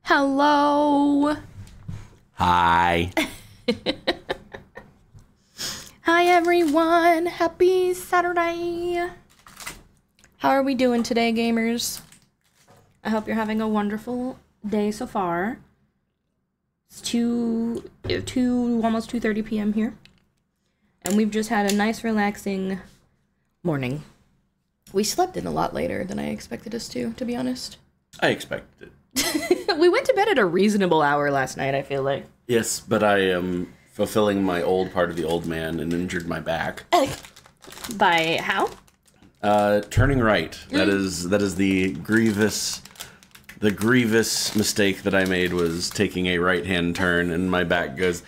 Hello. Hi. Hi, everyone. Happy Saturday. How are we doing today, gamers? I hope you're having a wonderful day so far. It's almost 2:30 p.m. here. And we've just had a nice, relaxing morning. We slept in a lot later than I expected us to be honest. I expected it. We went to bed at a reasonable hour last night, I feel like. Yes, but I am fulfilling my old part of the old man and injured my back. By how? Turning right. That is the grievous mistake that I made was taking a right-hand turn, and my back goes,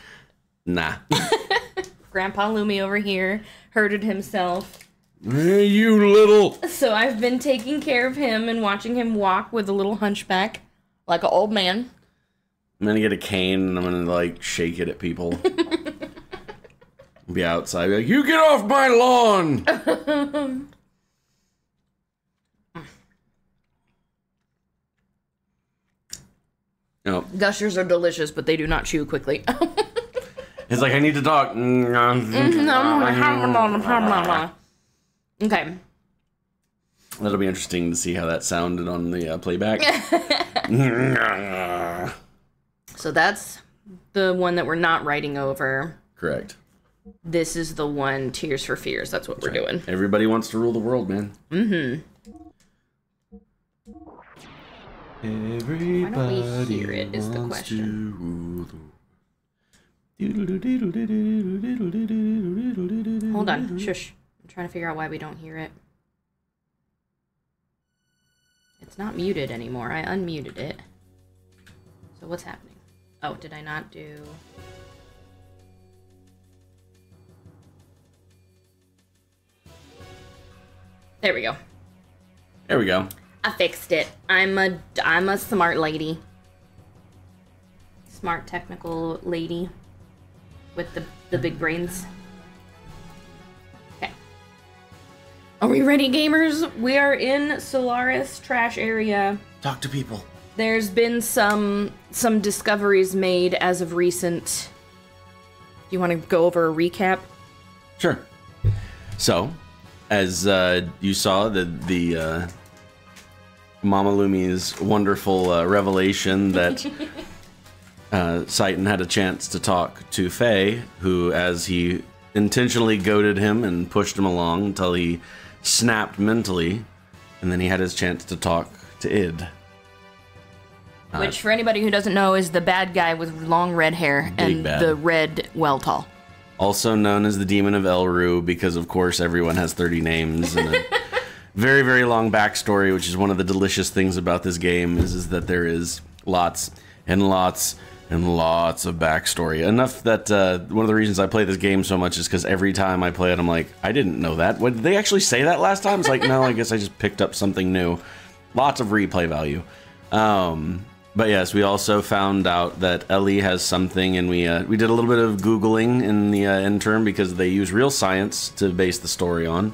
nah. Grandpa Lumi over here hurted himself. Hey, you little... So I've been taking care of him and watching him walk with a little hunchback, like an old man. I'm gonna get a cane and I'm gonna, like, shake it at people. Be outside, be like, you get off my lawn! No. Gushers are delicious, but they do not chew quickly. It's like, I need to talk. Okay. That'll be interesting to see how that sounded on the playback. So that's the one that we're not writing over. Correct. This is the one, Tears for Fears. That's what we're doing. Everybody wants to rule the world, man. Mm-hmm. Everybody Why don't we hear it is the question. Hold on. Shush. I'm trying to figure out why we don't hear it. It's not muted anymore. I unmuted it. So what's happening? Oh, did I not do... There we go. There we go. I fixed it. I'm a smart lady. Smart technical lady with the big brains. Okay. Are we ready, gamers? We are in Solaris trash area. Talk to people. There's been some discoveries made as of recent. Do you want to go over a recap? Sure. So, as you saw, the Mama Lumi's wonderful revelation that Satan had a chance to talk to Faye, who, as he intentionally goaded him and pushed him along until he snapped mentally, and then he had his chance to talk to Id. Which, for anybody who doesn't know, is the bad guy with long red hair and bad. the red Weltall. Also known as the Demon of Elru, because, of course, everyone has 30 names and a very, very long backstory, which is one of the delicious things about this game, is that there is lots and lots and lots of backstory. Enough that one of the reasons I play this game so much is because every time I play it, I'm like, I didn't know that. What, did they actually say that last time? It's like, no, I guess I just picked up something new. Lots of replay value. But yes, we also found out that Ellie has something, and we did a little bit of Googling in the interim because they use real science to base the story on.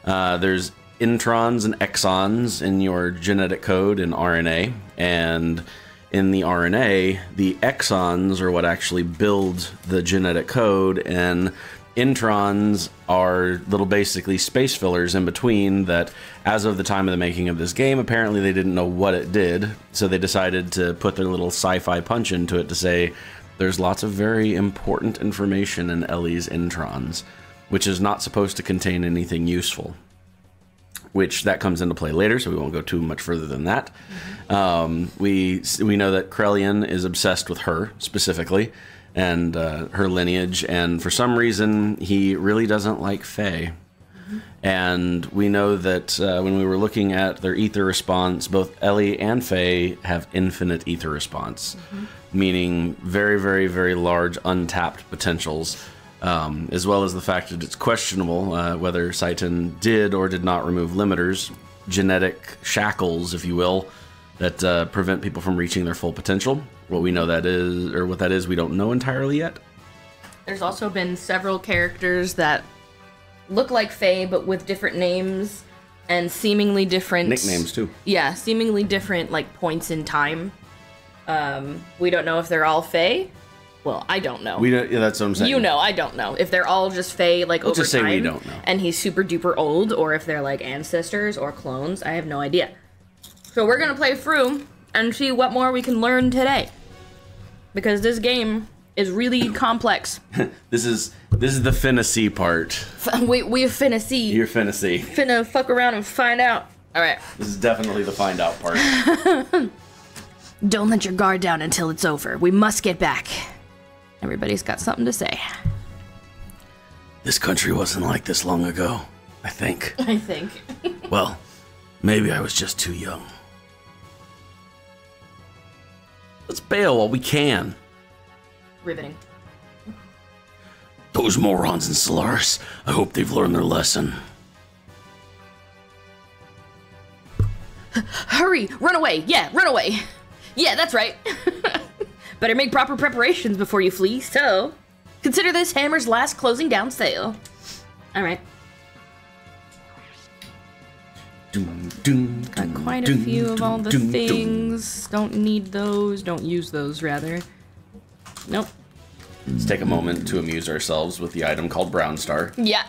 There's introns and exons in your genetic code in RNA, and in the RNA, the exons are what actually build the genetic code, and introns are little basically space fillers in between that, as of the time of the making of this game, apparently they didn't know what it did, so they decided to put their little sci-fi punch into it to say there's lots of very important information in Ellie's introns, which is not supposed to contain anything useful. Which that comes into play later, so we won't go too much further than that. We know that Krellian is obsessed with her specifically, and her lineage, and for some reason he really doesn't like Faye. And we know that when we were looking at their ether response, both Ellie and Faye have infinite ether response, meaning very, very, very large untapped potentials. As well as the fact that it's questionable whether Satan did or did not remove limiters, genetic shackles, if you will, that prevent people from reaching their full potential. What we know that is, or what that is, we don't know entirely yet. There's also been several characters that look like Faye, but with different names and seemingly different... nicknames, too. Yeah, seemingly different, like, points in time We don't know if they're all Fae. Well, I don't know. We don't. Yeah, that's what I'm saying. You know, I don't know if they're all just Fae, like We'll over just time. say we don't know. And he's super duper old, or if they're like ancestors or clones. I have no idea. So we're gonna play through and see what more we can learn today, because this game is really complex. This is the finna see part. We're finna see. You're finna see. Finna fuck around and find out. All right. This is definitely the find out part. Don't let your guard down until it's over. We must get back. Everybody's got something to say. This country wasn't like this long ago, I think. I think. Well, maybe I was just too young. Let's bail while we can. Riveting. Those morons in Solaris, I hope they've learned their lesson. Hurry! Run away! Yeah, run away! Yeah, that's right. Better make proper preparations before you flee, so consider this Hammer's last closing down sale. Alright. Got quite a few of all the things. Don't need those. Don't use those, rather. Nope. Let's take a moment to amuse ourselves with the item called Brown Star. Yeah.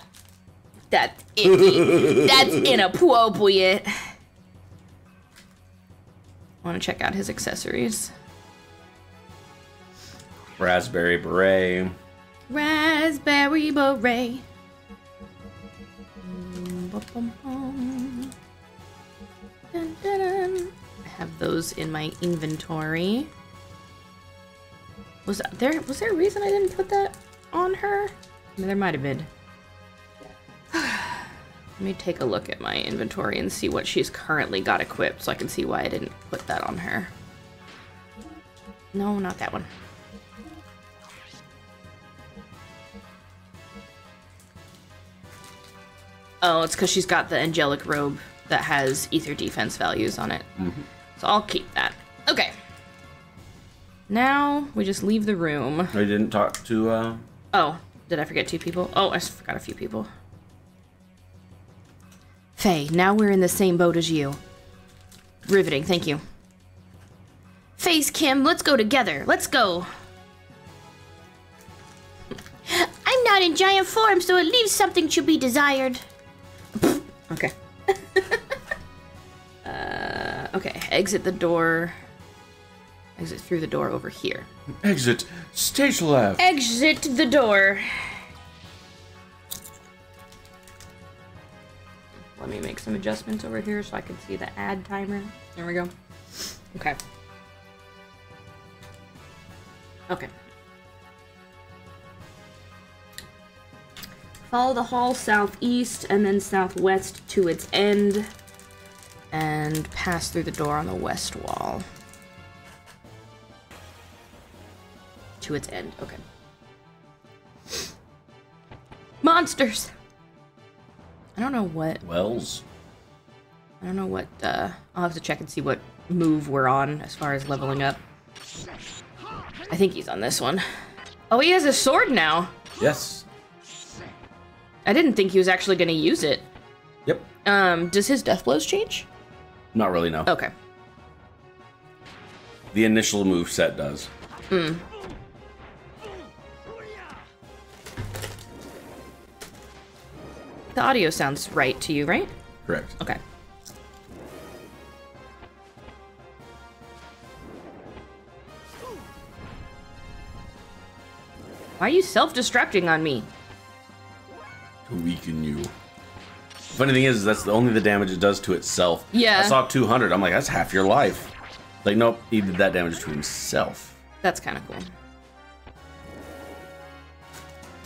That's icky. That's inappropriate. Want to check out his accessories. Raspberry Beret. Raspberry Beret. Dun, dun, dun. I have those in my inventory. Was there a reason I didn't put that on her? I mean, there might have been. Let me take a look at my inventory and see what she's currently got equipped so I can see why I didn't put that on her. No, not that one. Oh, it's because she's got the angelic robe that has ether defense values on it. Mm-hmm. So I'll keep that. Okay. Now we just leave the room. I didn't talk to, Oh, did I forget 2 people? Oh, I forgot a few people. Faye, now we're in the same boat as you. Riveting, thank you. Faye's Kim, let's go together. Let's go. I'm not in giant form, so it leaves something to be desired. Okay. Okay, exit the door. Exit through the door over here. Exit stage left. Exit the door. Let me make some adjustments over here so I can see the ad timer. There we go. Okay. Okay. Follow the hall southeast and then southwest to its end. And pass through the door on the west wall. To its end. Okay. Monsters! I don't know what... Wells. I don't know what, I'll have to check and see what move we're on as far as leveling up. I think he's on this one. Oh, he has a sword now! Yes. I didn't think he was actually gonna use it. Yep. Does his death blows change? Not really, no. Okay. The initial move set does. Hmm. The audio sounds right to you, right? Correct. Okay. Why are you self-destructing on me? To weaken you. Funny thing is, that's only the damage it does to itself. Yeah. I saw 200. I'm like, that's half your life. Like, nope, he did that damage to himself. That's kind of cool.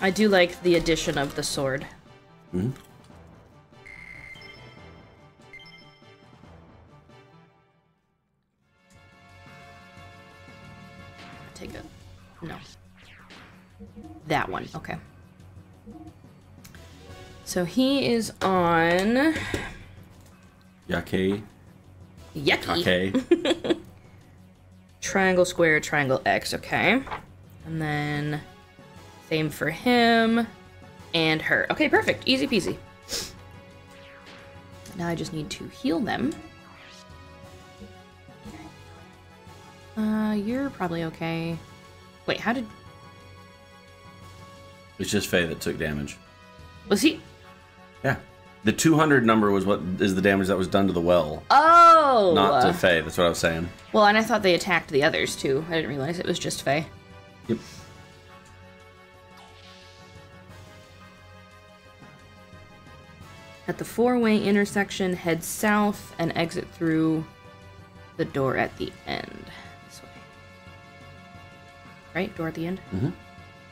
I do like the addition of the sword. Mm-hmm. Take a... No. That one, okay. So he is on... Yake. Yucky. Take. Triangle, square, triangle, X, okay. And then... Same for him. And her. Okay, perfect. Easy peasy. Now I just need to heal them. You're probably okay. Wait, how did... It's just Faye that took damage. Was he... Yeah. The 200 number was what is the damage that was done to the well. Oh! Not to Faye, that's what I was saying. Well, and I thought they attacked the others, too. I didn't realize it was just Faye. Yep. At the four-way intersection, head south and exit through the door at the end. This way. Right? Door at the end? Mm-hmm.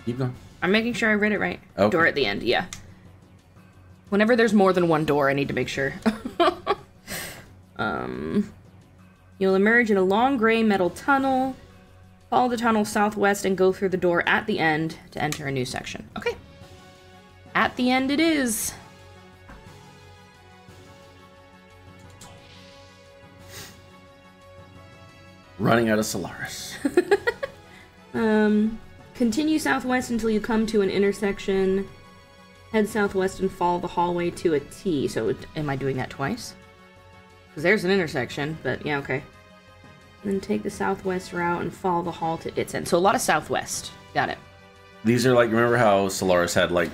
Keep going. I'm making sure I read it right. Okay. Door at the end, yeah. Whenever there's more than one door, I need to make sure. You'll emerge in a long gray metal tunnel. Follow the tunnel southwest and go through the door at the end to enter a new section. Okay. At the end it is. Running out of Solaris. Continue southwest until you come to an intersection. Head southwest and follow the hallway to a T. So, am I doing that twice? Because there's an intersection, but yeah, okay. Then take the southwest route and follow the hall to its end. So, a lot of southwest. Got it. These are like, remember how Solaris had like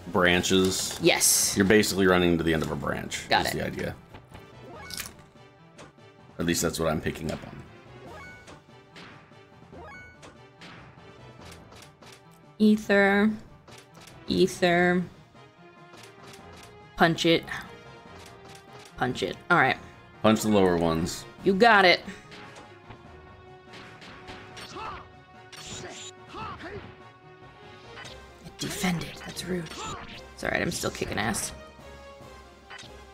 branches? Yes. You're basically running to the end of a branch. Got That's it. the idea. At least that's what I'm picking up on. Ether. Ether. Punch it. Punch it. Alright. Punch the lower ones. You got it. It defended. That's rude. It's alright, I'm still kicking ass.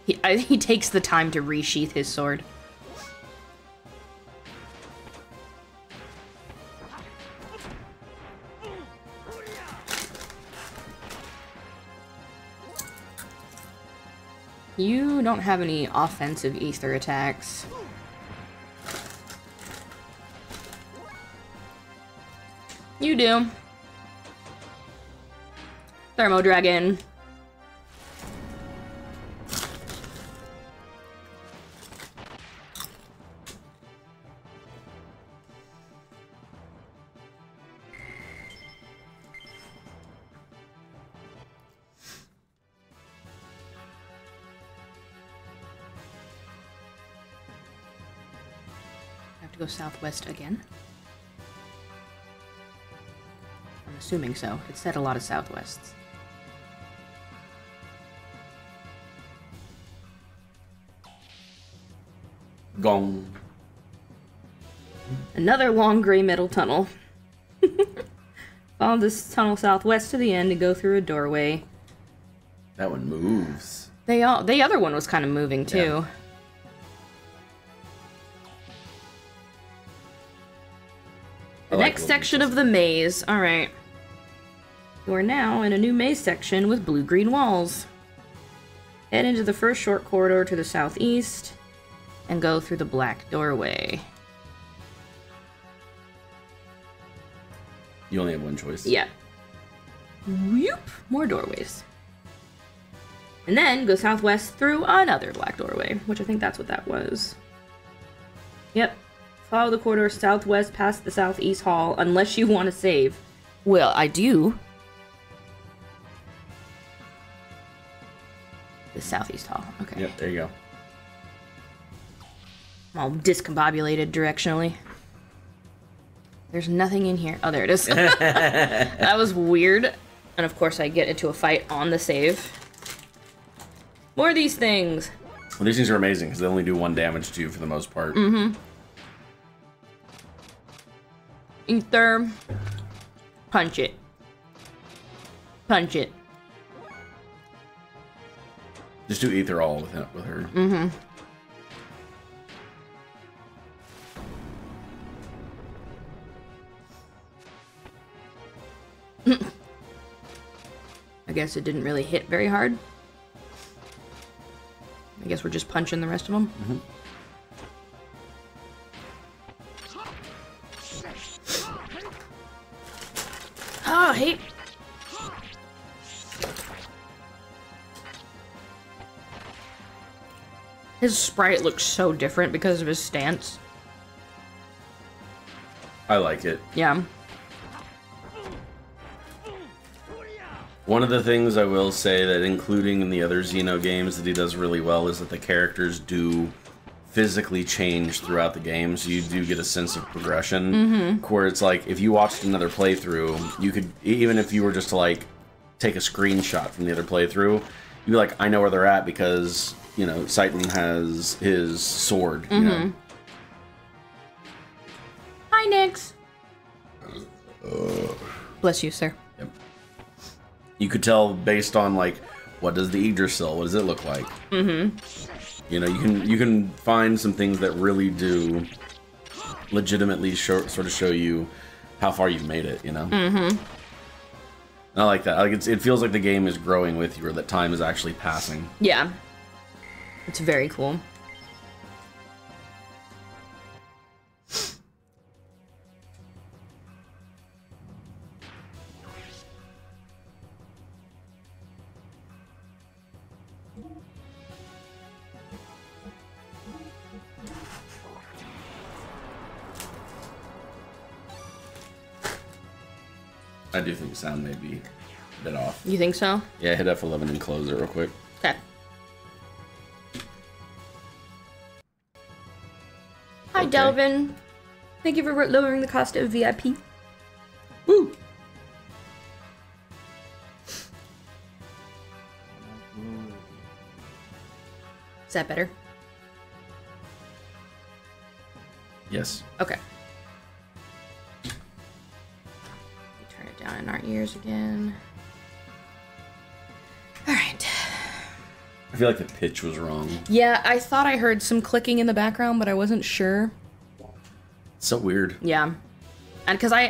He takes the time to resheath his sword. You don't have any offensive ether attacks. You do. Thermo Dragon. Go southwest again. I'm assuming so. It said a lot of southwests. Gong. Another long gray metal tunnel. Follow this tunnel southwest to the end to go through a doorway. That one moves. The other one was kind of moving too. Yeah. The next section of the maze. Alright. You are now in a new maze section with blue-green walls. Head into the first short corridor to the southeast and go through the black doorway. You only have one choice. Yeah. Whoop! More doorways. And then go southwest through another black doorway, which I think that's what that was. Yep. Follow the corridor southwest past the southeast hall, unless you want to save. Well, I do. The southeast hall. Okay. Yep, there you go. I'm all discombobulated directionally. There's nothing in here. Oh, there it is. That was weird. And of course I get into a fight on the save. More of these things. Well, these things are amazing because they only do 1 damage to you for the most part. Mm-hmm. Ether. Punch it. Punch it. Just do ether all with her. Mm-hmm. I guess it didn't really hit very hard. I guess we're just punching the rest of them. Mm-hmm. Oh, hey. His sprite looks so different because of his stance. I like it. Yeah. One of the things I will say that, including in the other Xeno games, that he does really well is that the characters do physically change throughout the game, so you do get a sense of progression. Where it's like, if you watched another playthrough, you could, even if you were just to like take a screenshot from the other playthrough, you'd be like, I know where they're at because, you know, Satan has his sword, you know. Hi, Nix. Bless you, sir. Yep. You could tell based on like, what does the Yggdrasil, what does it look like? You know, you can find some things that really do legitimately sort of show you how far you've made it, you know? I like that. Like it feels like the game is growing with you, or that time is actually passing. Yeah. It's very cool. I do think the sound may be a bit off. You think so? Yeah, hit F11 and close it real quick. Okay. Hi, Delvin. Thank you for lowering the cost of VIP. Woo! Is that better? Yes. Okay. Turn it down in our ears again. All right. I feel like the pitch was wrong. Yeah, I thought I heard some clicking in the background, but I wasn't sure. It's so weird. Yeah. And because I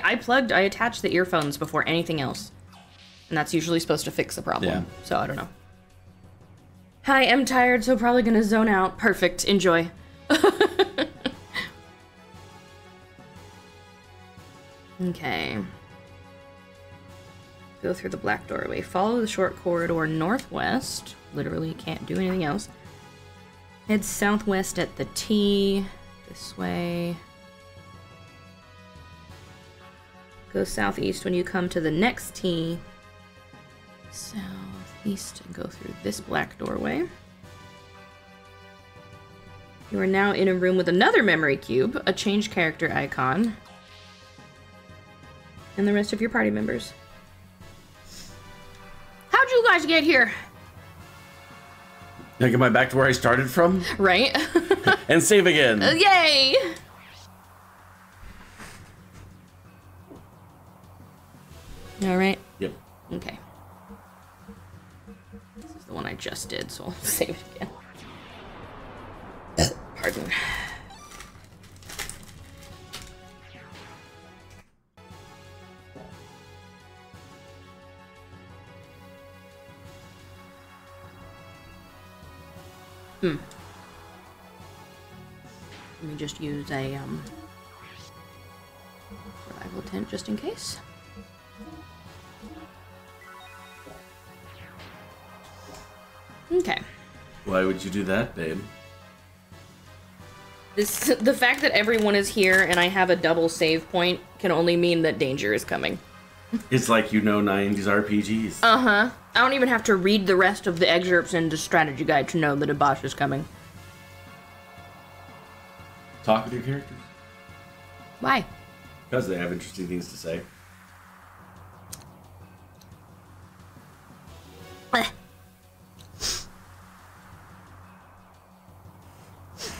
attached the earphones before anything else. And that's usually supposed to fix the problem. Yeah. So I don't know. Hi, I'm tired, so probably gonna zone out. Perfect. Enjoy. Okay. Go through the black doorway. Follow the short corridor northwest. Literally can't do anything else. Head southwest at the T. This way. Go southeast when you come to the next T. Southeast and go through this black doorway. You are now in a room with another memory cube, a change character icon, and the rest of your party members. How'd you guys get here? Like, am I back to where I started from? Right? And save again. Yay! All right. Yep. Okay. This is the one I just did, so I'll save it again. Pardon. Let me just use a survival tent just in case. Okay. Why would you do that, babe? The fact that everyone is here and I have a double save point can only mean that danger is coming. It's like, you know, 90's RPGs. Uh-huh. I don't even have to read the rest of the excerpts in the strategy guide to know that a boss is coming. Talk with your characters. Why? Because they have interesting things to say.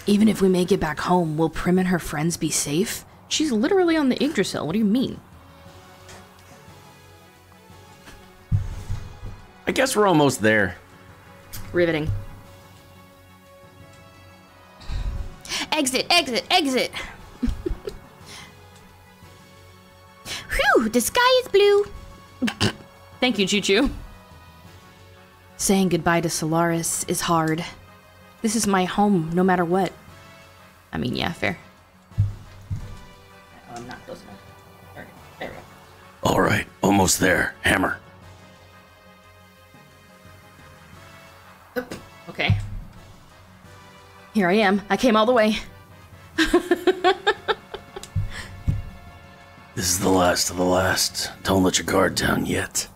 Even if we make it back home, will Prim and her friends be safe? She's literally on the Yggdrasil. What do you mean? I guess we're almost there. Riveting. Exit, exit, exit! Whew, the sky is blue! Thank you, Choo-Choo. Saying goodbye to Solaris is hard. This is my home, no matter what. I mean, yeah, fair. Oh, I'm not close enough. There we go. All right, almost there. Hammer. Oh, okay. Here I am. I came all the way. This is the last of the last. Don't let your guard down yet.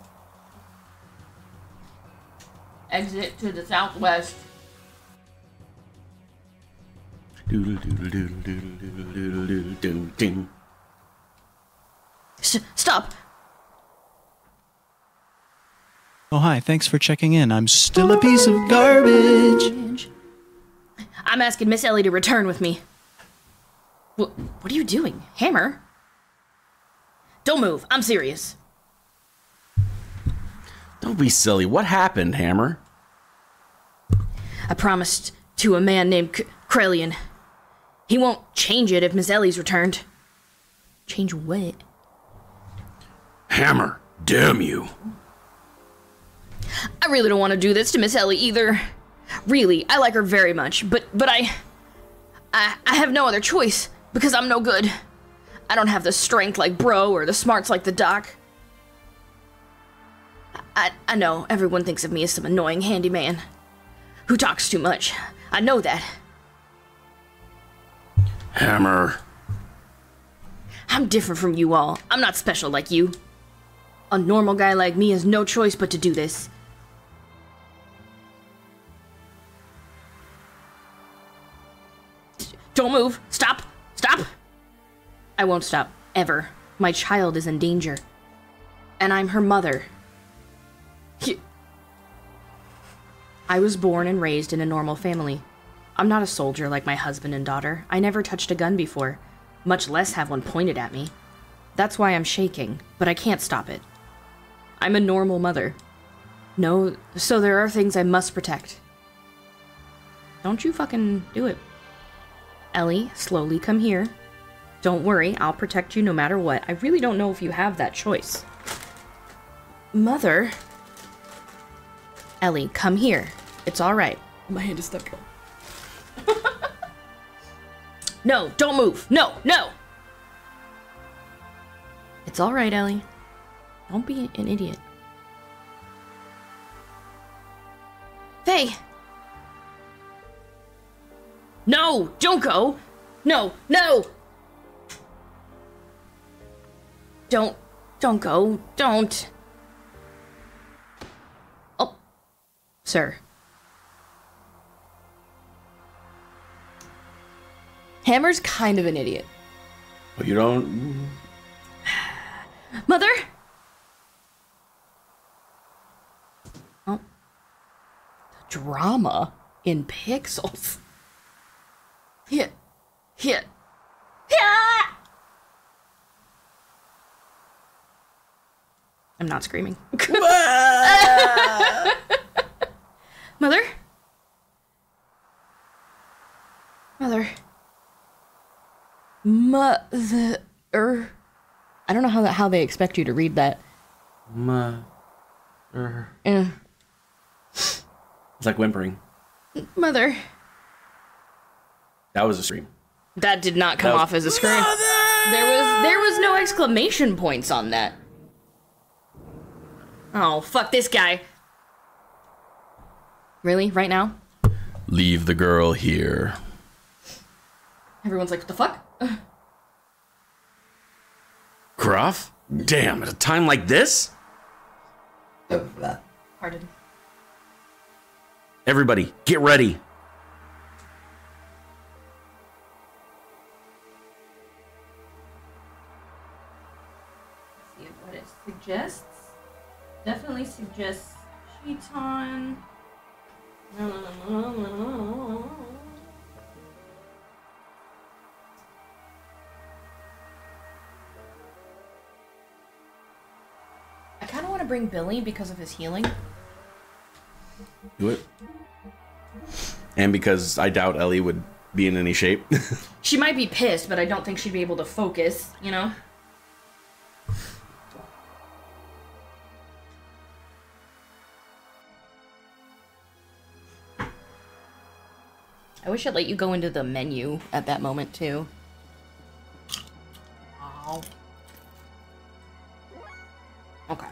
Exit to the southwest. Stop! Oh, hi. Thanks for checking in. I'm still a piece of garbage. I'm asking Miss Ellie to return with me. What are you doing? Hammer? Don't move. I'm serious. Don't be silly. What happened, Hammer? I promised to a man named Krellian. He won't change it if Miss Ellie's returned. Change what? Hammer, damn you. I really don't want to do this to Miss Ellie either. Really, I like her very much, but I have no other choice because I'm no good. I don't have the strength like Bro or the smarts like the Doc. I know everyone thinks of me as some annoying handyman who talks too much. I know that. Hammer. I'm different from you all. I'm not special like you. A normal guy like me has no choice but to do this. Don't move. Stop. Stop. I won't stop. Ever. My child is in danger. And I'm her mother. I was born and raised in a normal family. I'm not a soldier like my husband and daughter. I never touched a gun before, much less have one pointed at me. That's why I'm shaking, but I can't stop it. I'm a normal mother. No, so there are things I must protect. Don't you fucking do it. Ellie, slowly come here. Don't worry, I'll protect you no matter what. I really don't know if you have that choice. Mother? Ellie, come here. It's alright. My hand is stuck. No, don't move. No, no! It's alright, Ellie. Don't be an idiot. Faye! No! Don't go! No! No! Don't go. Don't. Oh. Sir. Hammer's kind of an idiot. But you don't... Mother? Oh. The drama in pixels. Hit. Hit. Yeah! I'm not screaming. Mother? Mother. Mother. I don't know how they expect you to read that. Mother. Yeah. It's like whimpering. Mother. That was a scream. That did not come off as a scream. There was no exclamation points on that. Oh, fuck this guy. Really? Right now? Leave the girl here. Everyone's like, what the fuck? Gruff? Damn, at a time like this? Pardon. Everybody, get ready. See what it suggests. Definitely suggests sheets on. I kind of want to bring Billy because of his healing. Do it. And because I doubt Ellie would be in any shape. She might be pissed, but I don't think she'd be able to focus, you know? I wish I'd let you go into the menu at that moment, too. Oh. Okay.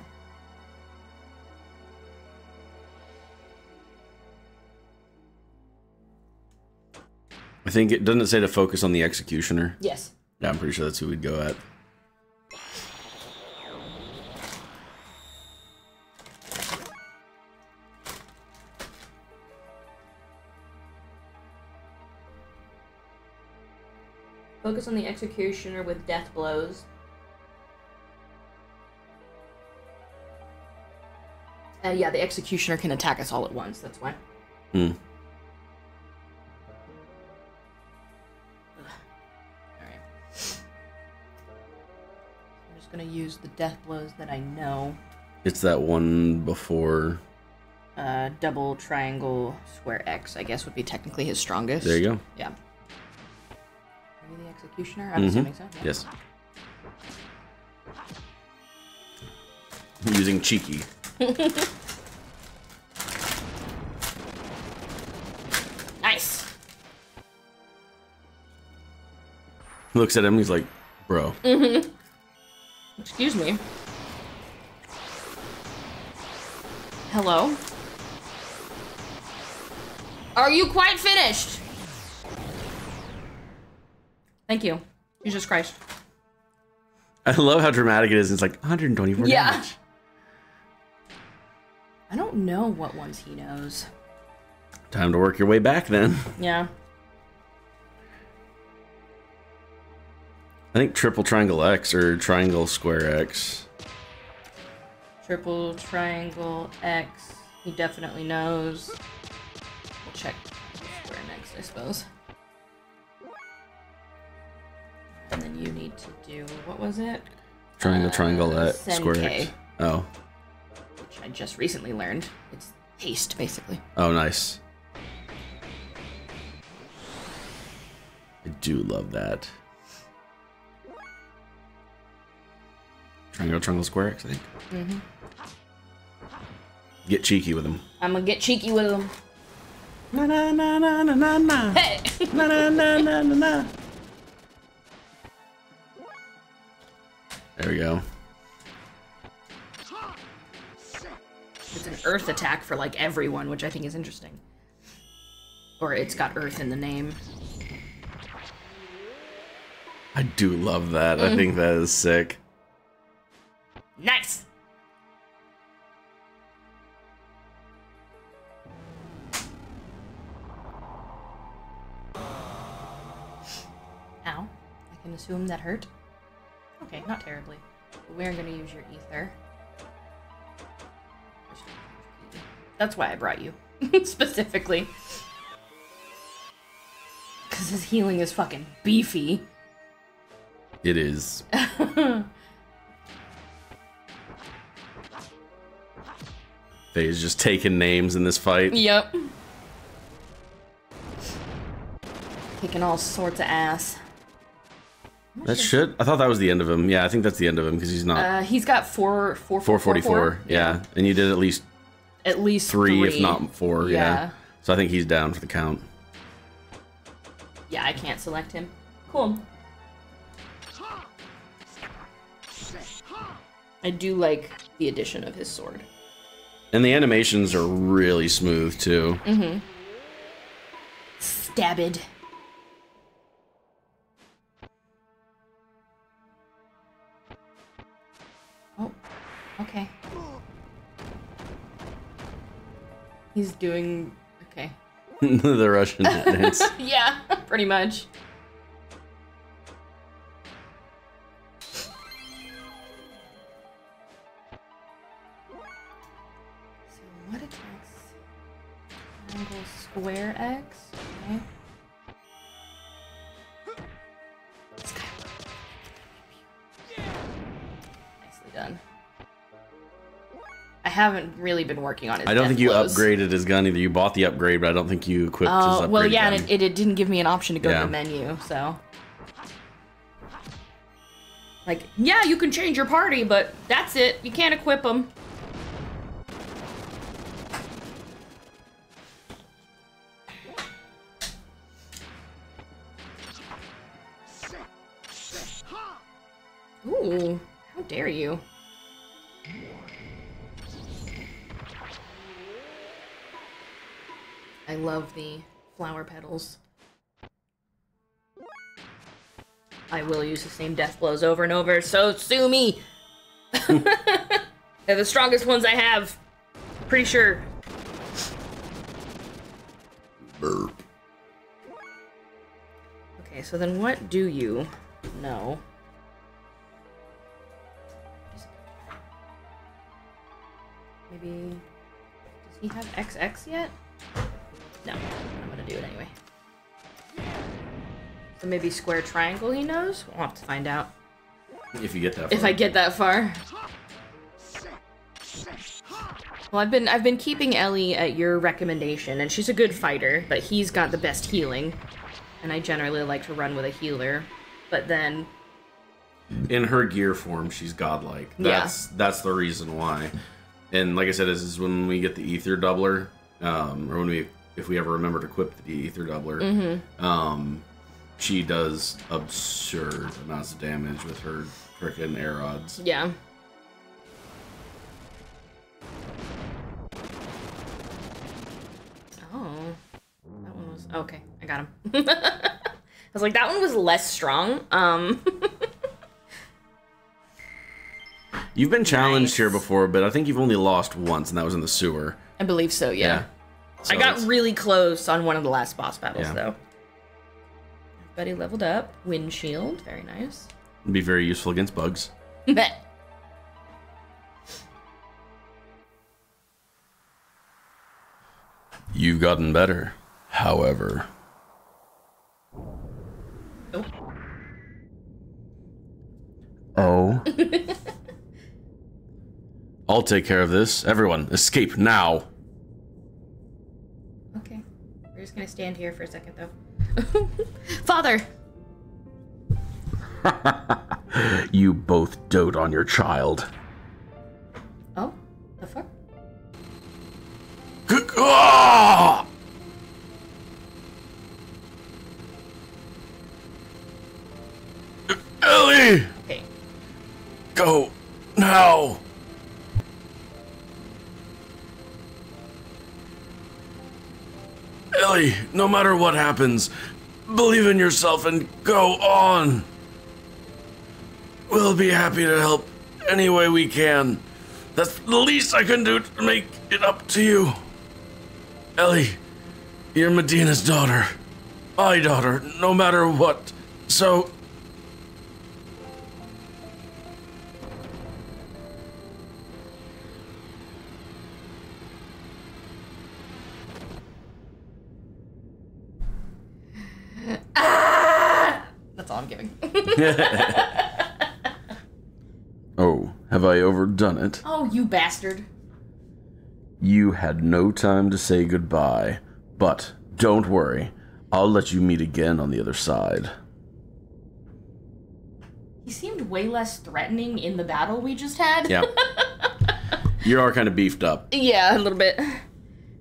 I think it doesn't say to focus on the executioner. Yes. Yeah, I'm pretty sure that's who we'd go at. Focus on the executioner with death blows. Yeah, the executioner can attack us all at once, that's why. Hmm. Alright. I'm just gonna use the death blows that I know. It's that one before... Double triangle square X, I guess, would be technically his strongest. There you go. Yeah. Maybe the executioner? I'm assuming so. Yeah. Yes. I'm using cheeky. Nice. He looks at him, he's like, bro. Excuse me. Hello? Are you quite finished? Thank you. Jesus Christ. I love how dramatic it is. It's like 124 damage. I don't know what ones he knows. Time to work your way back then. Yeah. I think triple triangle X or triangle square X. Triple triangle X. He definitely knows. We'll check square next, I suppose. And then you need to do, what was it? Triangle X, square X. Oh. Which I just recently learned. It's haste, basically. Oh, nice. I do love that. Triangle square X, I think. Mm-hmm. Get cheeky with him. I'm gonna get cheeky with him. Na na na na na na na. Hey! Na na na na na na. There we go. It's an earth attack for like everyone, which I think is interesting. Or it's got earth in the name. I do love that. I think that is sick. Nice! Ow. I can assume that hurt. Okay, not terribly. But we're gonna use your ether. That's why I brought you. Specifically. Because his healing is fucking beefy. It is. Faye's just taking names in this fight. Yep. Kicking all sorts of ass. That should. I thought that was the end of him. Yeah, I think that's the end of him because he's not. He's got 444. Yeah, and you did at least three, if not four. Yeah. So I think he's down for the count. Yeah, I can't select him. Cool. I do like the addition of his sword. And the animations are really smooth too. Mm-hmm. Stabbed. Oh, okay. He's doing okay. The Russian dance. Yeah, pretty much. What attacks? Triangle square X? Okay. Nicely done. I haven't really been working on it. I don't think you upgraded his gun either. You bought the upgrade, but I don't think you equipped his upgrade. Well, yeah, and it didn't give me an option to go to the menu, so. Like, yeah, you can change your party, but that's it. You can't equip them. Ooh, how dare you? I love the flower petals. I will use the same death blows over and over, so sue me! They're the strongest ones I have. Pretty sure. Burp. Okay, so then what do you know? Maybe... Does he have XX yet? No, I'm gonna do it anyway. So maybe square triangle he knows? We'll have to find out. If you get that far. If I get that far. Well, I've been keeping Ellie at your recommendation, and she's a good fighter, but he's got the best healing. And I generally like to run with a healer. But then... In her gear form, she's godlike. That's the reason why. And like I said, this is when we get the ether doubler, or if we ever remember to equip the ether doubler, she does absurd amounts of damage with her frickin' air rods. Yeah. Oh, that one was okay. I got him. I was like, that one was less strong. You've been challenged Nice. here before, but I think you've only lost once, and that was in the sewer. I believe so. Yeah. So I got really close on one of the last boss battles, Yeah. though. Everybody leveled up. Windshield, very nice. It'd be very useful against bugs. Bet. You've gotten better, however. Oh. Oh. I'll take care of this. Everyone, escape now. Okay. We're just gonna stand here for a second, though. Father! You both dote on your child. Oh, the fuck? Ah! Ellie! Okay. Go now! Ellie, no matter what happens, believe in yourself and go on. We'll be happy to help any way we can. That's the least I can do to make it up to you. Ellie, you're Medina's daughter. My daughter, no matter what. So... That's all I'm giving. Oh, have I overdone it? Oh, you bastard. You had no time to say goodbye, but don't worry. I'll let you meet again on the other side. He seemed way less threatening in the battle we just had. Yeah. You are kind of beefed up. Yeah, a little bit.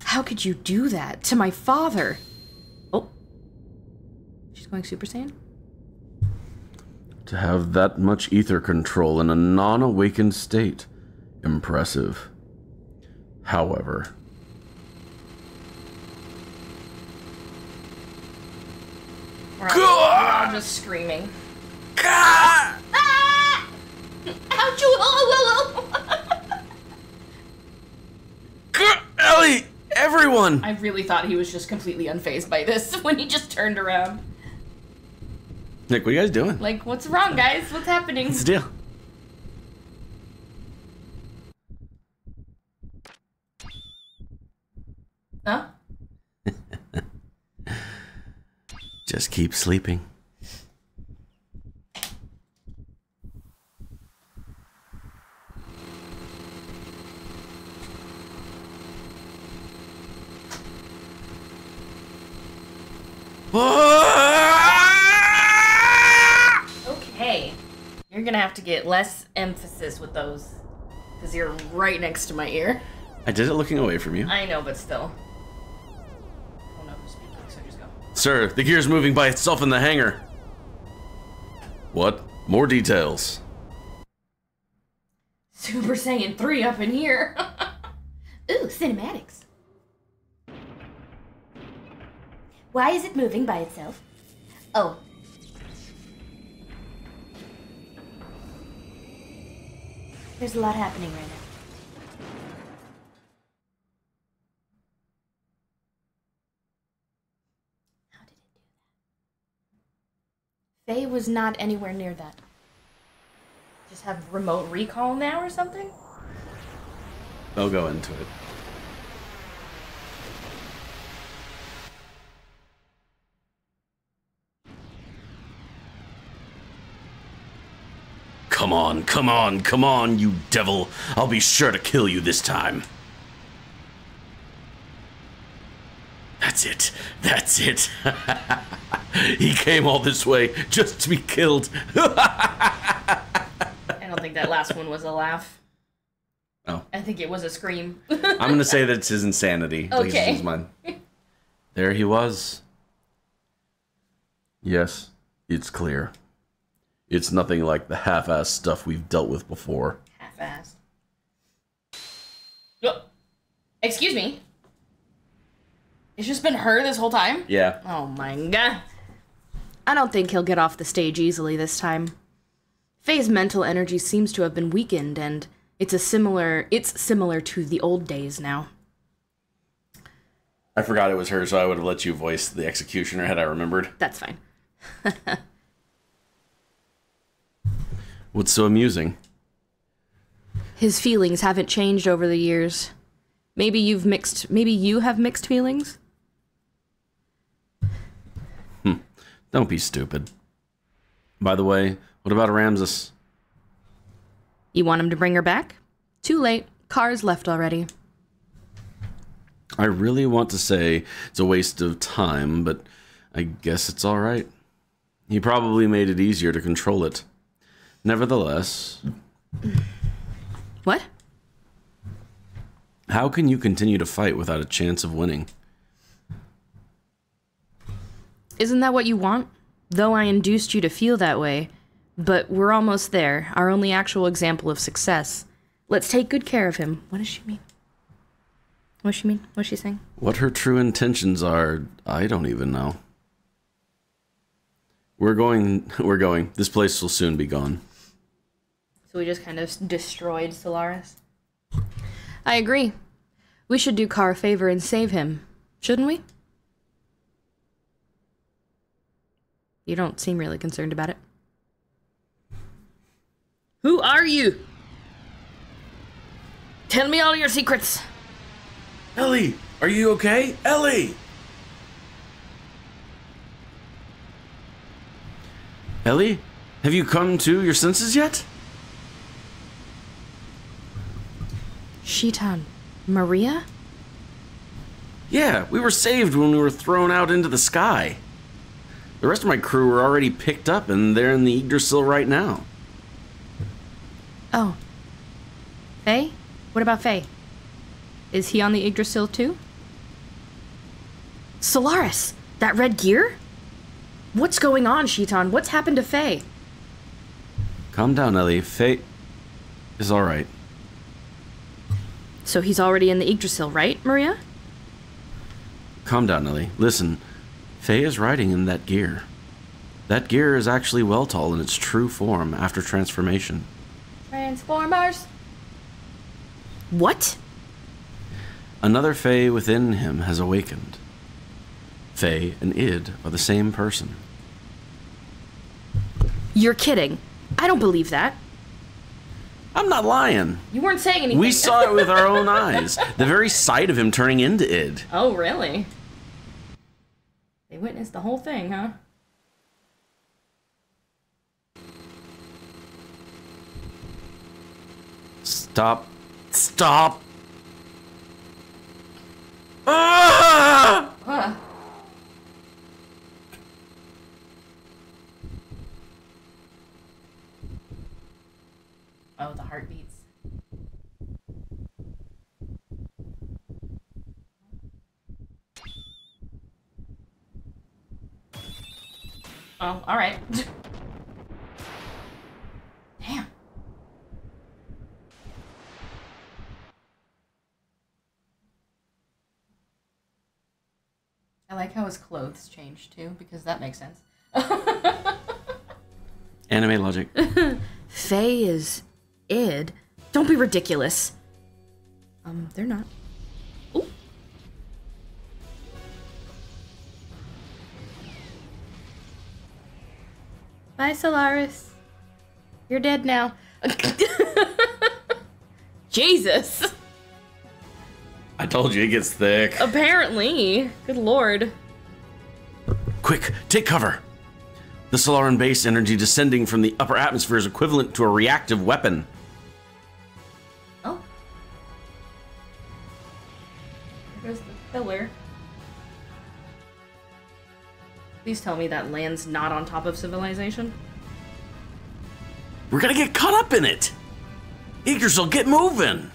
How could you do that to my father? Oh. She's going Super Saiyan? To have that much ether control in a non-awakened state. Impressive. However... We're all just screaming. Ah! Ouch! Oh, Ellie! Everyone! I really thought he was just completely unfazed by this when he just turned around. Nick, what are you guys doing? Like, what's wrong, guys? What's happening? What's the deal? Huh? Just keep sleeping. Okay. You're gonna have to get less emphasis with those. Because you're right next to my ear. I did it looking away from you. I know, but still. I don't know who's speaking, so just go. Sir, the gear's moving by itself in the hangar. What? More details. Super Saiyan 3 up in here. Ooh, cinematics. Why is it moving by itself? Oh. There's a lot happening right now. How did it do Faye was not anywhere near that. Just have remote recall now or something? They'll go into it. Come on, come on, come on, you devil. I'll be sure to kill you this time. That's it. That's it. He came all this way just to be killed. I don't think that last one was a laugh. Oh. I think it was a scream. I'm going to say that it's his insanity. Okay. Like, mine. There he was. Yes, it's clear. It's nothing like the half-assed stuff we've dealt with before. Half-assed. Oh. Excuse me. It's just been her this whole time? Yeah. Oh my god. I don't think he'll get off the stage easily this time. Faye's mental energy seems to have been weakened, and it's similar to the old days now. I forgot it was her, so I would have let you voice the executioner had I remembered. That's fine. What's so amusing? His feelings haven't changed over the years. Maybe you have mixed feelings? Don't be stupid. By the way, what about Ramses? You want him to bring her back? Too late. Car's left already. I really want to say it's a waste of time, but I guess it's all right. He probably made it easier to control it. Nevertheless... What? How can you continue to fight without a chance of winning? Isn't that what you want? Though I induced you to feel that way. But we're almost there. Our only actual example of success. Let's take good care of him. What does she mean? What does she mean? What's she saying? What her true intentions are, I don't even know. We're going. This place will soon be gone. So we just kind of destroyed Solaris? I agree. We should do Carr a favor and save him. Shouldn't we? You don't seem really concerned about it. Who are you? Tell me all your secrets. Ellie, are you okay? Ellie! Ellie, have you come to your senses yet? Shitan. Maria? Yeah, we were saved when we were thrown out into the sky. The rest of my crew were already picked up and they're in the Yggdrasil right now. Oh. Faye? What about Faye? Is he on the Yggdrasil too? Solaris! That red gear? What's going on, Shitan? What's happened to Faye? Calm down, Ellie. Faye is alright. So he's already in the Yggdrasil, right, Maria? Calm down, Ellie. Listen, Faye is riding in that gear. That gear is actually Weltall in its true form after transformation. Transformers! What? Another Faye within him has awakened. Faye and Id are the same person. You're kidding. I don't believe that. I'm not lying. You weren't saying anything. We saw it with our own eyes. The very sight of him turning into Id. Oh, really? They witnessed the whole thing, huh? Stop. Stop. Ah! Huh. Oh, the heartbeats. Oh, alright. Damn. I like how his clothes changed too, because that makes sense. Anime logic. Faye is Id. Don't be ridiculous. They're not. Ooh. Bye, Solaris. You're dead now. Jesus. I told you it gets thick. Apparently. Good lord. Quick, take cover. The Solaran base energy descending from the upper atmosphere is equivalent to a reactive weapon. Oh. There's the pillar. Please tell me that lands not on top of civilization. We're gonna get caught up in it. Yggdrasil, get moving.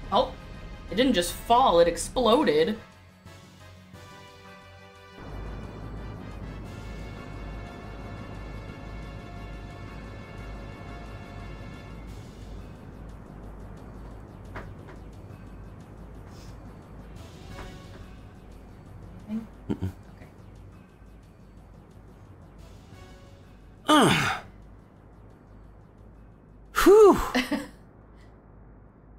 Oh, it didn't just fall, it exploded. Whew.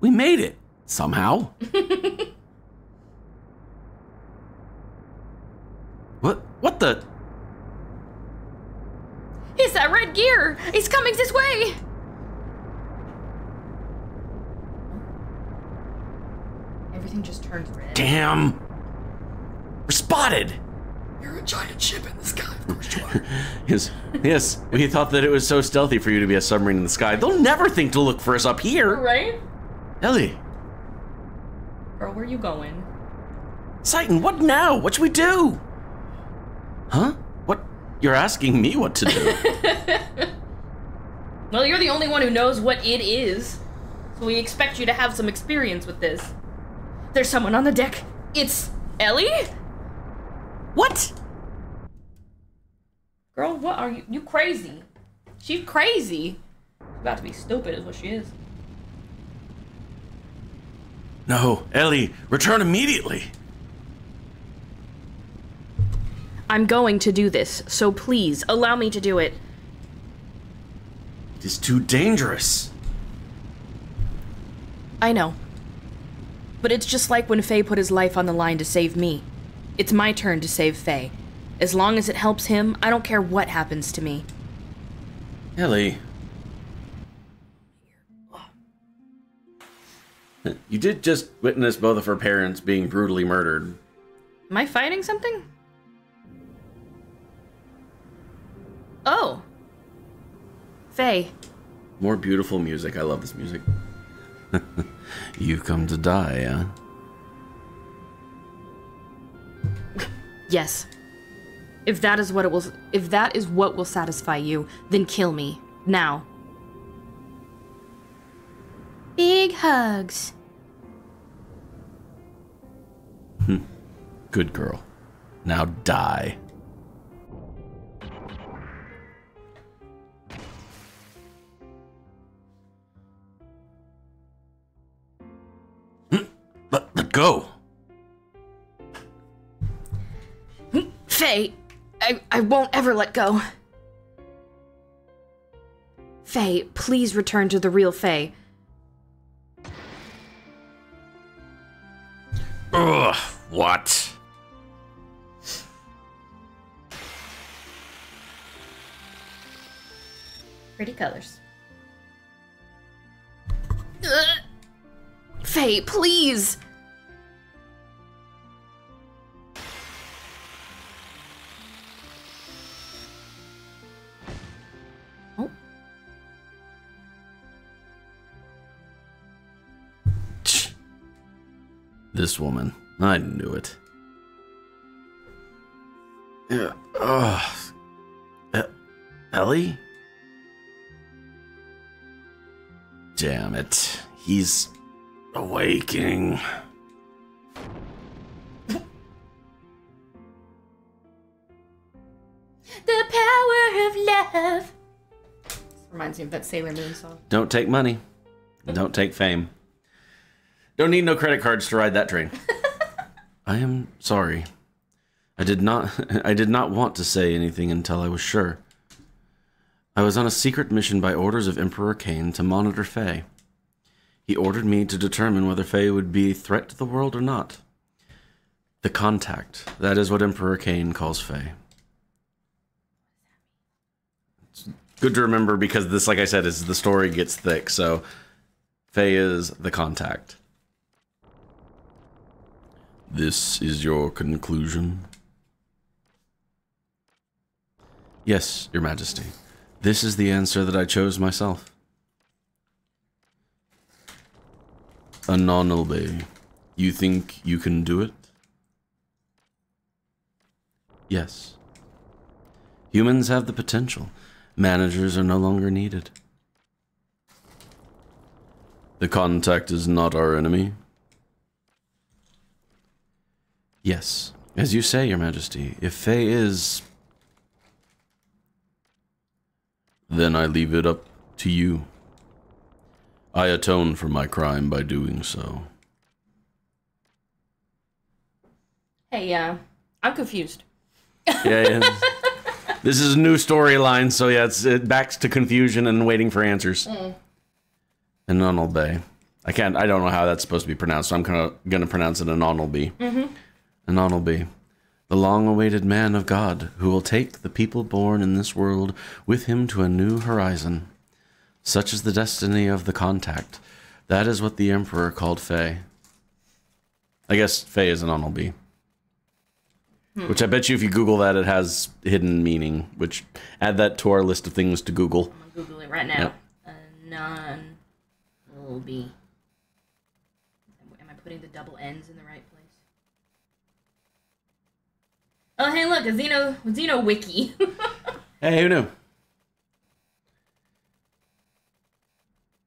We made it. Somehow. What the? It's that red gear! He's coming this way! Everything just turns red. Damn. We're spotted. You're a giant ship in the sky, of course you are. Yes. We thought that it was so stealthy for you to be a submarine in the sky. They'll never think to look for us up here. Right? Ellie. Girl, where you going? Citan, what now? What should we do? Huh? What? You're asking me what to do. Well, you're the only one who knows what it is. So we expect you to have some experience with this. There's someone on the deck. It's Ellie? What? Girl, what are you? You crazy. She's crazy. She's about to be stupid is what she is. No, Ellie, return immediately. I'm going to do this, so please, allow me to do it. It is too dangerous. I know. But it's just like when Faye put his life on the line to save me. It's my turn to save Faye. As long as it helps him, I don't care what happens to me. Ellie. You did just witness both of her parents being brutally murdered. Am I fighting something? Oh. Faye. More beautiful music. I love this music. You've come to die, huh? Yes. If that is what will satisfy you, then kill me. Now. Big hugs. Good girl. Now die. Let go. Faye, I won't ever let go. Faye, please return to the real Faye. Ugh, what? Pretty colors. Faye, please! Oh. This woman. I knew it. Yeah. Ellie? Damn it. He's awakening. The power of love. This reminds me of that Sailor Moon song. Don't take money. Don't take fame. Don't need no credit cards to ride that train. I am sorry. I did not want to say anything until I was sure. I was on a secret mission by orders of Emperor Cain to monitor Faye. He ordered me to determine whether Faye would be a threat to the world or not. The contact. That is what Emperor Cain calls Fae. It's good to remember because this, like I said, is the story gets thick. So Fae is the contact. This is your conclusion? Yes, Your Majesty. This is the answer that I chose myself. Anonalbe, you think you can do it? Yes. Humans have the potential. Managers are no longer needed. The contact is not our enemy. Yes. As you say, Your Majesty, if Fae is... then I leave it up to you. I atone for my crime by doing so. Hey, I'm confused. Yeah. This is a new storyline, so yeah, it backs to confusion and waiting for answers. Anonalbe. I don't know how that's supposed to be pronounced, so I'm gonna pronounce it Anonalbe. Anonalbe. The long-awaited man of God, who will take the people born in this world with him to a new horizon. Such is the destiny of the contact. That is what the Emperor called Fae. I guess Fae is Anonalbe. Which I bet you if you Google that, it has hidden meaning. Which, add that to our list of things to Google. I'm gonna Google it right now. Yep. Anonalbe. Am I putting the double N's in the right place? Oh, hey, look, a Xeno wiki. Hey, who knew?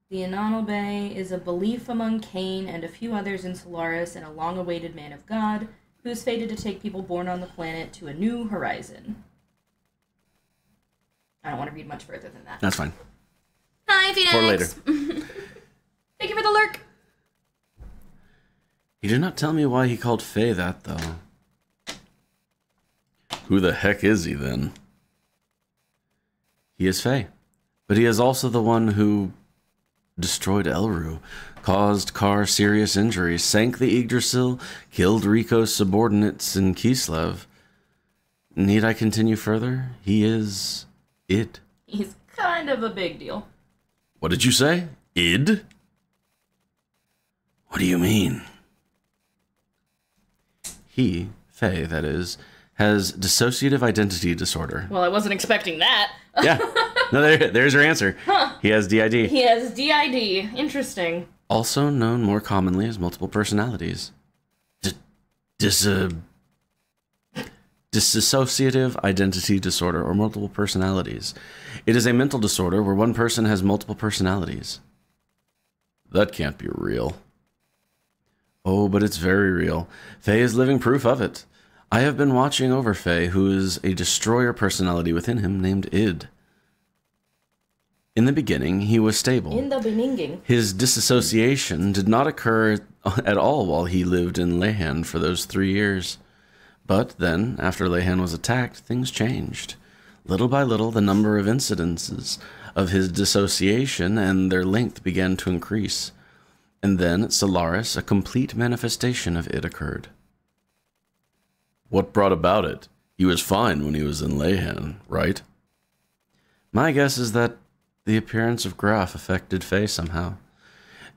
The Anonalbe is a belief among Cain and a few others in Solaris and a long-awaited man of God who is fated to take people born on the planet to a new horizon. I don't want to read much further than that. That's fine. Hi, Phoenix! For later. Thank you for the lurk! He did not tell me why he called Fae that, though. Who the heck is he, then? He is Fae. But he is also the one who destroyed Elru, caused Kar serious injuries, sank the Yggdrasil, killed Rico's subordinates in Kislev. Need I continue further? He is... id. He's kind of a big deal. What did you say? Id? What do you mean? He, Fae, that is, has dissociative identity disorder. Well, I wasn't expecting that. Yeah. No, there's your answer. Huh. He has DID. He has DID. Interesting. Also known more commonly as multiple personalities. Dissociative identity disorder, or multiple personalities. It is a mental disorder where one person has multiple personalities. That can't be real. Oh, but it's very real. Faye is living proof of it. I have been watching over Faye, who is a destroyer personality within him named Id. In the beginning, he was stable. In the beginning. His disassociation did not occur at all while he lived in Lehan for those 3 years. But then, after Lehan was attacked, things changed. Little by little, the number of incidences of his dissociation and their length began to increase. And then, at Solaris, a complete manifestation of it occurred. What brought about it? He was fine when he was in Lehan, right? My guess is that the appearance of Graf affected Faye somehow.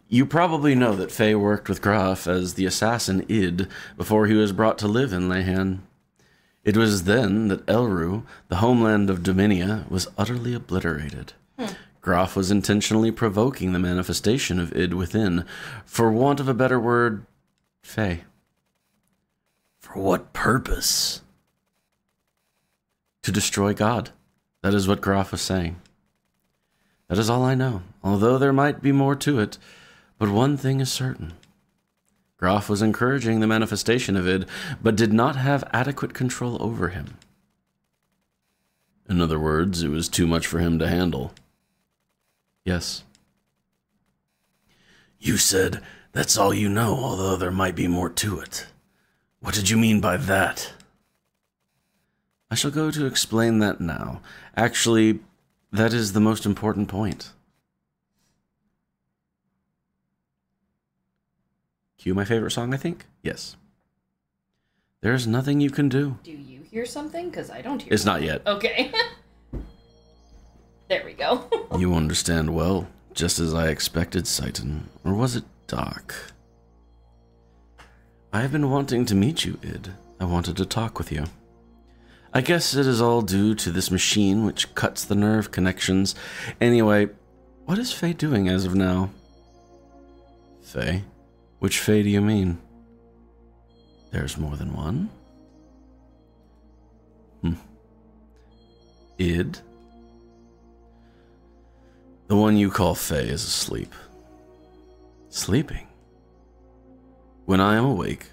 You probably know that Faye worked with Graf as the assassin Id before he was brought to live in Lehan. It was then that Elru, the homeland of Dominia, was utterly obliterated. Graf was intentionally provoking the manifestation of Id within, for want of a better word, Faye. For what purpose? To destroy God. That is what Graf was saying. That is all I know, although there might be more to it. But one thing is certain. Graf was encouraging the manifestation of Id, but did not have adequate control over him. In other words, it was too much for him to handle. Yes. You said that's all you know, although there might be more to it. What did you mean by that? I shall go to explain that now. Actually, that is the most important point. Cue my favorite song, I think? Yes. There's nothing you can do. Do you hear something? Because I don't hear It's something. not yet. Okay. There we go. You understand well, just as I expected, Saitan. Or was it Doc? I have been wanting to meet you, Id. I wanted to talk with you. I guess it is all due to this machine which cuts the nerve connections. Anyway, what is Faye doing as of now? Faye? Which Faye do you mean? There's more than one? Id? The one you call Faye is asleep. Sleeping? When I am awake,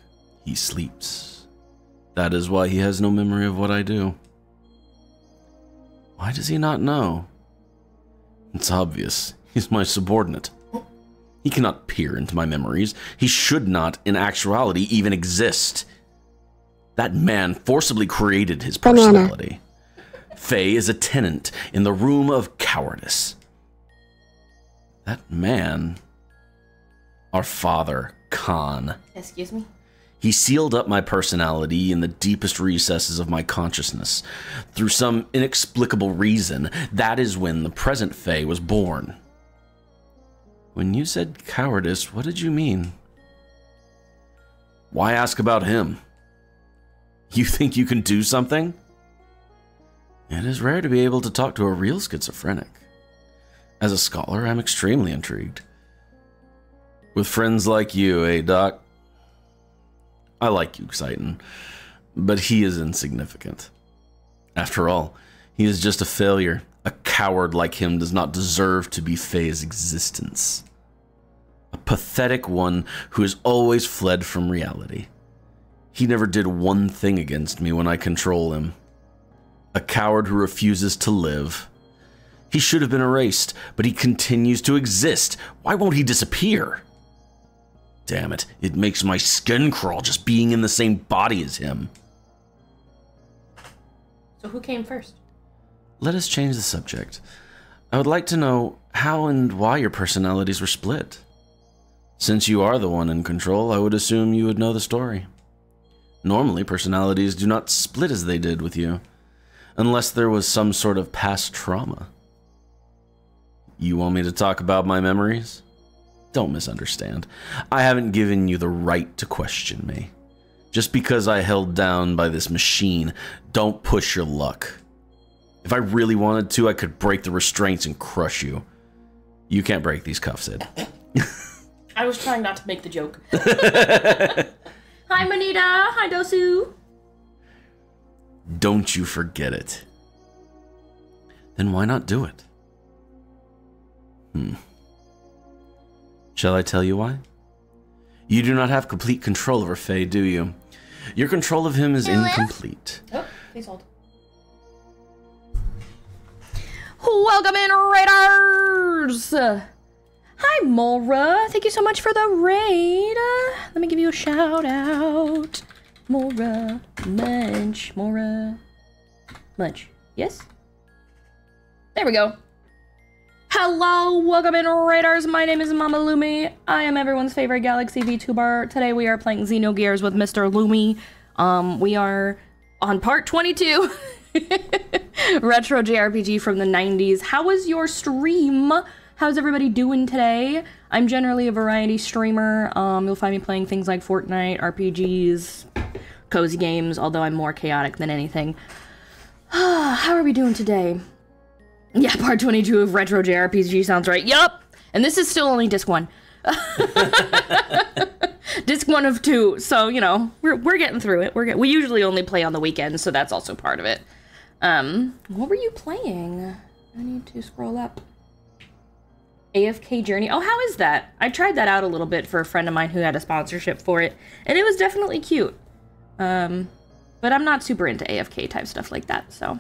he sleeps. That is why he has no memory of what I do. Why does he not know? It's obvious. He's my subordinate. He cannot peer into my memories. He should not, in actuality, even exist. That man forcibly created his personality. Faye is a tenant in the room of cowardice. That man, our father, Khan. Excuse me? He sealed up my personality in the deepest recesses of my consciousness. Through some inexplicable reason, that is when the present Faye was born. When you said cowardice, what did you mean? Why ask about him? You think you can do something? It is rare to be able to talk to a real schizophrenic. As a scholar, I'm extremely intrigued. With friends like you, eh, Doc? I like you, Saitan, but he is insignificant. After all, he is just a failure. A coward like him does not deserve to be Faye's existence. A pathetic one who has always fled from reality. He never did one thing against me when I control him. A coward who refuses to live. He should have been erased, but he continues to exist. Why won't he disappear? Damn it, it makes my skin crawl just being in the same body as him. So who came first? Let us change the subject. I would like to know how and why your personalities were split. Since you are the one in control, I would assume you would know the story. Normally, personalities do not split as they did with you, unless there was some sort of past trauma. You want me to talk about my memories? Don't misunderstand. I haven't given you the right to question me. Just because I held down by this machine, don't push your luck. If I really wanted to, I could break the restraints and crush you. You can't break these cuffs, Ed. I was trying not to make the joke. Hi, Manita. Hi, Dosu. Don't you forget it. Then why not do it? Shall I tell you why? You do not have complete control over Faye, do you? Your control of him is incomplete. Oh, please hold. Welcome in, Raiders! Hi, Mora. Thank you so much for the raid. Let me give you a shout out. Mora, Munch, Mora, Munch. Yes? There we go. Hello, welcome in, Raiders. My name is Mama Lumi. I am everyone's favorite Galaxy VTuber. Today we are playing Xenogears with Mr. Lumi. We are on part 22. Retro JRPG from the 90s. How was your stream? How's everybody doing today? I'm generally a variety streamer. You'll find me playing things like Fortnite, RPGs, cozy games, although I'm more chaotic than anything. How are we doing today? Yeah, part 22 of Retro JRPG sounds right. Yup! And this is still only disc 1. Disc 1 of 2, so, you know, we're getting through it. We usually only play on the weekends, so that's also part of it. What were you playing? I need to scroll up. AFK Journey. Oh, how is that? I tried that out a little bit for a friend of mine who had a sponsorship for it, and it was definitely cute. But I'm not super into AFK type stuff like that, so.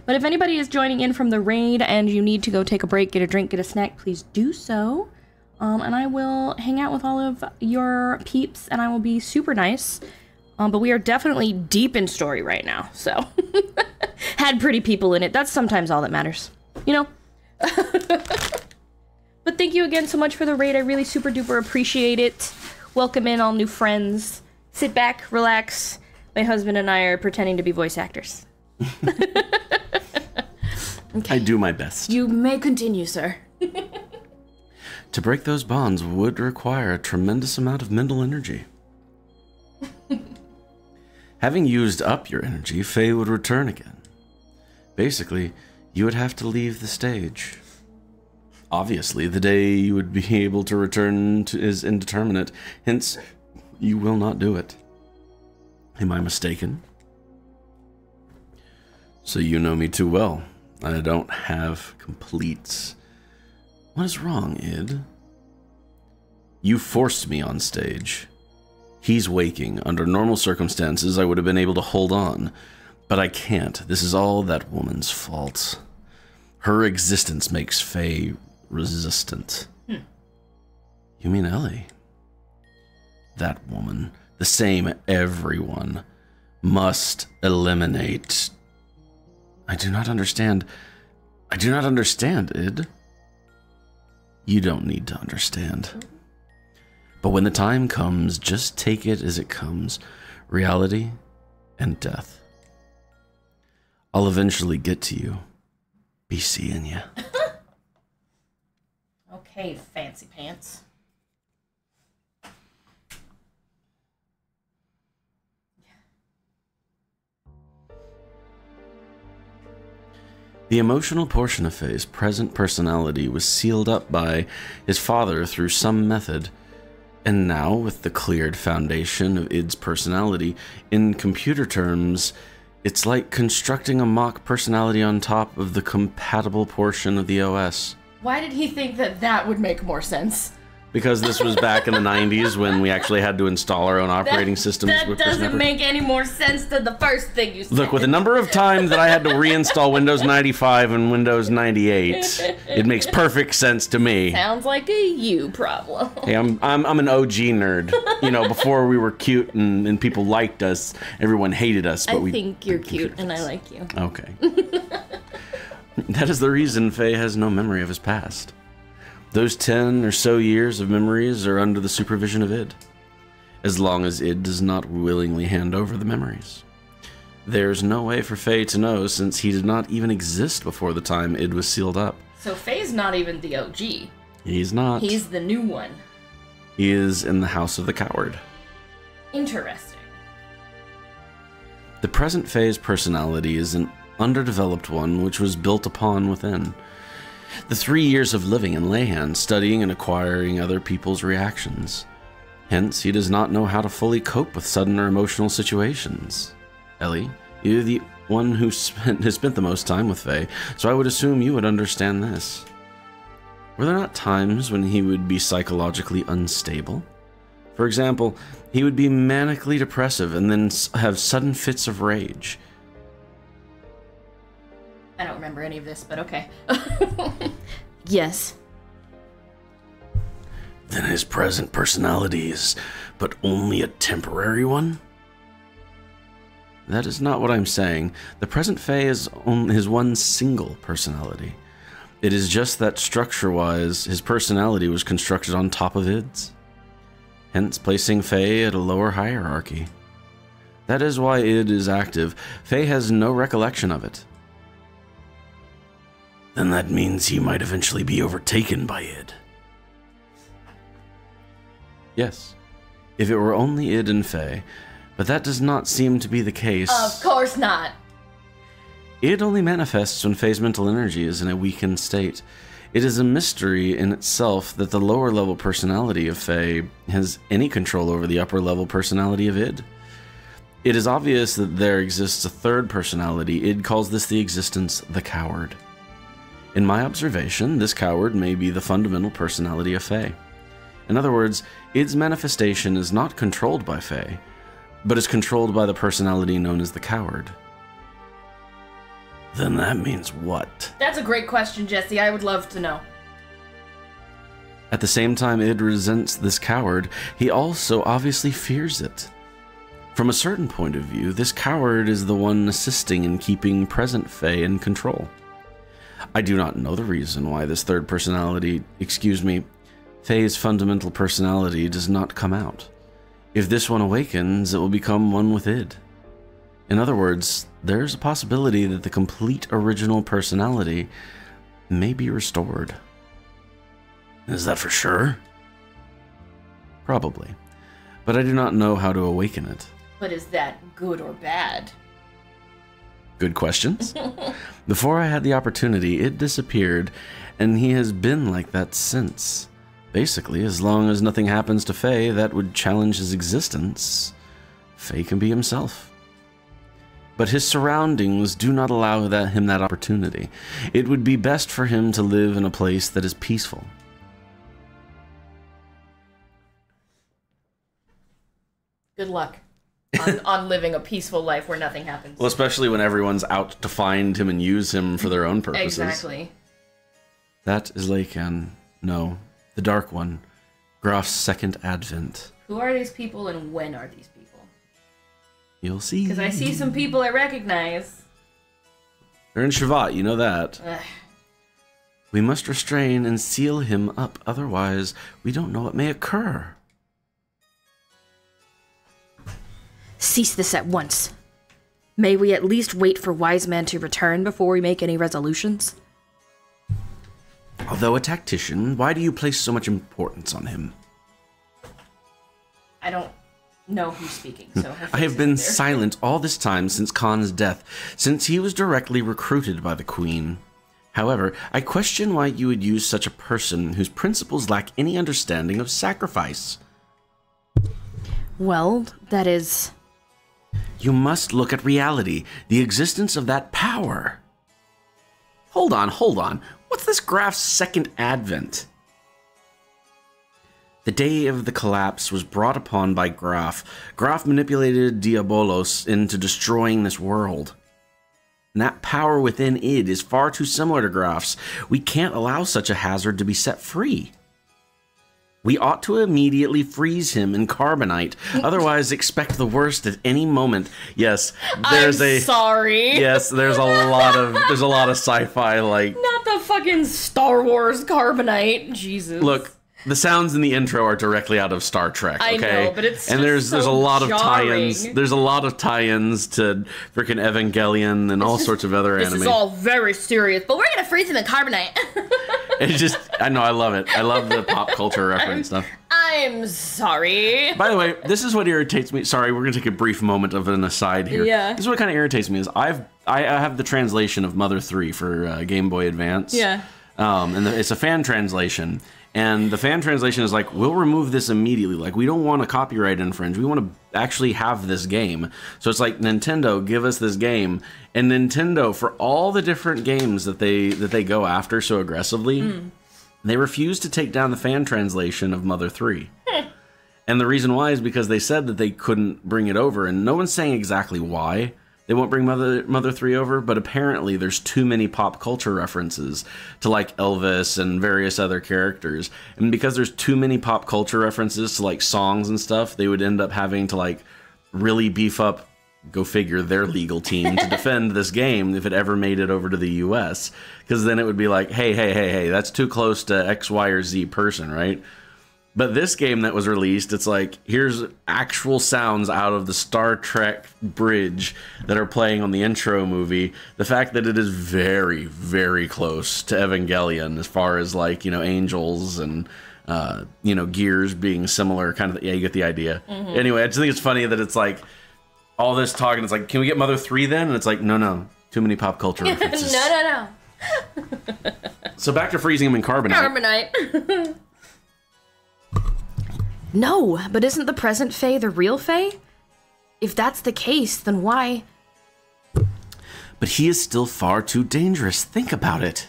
But if anybody is joining in from the raid and you need to go take a break, get a drink, get a snack, please do so. And I will hang out with all of your peeps, and I will be super nice. But we are definitely deep in story right now, so. Had pretty people in it. That's sometimes all that matters, you know? But thank you again so much for the raid. I really super duper appreciate it. Welcome in all new friends. Sit back, relax, My husband and I are pretending to be voice actors. I do my best. You may continue, sir. To break those bonds would require a tremendous amount of mental energy. Having used up your energy, Faye would return again. Basically, you would have to leave the stage. Obviously, the day you would be able to return is indeterminate, hence, you will not do it. Am I mistaken? So you know me too well. I don't have completes. What is wrong, Id? You forced me on stage. He's waking. Under normal circumstances, I would have been able to hold on. But I can't. This is all that woman's fault. Her existence makes Faye resistant. You mean Ellie? That woman, the same everyone, must eliminate. I do not understand. I do not understand, Id. You don't need to understand. But when the time comes, just take it as it comes. Reality and death. I'll eventually get to you. Be seeing ya. Okay, fancy pants. The emotional portion of Faye's present personality was sealed up by his father through some method, and now, with the cleared foundation of Id's personality, in computer terms, it's like constructing a mock personality on top of the compatible portion of the OS. Why did he think that that would make more sense? Because this was back in the 90s when we actually had to install our own operating systems. That doesn't make any more sense than the first thing you said. Look, with the number of times that I had to reinstall Windows 95 and Windows 98, it makes perfect sense to me. Sounds like a you problem. Hey, I'm an OG nerd. You know, before we were cute and people liked us, everyone hated us. But I think you're cute and I like you. Okay. That is the reason Faye has no memory of his past. Those 10 or so years of memories are under the supervision of Id, as long as Id does not willingly hand over the memories. There's no way for Faye to know, since he did not even exist before the time Id was sealed up. So Faye's not even the OG. He's not. He's the new one. He is in the House of the Coward. Interesting. The present Faye's personality is an underdeveloped one which was built upon within. The 3 years of living in Leyland, studying and acquiring other people's reactions. Hence, he does not know how to fully cope with sudden or emotional situations. Ellie, you're the one who has spent the most time with Faye, so I would assume you would understand this. Were there not times when he would be psychologically unstable? For example, he would be manically depressive and then have sudden fits of rage. I don't remember any of this, but okay. Yes. Then his present personality is but only a temporary one? That is not what I'm saying. The present Faye is his one single personality. It is just that structure-wise, his personality was constructed on top of Id's. Hence placing Faye at a lower hierarchy. That is why Id is active. Faye has no recollection of it. Then that means he might eventually be overtaken by Id. Yes, if it were only Id and Faye, but that does not seem to be the case. Of course not. Id only manifests when Faye's mental energy is in a weakened state. It is a mystery in itself that the lower level personality of Faye has any control over the upper level personality of Id. It is obvious that there exists a third personality. Id calls this the existence the Coward. In my observation, this Coward may be the fundamental personality of Faye. In other words, Id's manifestation is not controlled by Faye, but is controlled by the personality known as the Coward. Then that means what? That's a great question, Jesse. I would love to know. At the same time Id resents this Coward, he also obviously fears it. From a certain point of view, this Coward is the one assisting in keeping present Faye in control. I do not know the reason why this third personality, Faye's fundamental personality does not come out. If this one awakens, it will become one with Id. In other words, there's a possibility that the complete original personality may be restored. Is that for sure? Probably. But I do not know how to awaken it. But is that good or bad? Good questions. Before I had the opportunity, it disappeared, and he has been like that since. Basically, as long as nothing happens to Faye that would challenge his existence, Faye can be himself. But his surroundings do not allow him that opportunity. It would be best for him to live in a place that is peaceful. Good luck on living a peaceful life where nothing happens. Well, especially when everyone's out to find him and use him for their own purposes. Exactly. That is Lacan. No, the Dark One. Graf's second advent. Who are these people and when are these people? You'll see. Because I see some people I recognize. They're in Shavat, you know that. Ugh. We must restrain and seal him up, otherwise we don't know what may occur. Cease this at once. May we at least wait for Wise Man to return before we make any resolutions? Although a tactician, why do you place so much importance on him? I don't know who's speaking, so... I have been silent all this time since Khan's death, since he was directly recruited by the Queen. However, I question why you would use such a person whose principles lack any understanding of sacrifice. Well, that is... You must look at reality, the existence of that power. Hold on. What's this Graf's second advent? The day of the collapse was brought upon by Graf. Graf manipulated Diabolos into destroying this world. And that power within id is far too similar to Graf's. We can't allow such a hazard to be set free. We ought to immediately freeze him in carbonite, otherwise expect the worst at any moment. Yes, sorry. Yes, there's a lot of sci-fi like. Not the fucking Star Wars carbonite, Jesus. Look, the sounds in the intro are directly out of Star Trek. Okay? I know, but it's and just there's a lot of jarring. tie-ins. There's a lot of tie-ins to freaking Evangelion and all sorts of other anime. This is all very serious, but we're gonna freeze him in carbonite. It's just, I know, I love it. I love the pop culture reference stuff. I'm sorry. By the way, this is what irritates me. Sorry, we're gonna take a brief moment of an aside here. Yeah. This is what kind of irritates me is I have the translation of Mother 3 for Game Boy Advance. Yeah. And it's a fan translation. And the fan translation is like, we'll remove this immediately. Like, we don't want to copyright infringe. We want to actually have this game. So it's like, Nintendo, give us this game. And Nintendo, for all the different games that they go after so aggressively, they refuse to take down the fan translation of Mother 3. And the reason why is because they said that they couldn't bring it over. And no one's saying exactly why they won't bring Mother 3 over, but apparently there's too many pop culture references to like Elvis and various other characters. And because there's too many pop culture references to like songs and stuff, they would end up having to like really beef up, go figure, their legal team to defend this game if it ever made it over to the US. Because then it would be like, hey, that's too close to X, Y, or Z person, right? But this game that was released, it's like, here's actual sounds out of the Star Trek bridge that are playing on the intro movie. The fact that it is very, very close to Evangelion as far as like, you know, angels and, you know, gears being similar, kind of, yeah, you get the idea. Anyway, I just think it's funny that it's like, all this talk and it's like, can we get Mother 3 then? And it's like, no, too many pop culture references. No. So back to freezing him in carbonite. Carbonite. No, but isn't the present Faye the real Faye? If that's the case, then why? But he is still far too dangerous. Think about it.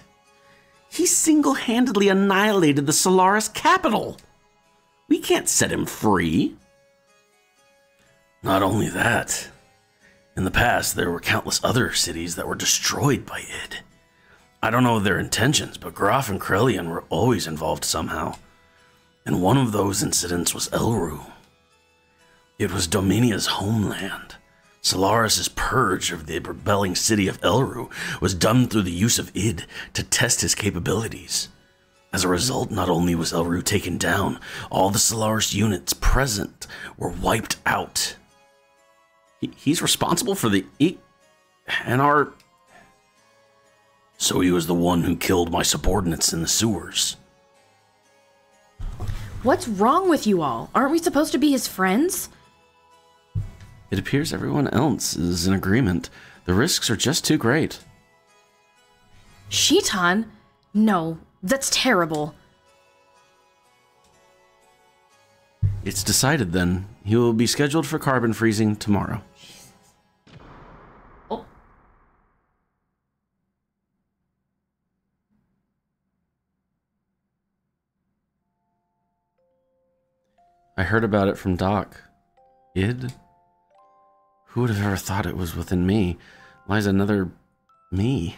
He single-handedly annihilated the Solaris capital. We can't set him free. Not only that, in the past there were countless other cities that were destroyed by id. I don't know their intentions, but Graf and Krelian were always involved somehow. And one of those incidents was Elru. It was Dominia's homeland. Solaris' purge of the rebelling city of Elru was done through the use of id to test his capabilities. As a result, not only was Elru taken down, all the Solaris units present were wiped out. He's responsible for the and our... So he was the one who killed my subordinates in the sewers. What's wrong with you all? Aren't we supposed to be his friends? It appears everyone else is in agreement. The risks are just too great. Shitan? No, that's terrible. It's decided then. He will be scheduled for carbon freezing tomorrow. Oh. I heard about it from Doc. Id? Who would have ever thought it was within me? Lies another me.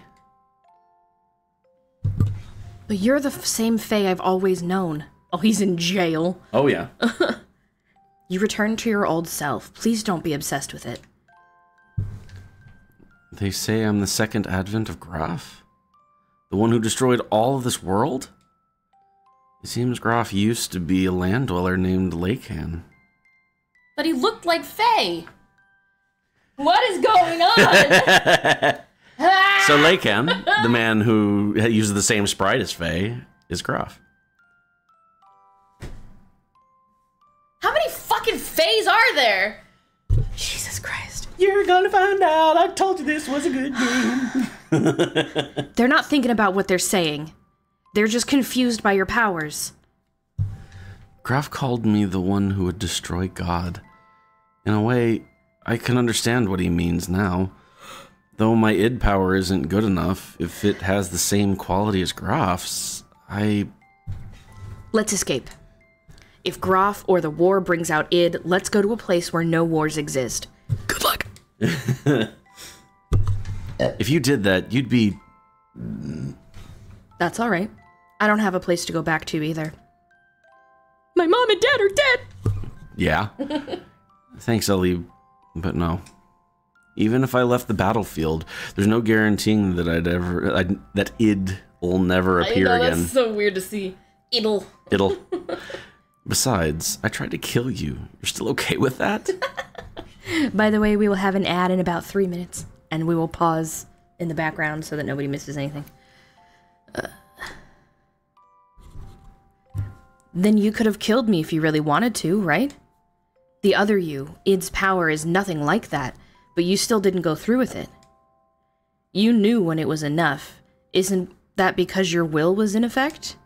But you're the same Fae I've always known. Oh, he's in jail. Oh, yeah. You return to your old self. Please don't be obsessed with it. They say I'm the second advent of Graf? The one who destroyed all of this world? It seems Graf used to be a land dweller named Lacan. But he looked like Fae. What is going on? So Lacan, the man who uses the same sprite as Fae, is Graf. How many fucking Faes are there? Jesus Christ. You're gonna find out. I told you this was a good game. They're not thinking about what they're saying. They're just confused by your powers. Graf called me the one who would destroy God. In a way, I can understand what he means now. Though my id power isn't good enough, if it has the same quality as Graf's, Let's escape. If Graf or the war brings out id, let's go to a place where no wars exist. Good luck. If you did that, you'd be... That's alright. I don't have a place to go back to either. My mom and dad are dead! Yeah. Thanks, Ellie, but no. Even if I left the battlefield, there's no guaranteeing that that id will never appear again. That's so weird to see. It'll. Besides, I tried to kill you. You're still okay with that? By the way, we will have an ad in about 3 minutes, and we will pause in the background so that nobody misses anything. Then you could have killed me if you really wanted to, right? The other you, id's power is nothing like that, but you still didn't go through with it. You knew when it was enough. Isn't that because your will was in effect?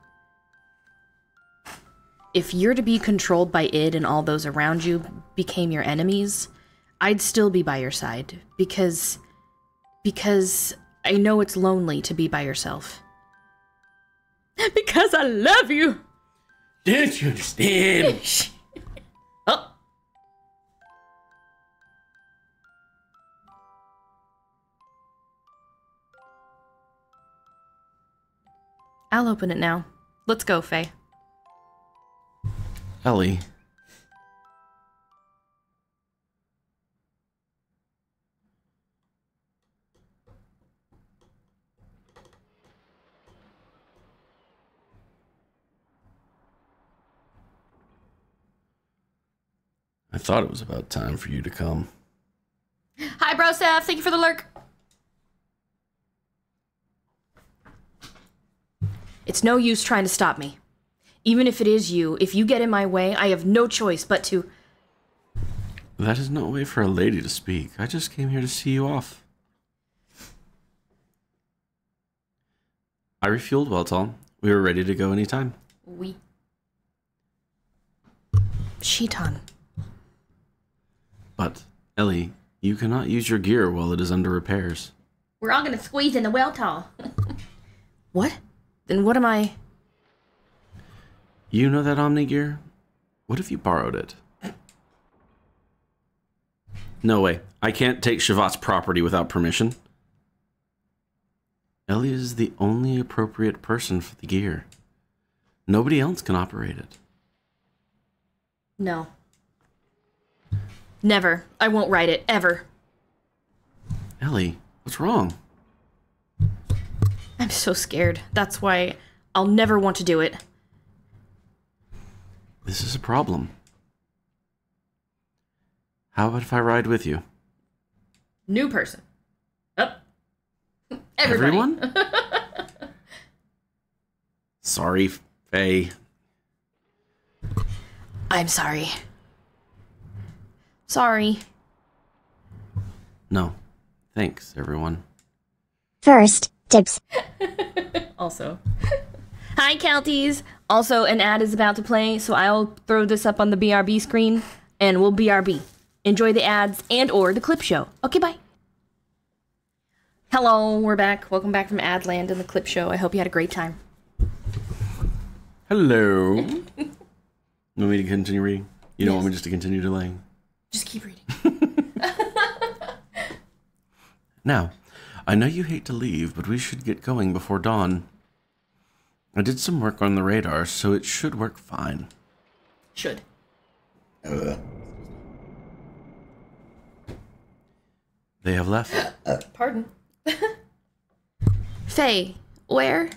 If you're to be controlled by id and all those around you became your enemies, I'd still be by your side, because I know it's lonely to be by yourself. Because I love you! Don't you understand? Oh. I'll open it now. Let's go, Faye. Ellie. I thought it was about time for you to come. Hi, Bro Seth. Thank you for the lurk. It's no use trying to stop me. Even if it is you, if you get in my way, I have no choice but to... That is no way for a lady to speak. I just came here to see you off. I refueled Weltall. We were ready to go anytime. Oui. Shitan. But, Ellie, you cannot use your gear while it is under repairs. We're all gonna squeeze in the Weltall. What? Then what am I... You know that Omni gear? What if you borrowed it? No way. I can't take Shavat's property without permission. Ellie is the only appropriate person for the gear. Nobody else can operate it. No. Never. I won't ride it, ever. Ellie, what's wrong? I'm so scared. That's why I'll never want to do it. This is a problem. How about if I ride with you? New person. Oh. Everybody. Everyone? Sorry, Faye. I'm sorry. Sorry. No. Thanks, everyone. First, dibs. Also. Hi, Calties. Also, an ad is about to play, so I'll throw this up on the BRB screen, and we'll BRB. Enjoy the ads and or the clip show. Okay, bye. Hello, we're back. Welcome back from Adland and the clip show. I hope you had a great time. Hello. You want me to continue reading? You don't want me just to continue delaying? Just keep reading. Now, I know you hate to leave, but we should get going before dawn. I did some work on the radar, so it should work fine. Should. They have left. Pardon. Faye, where?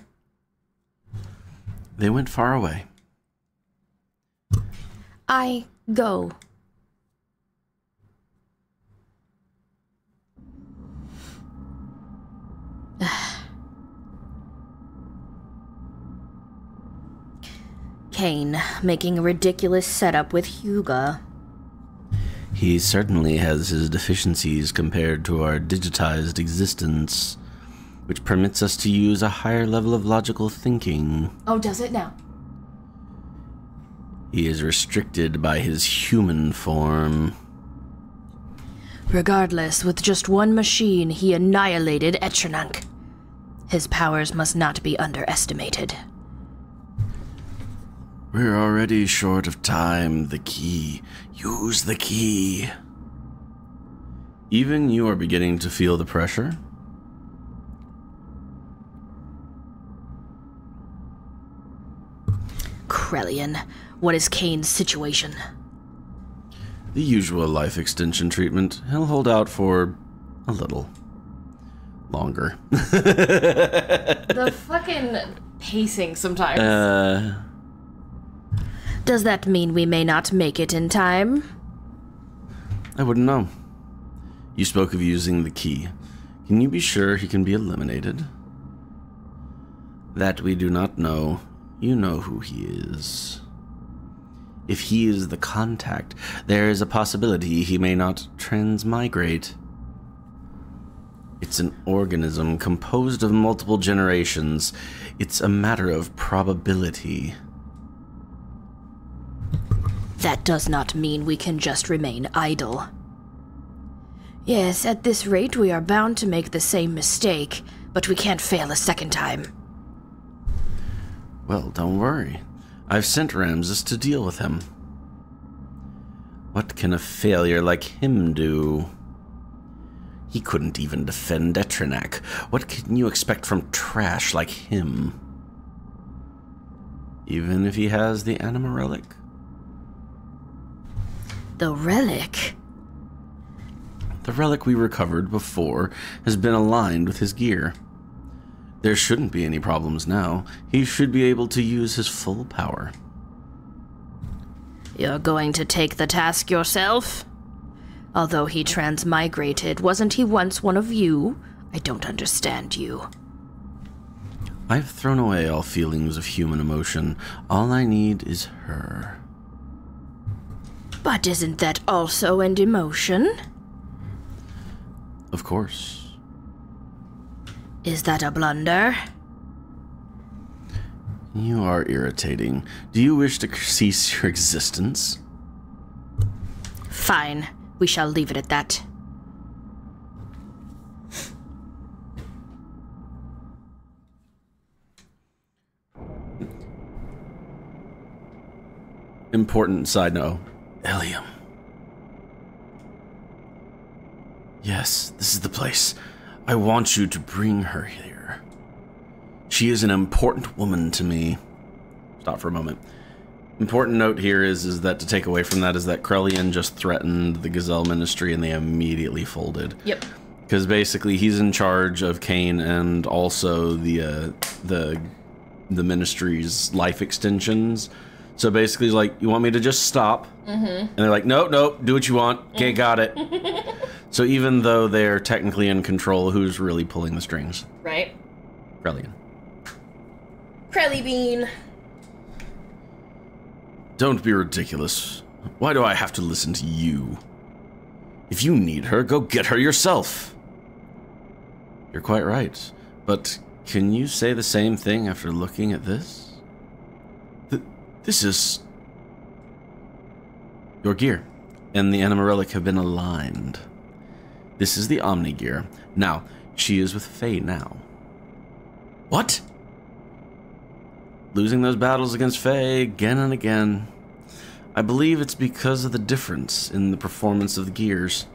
They went far away. I go. Kane, making a ridiculous setup with Hyuga. He certainly has his deficiencies compared to our digitized existence, which permits us to use a higher level of logical thinking. Oh, does it now? He is restricted by his human form. Regardless, with just one machine, he annihilated Etranank. His powers must not be underestimated. We're already short of time. The key. Use the key. Even you are beginning to feel the pressure? Krellian, what is Kane's situation? The usual life extension treatment. He'll hold out for a little longer. The fucking pacing sometimes. Does that mean we may not make it in time? I wouldn't know. You spoke of using the key. Can you be sure he can be eliminated? That we do not know. You know who he is. If he is the contact, there is a possibility he may not transmigrate. It's an organism composed of multiple generations. It's a matter of probability. That does not mean we can just remain idle. Yes, at this rate we are bound to make the same mistake, but we can't fail a second time. Well, don't worry. I've sent Ramses to deal with him. What can a failure like him do? He couldn't even defend Etranacke. What can you expect from trash like him? Even if he has the Anima Relic? The relic? The relic we recovered before has been aligned with his gear. There shouldn't be any problems now. He should be able to use his full power. You're going to take the task yourself? Although he transmigrated, wasn't he once one of you? I don't understand you. I've thrown away all feelings of human emotion. All I need is her. But isn't that also an emotion? Of course. Is that a blunder? You are irritating. Do you wish to cease your existence? Fine. We shall leave it at that. Important side note. Ilium. Yes, this is the place. I want you to bring her here. She is an important woman to me. Stop for a moment. Important note here is that to take away from that is that Krellian just threatened the Gazelle Ministry and they immediately folded. Yep. Because basically he's in charge of Kane and also the Ministry's life extensions. So basically, he's like, you want me to just stop? Mm-hmm. And they're like, nope, nope, do what you want. Okay, got it. So even though they're technically in control, who's really pulling the strings? Right. Krellian. Krelly Bean. Don't be ridiculous. Why do I have to listen to you? If you need her, go get her yourself. You're quite right. But can you say the same thing after looking at this? This is... Your gear and the Anima Relic have been aligned. This is the Omni gear. Now, she is with Faye now. What? Losing those battles against Faye again and again. I believe it's because of the difference in the performance of the gears.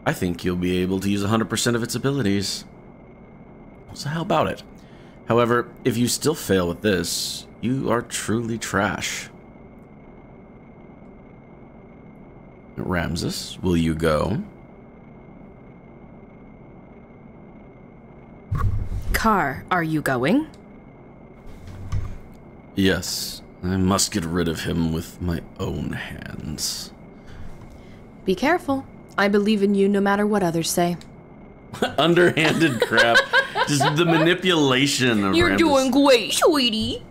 I think you'll be able to use 100% of its abilities. So how about it? However, if you still fail with this, you are truly trash. Ramses, will you go? Car, are you going? Yes, I must get rid of him with my own hands. Be careful. I believe in you no matter what others say. Underhanded crap. Just the manipulation of You're Ramses. doing great, sweetie.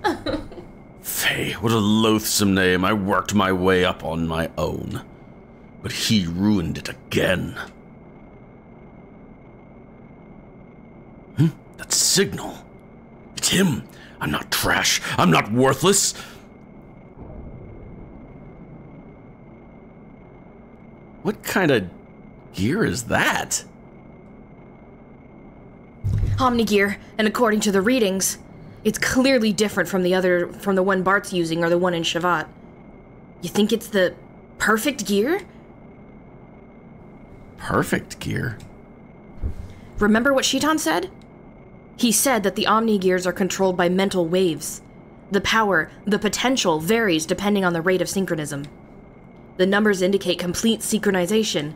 Faye, what a loathsome name. I worked my way up on my own. But he ruined it again. That signal. It's him. I'm not trash. I'm not worthless. What kind of gear is that? Omni gear, and according to the readings, it's clearly different from the one Bart's using or the one in Shavat. You think it's the perfect gear? Perfect gear? Remember what Shitan said? He said that the Omni gears are controlled by mental waves. The power, the potential varies depending on the rate of synchronism. The numbers indicate complete synchronization.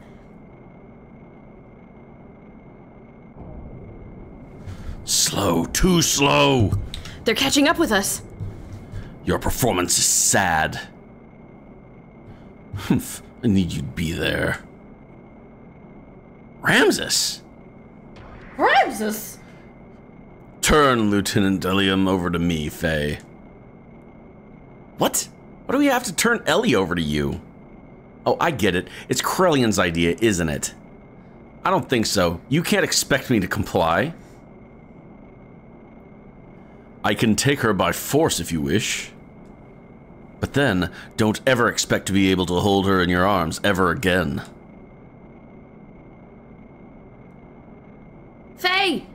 Slow, too slow. They're catching up with us. Your performance is sad. Humph, I need you to be there. Ramses! Ramses! Turn Lieutenant Delium over to me, Faye. What? Why do we have to turn Ellie over to you? Oh, I get it. It's Krellian's idea, isn't it? I don't think so. You can't expect me to comply. I can take her by force if you wish. But then, don't ever expect to be able to hold her in your arms ever again. Faye!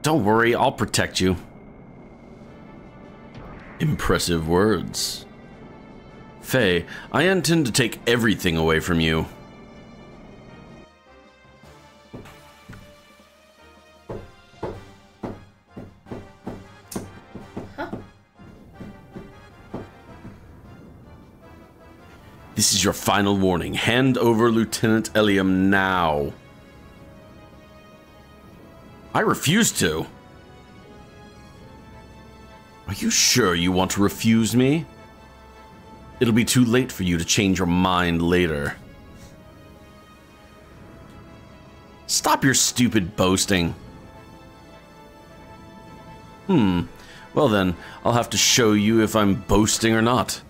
Don't worry, I'll protect you. Impressive words. Faye, I intend to take everything away from you. This is your final warning. Hand over Lieutenant Eliam now. I refuse to. Are you sure you want to refuse me? It'll be too late for you to change your mind later. Stop your stupid boasting. Well then, I'll have to show you if I'm boasting or not.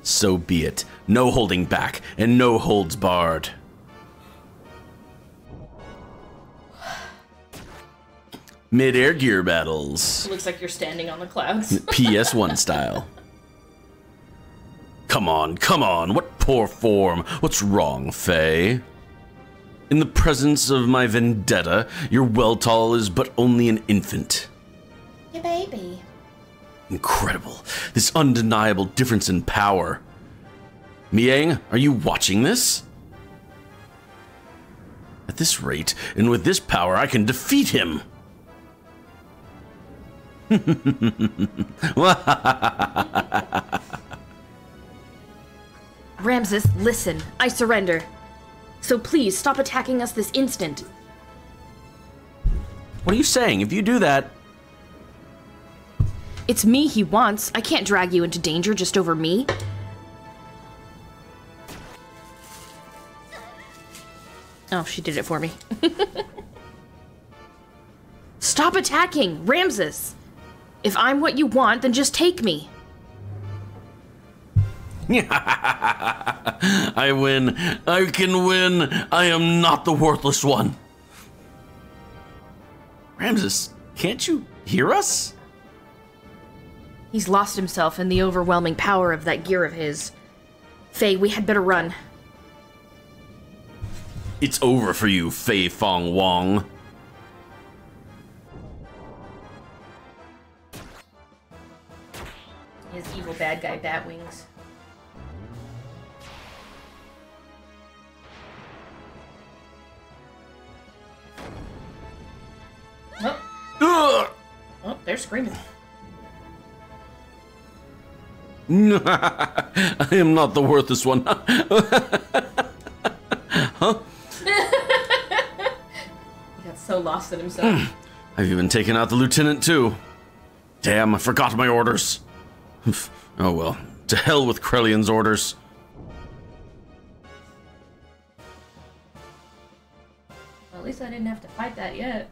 So be it. No holding back, and no holds barred. Mid-air gear battles. Looks like you're standing on the clouds. PS1 style. Come on, come on. What poor form. What's wrong, Faye? In the presence of my vendetta, your Weltall is but only an infant. Your baby. Incredible. This undeniable difference in power. Miang, are you watching this? At this rate, and with this power, I can defeat him. Ramses, listen. I surrender. So please, stop attacking us this instant. What are you saying? If you do that... It's me he wants. I can't drag you into danger just over me. Oh, she did it for me. Stop attacking, Ramses! If I'm what you want, then just take me. I win. I can win. I am not the worthless one. Ramses, can't you hear us? He's lost himself in the overwhelming power of that gear of his. Faye, we had better run. It's over for you, Fei Fong Wong. His evil bad guy bat wings. Oh. Oh, they're screaming. I am not the worthless one. Huh? He got so lost in himself. I've even taken out the lieutenant too. Damn, I forgot my orders. Oh well, to hell with Krellion's orders. Well, at least I didn't have to fight that yet.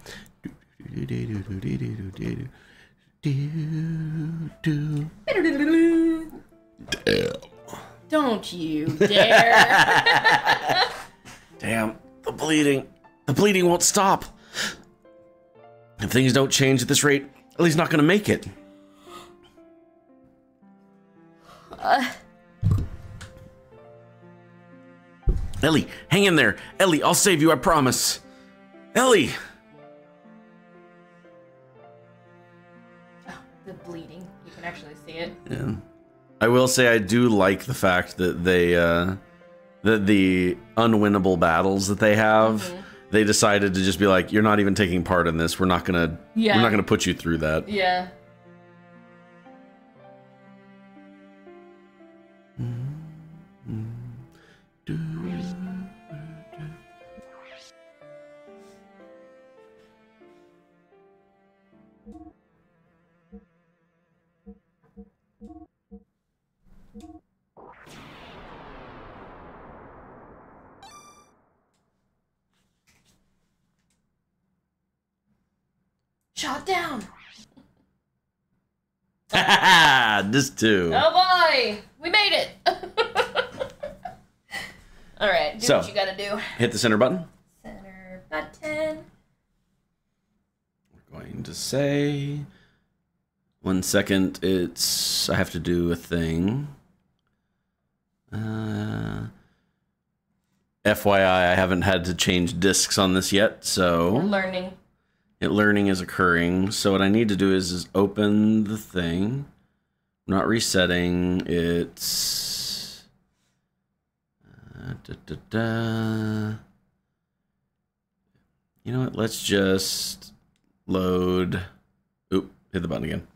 Don't you dare. Damn, the bleeding. The bleeding won't stop. If things don't change at this rate, Ellie's not gonna make it. Ellie, hang in there. Ellie, I'll save you, I promise. Ellie! Oh, the bleeding. You can actually see it. Yeah. I will say I do like the fact that they, that the unwinnable battles that they have, they decided to just be like, you're not even taking part in this. We're not gonna, we're not gonna put you through that. Yeah. Shot down. This too. Oh boy, we made it. All right, do what you gotta do. Hit the center button. Center button. We're going to say 1 second. I have to do a thing. FYI, I haven't had to change discs on this yet, so We're learning. Learning is occurring. So what I need to do is open the thing. I'm not resetting. It's You know what? Let's just load. Oop! Hit the button again.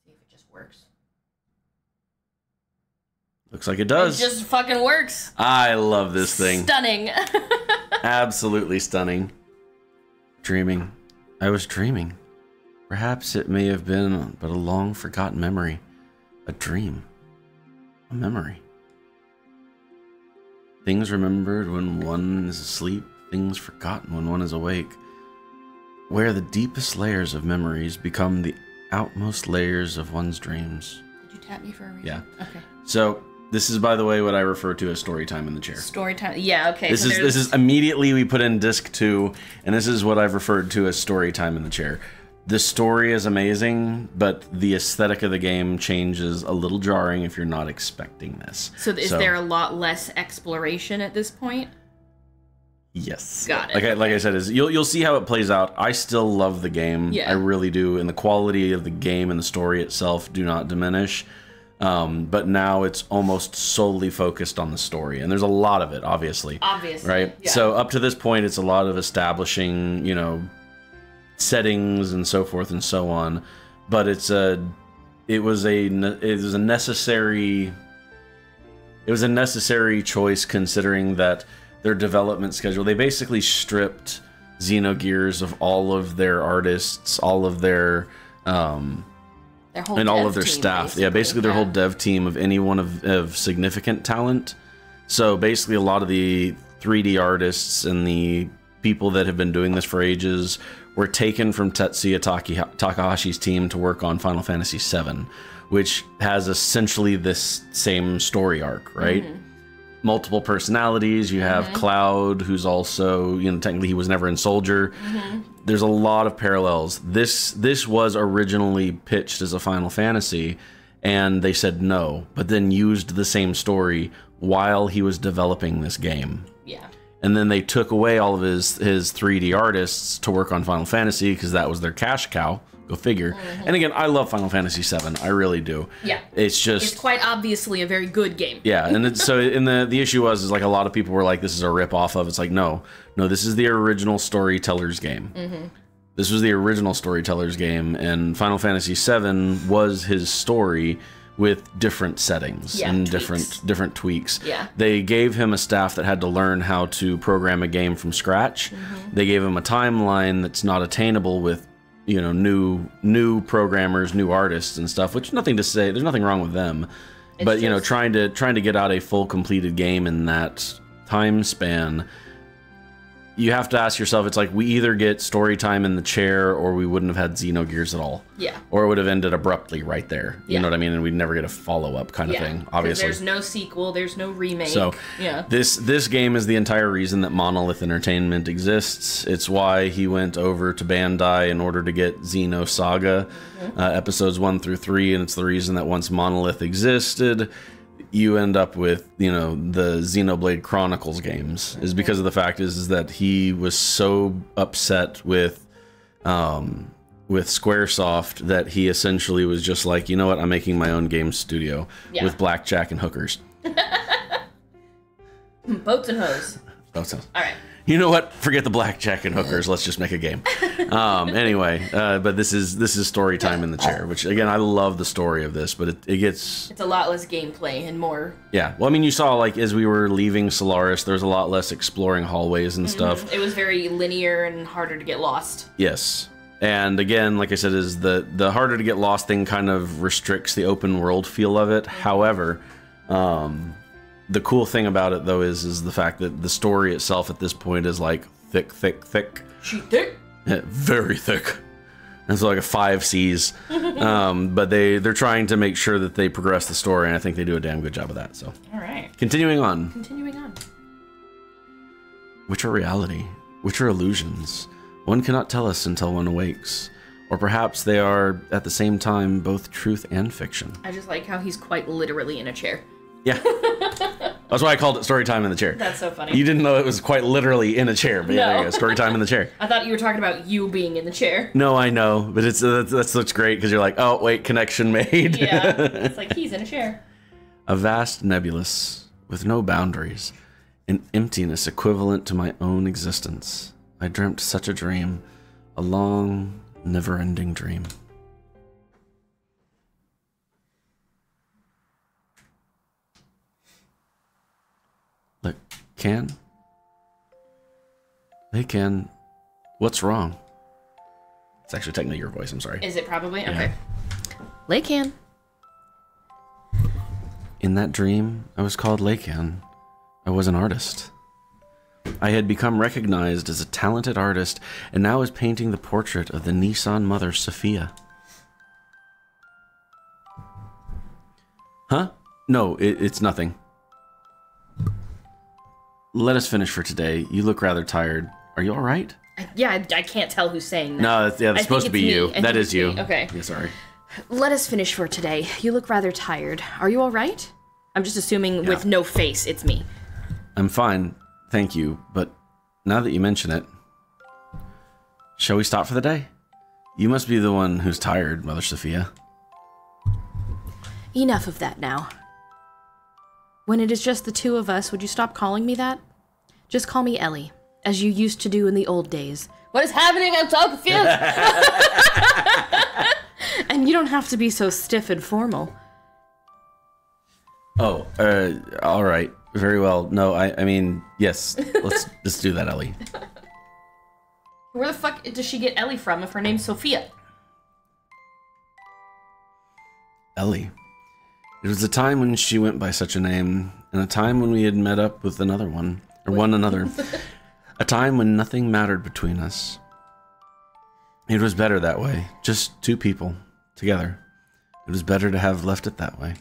See if it just works. Looks like it does. It just fucking works. I love this thing. Stunning. Absolutely stunning. Dreaming. I was dreaming. Perhaps it may have been but a long forgotten memory. A dream. A memory. Things remembered when one is asleep. Things forgotten when one is awake. Where the deepest layers of memories become the outmost layers of one's dreams. Did you tap me for a reason? Yeah. Okay. So, this is, by the way, what I refer to as story time in the chair. Story time. Yeah, okay. This is immediately we put in disc 2, and this is what I've referred to as story time in the chair. The story is amazing, but the aesthetic of the game changes a little jarring if you're not expecting this. So is there a lot less exploration at this point? Yes. Got it. Like I said, you'll see how it plays out. I still love the game. Yeah. I really do, and the quality of the game and the story itself do not diminish. But now it's almost solely focused on the story, and there's a lot of it, obviously. Right? Yeah. So up to this point, it's a lot of establishing, you know, settings and so forth and so on. But it was a necessary choice, considering that their development schedule, they basically stripped Xenogears of all of their artists, all of their whole and all dev of their team, staff. Yeah, basically their whole dev team of anyone of significant talent. So basically a lot of the 3D artists and the people that have been doing this for ages were taken from Tetsuya Takahashi's team to work on Final Fantasy VII, which has essentially this same story arc, right? Multiple personalities. You have Cloud, who's also, technically he was never in Soldier. There's a lot of parallels. This was originally pitched as a Final Fantasy, and they said no, but then used the same story while he was developing this game. Yeah. And then they took away all of his 3D artists to work on Final Fantasy because that was their cash cow. Go figure. And again, I love Final Fantasy VII. I really do. Yeah. It's just... It's quite obviously a very good game. Yeah, and the issue was like a lot of people were like, this is a rip-off of... It's like, no, this is the original storyteller's game. This was the original storyteller's game, and Final Fantasy VII was his story with different settings and different tweaks. Yeah. They gave him a staff that had to learn how to program a game from scratch. They gave him a timeline that's not attainable with new programmers, new artists and stuff, which nothing to say, there's nothing wrong with them. But trying to get out a full completed game in that time span, you have to ask yourself, it's like we either get story time in the chair or we wouldn't have had Xenogears at all. Yeah. Or it would have ended abruptly right there. You know what I mean? And we'd never get a follow-up kind of thing, obviously. There's no sequel, there's no remake. So this game is the entire reason that Monolith Entertainment exists. It's why he went over to Bandai in order to get Xenosaga episodes 1 through 3, and it's the reason that once Monolith existed, you end up with, the Xenoblade Chronicles games, is because of the fact is that he was so upset with Squaresoft that he essentially was just like, you know what, I'm making my own game studio with blackjack and hookers. Boats and hoes. Boats and hoes. All right. You know what? Forget the blackjack and hookers. Let's just make a game. Anyway, but this is story time in the chair, which again, I love the story of this, but it's a lot less gameplay and more. Yeah. Well, I mean, you saw like as we were leaving Solaris, there was a lot less exploring hallways and stuff. It was very linear and harder to get lost. Yes. And again, like I said, is the harder to get lost thing kind of restricts the open world feel of it. However, the cool thing about it, though, is the fact that the story itself at this point is like thick. She thick? Yeah, very thick. It's like a 5 Cs. But they're trying to make sure that they progress the story, and I think they do a damn good job of that. So, all right. Continuing on. Which are reality? Which are illusions? One cannot tell us until one awakes. Or perhaps they are, at the same time, both truth and fiction. I just like how he's quite literally in a chair. Yeah. That's why I called it story time in the chair. That's so funny. You didn't know it was quite literally in a chair, but yeah, there you go. Story time in the chair. I thought you were talking about you being in the chair. No, I know, but that's looks great because you're like, oh wait, connection made. Yeah, it's like he's in a chair. A vast nebulous with no boundaries, an emptiness equivalent to my own existence. I dreamt such a dream, a long, never-ending dream. Look, Hey, Ken. What's wrong? It's actually technically your voice, I'm sorry. Is it probably? Yeah. Okay. Laycan. In that dream, I was called Laycan. I was an artist. I had become recognized as a talented artist, and now was painting the portrait of the Nissan mother, Sophia. Huh? No, it's nothing. Let us finish for today. You look rather tired. Are you all right? Yeah, I can't tell who's saying that. No, that's supposed to be you. That is you. Okay. Yeah, sorry. Let us finish for today. You look rather tired. Are you all right? I'm just assuming with no face, it's me. I'm fine, thank you. But now that you mention it, shall we stop for the day? You must be the one who's tired, Mother Sophia. Enough of that now. When it is just the two of us, would you stop calling me that? Just call me Ellie, as you used to do in the old days. What is happening? I'm so confused! And you don't have to be so stiff and formal. Oh, all right. Very well. No, I mean, yes. Let's do that, Ellie. Where the fuck does she get Ellie from if her name's Sophia? Ellie. It was a time when she went by such a name, and a time when we had met up with another one, or one another. A time when nothing mattered between us. It was better that way, just two people, together. It was better to have left it that way.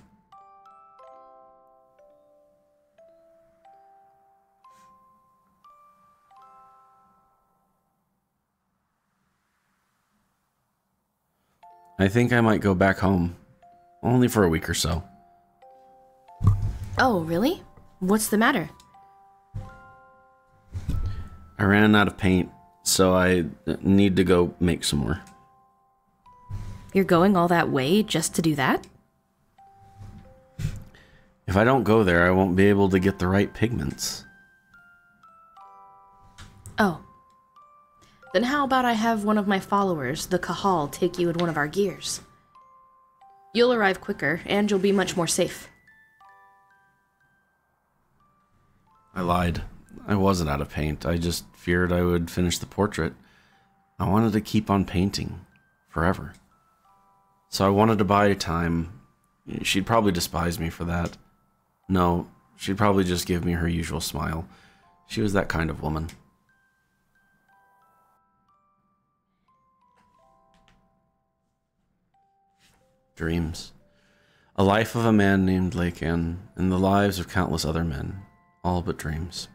I think I might go back home. Only for a week or so. Oh, really? What's the matter? I ran out of paint, so I need to go make some more. You're going all that way just to do that? If I don't go there, I won't be able to get the right pigments. Oh. Then how about I have one of my followers, the Kahal, take you in one of our gears? You'll arrive quicker, and you'll be much more safe. I lied. I wasn't out of paint. I just feared I would finish the portrait. I wanted to keep on painting. Forever. So I wanted to buy time. She'd probably despise me for that. No, she'd probably just give me her usual smile. She was that kind of woman. Dreams. A life of a man named Lacan, and the lives of countless other men, all but dreams.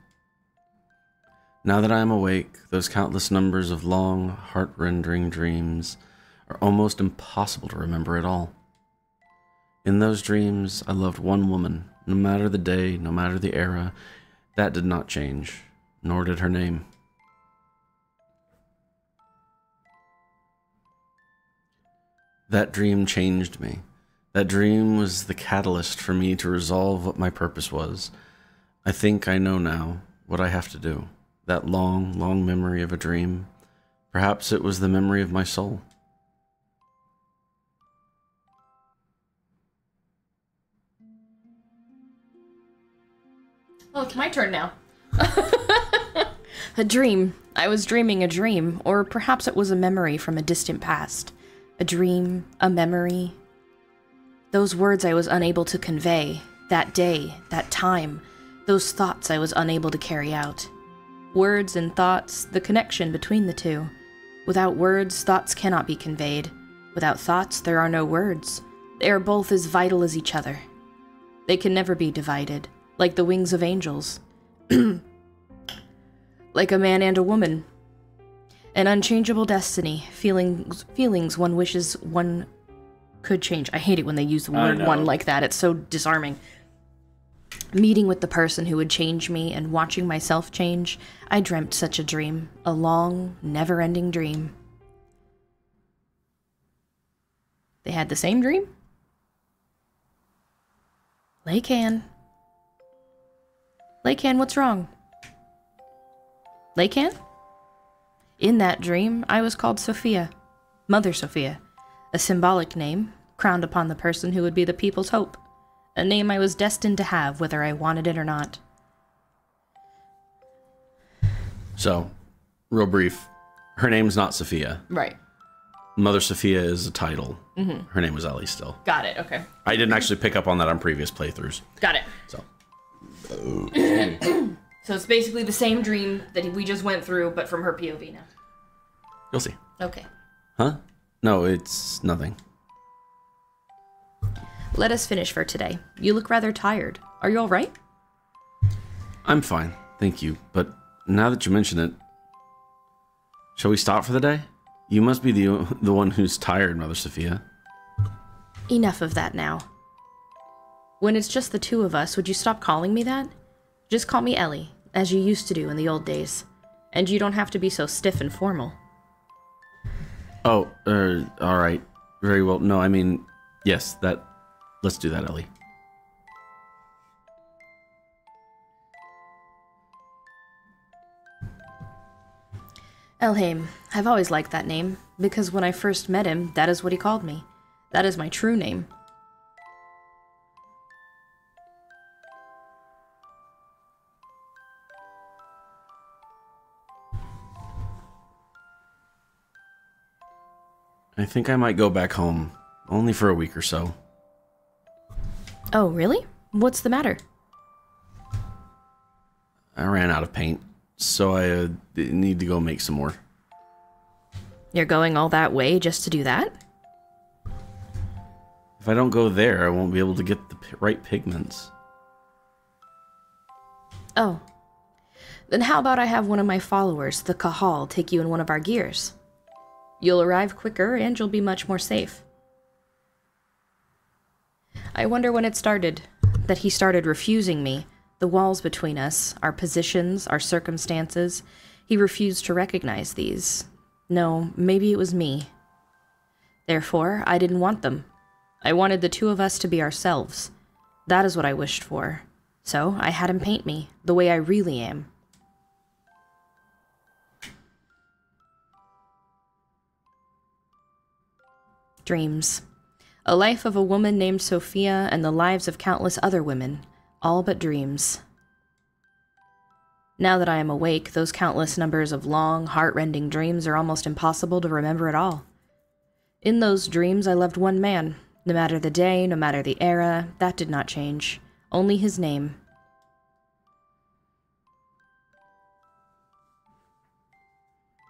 Now that I am awake, those countless numbers of long, heart-rending dreams are almost impossible to remember at all. In those dreams, I loved one woman, no matter the day, no matter the era. That did not change, nor did her name. That dream changed me. That dream was the catalyst for me to resolve what my purpose was. I think I know now what I have to do. That long, long memory of a dream. Perhaps it was the memory of my soul. Oh, it's my turn now. A dream. I was dreaming a dream, or perhaps it was a memory from a distant past. A dream, a memory. Those words I was unable to convey, that day, that time, those thoughts I was unable to carry out. Words and thoughts, the connection between the two. Without words, thoughts cannot be conveyed. Without thoughts, there are no words. They are both as vital as each other. They can never be divided, like the wings of angels. Like a man and a woman. An unchangeable destiny, feelings one wishes one could change. I hate it when they use the word one like that. It's so disarming. Meeting with the person who would change me and watching myself change, I dreamt such a dream. A long, never-ending dream. They had the same dream? Lacan. Lacan, what's wrong? Lacan? In that dream, I was called Sophia, Mother Sophia, a symbolic name crowned upon the person who would be the people's hope, a name I was destined to have whether I wanted it or not. So, real brief, her name's not Sophia. Right. Mother Sophia is a title. Mm-hmm. Her name was Ellie still. Got it, okay. I didn't actually pick up on that on previous playthroughs. Got it. So. So it's basically the same dream that we just went through, but from her POV now. You'll see. Okay. Huh? No, it's nothing. Let us finish for today. You look rather tired. Are you all right? I'm fine, thank you. But now that you mention it, shall we stop for the day? You must be the one who's tired, Mother Sophia. Enough of that now. When it's just the two of us, would you stop calling me that? Just call me Ellie, as you used to do in the old days. And you don't have to be so stiff and formal. Oh, alright. Very well. No, I mean, yes, let's do that, Ellie. Elhaim. I've always liked that name, because when I first met him, that is what he called me. That is my true name. I think I might go back home, only for a week or so. Oh, really? What's the matter? I ran out of paint, so I need to go make some more. You're going all that way just to do that? If I don't go there, I won't be able to get the right pigments. Oh. Then how about I have one of my followers, the Kahal, take you in one of our gears? You'll arrive quicker and you'll be much more safe. I wonder when it started, that he started refusing me. The walls between us, our positions, our circumstances. He refused to recognize these. No, maybe it was me. Therefore, I didn't want them. I wanted the two of us to be ourselves. That is what I wished for. So, I had him paint me, the way I really am. Dreams. A life of a woman named Sophia and the lives of countless other women. All but dreams. Now that I am awake, those countless numbers of long, heart-rending dreams are almost impossible to remember at all. In those dreams, I loved one man. No matter the day, no matter the era, that did not change. Only his name.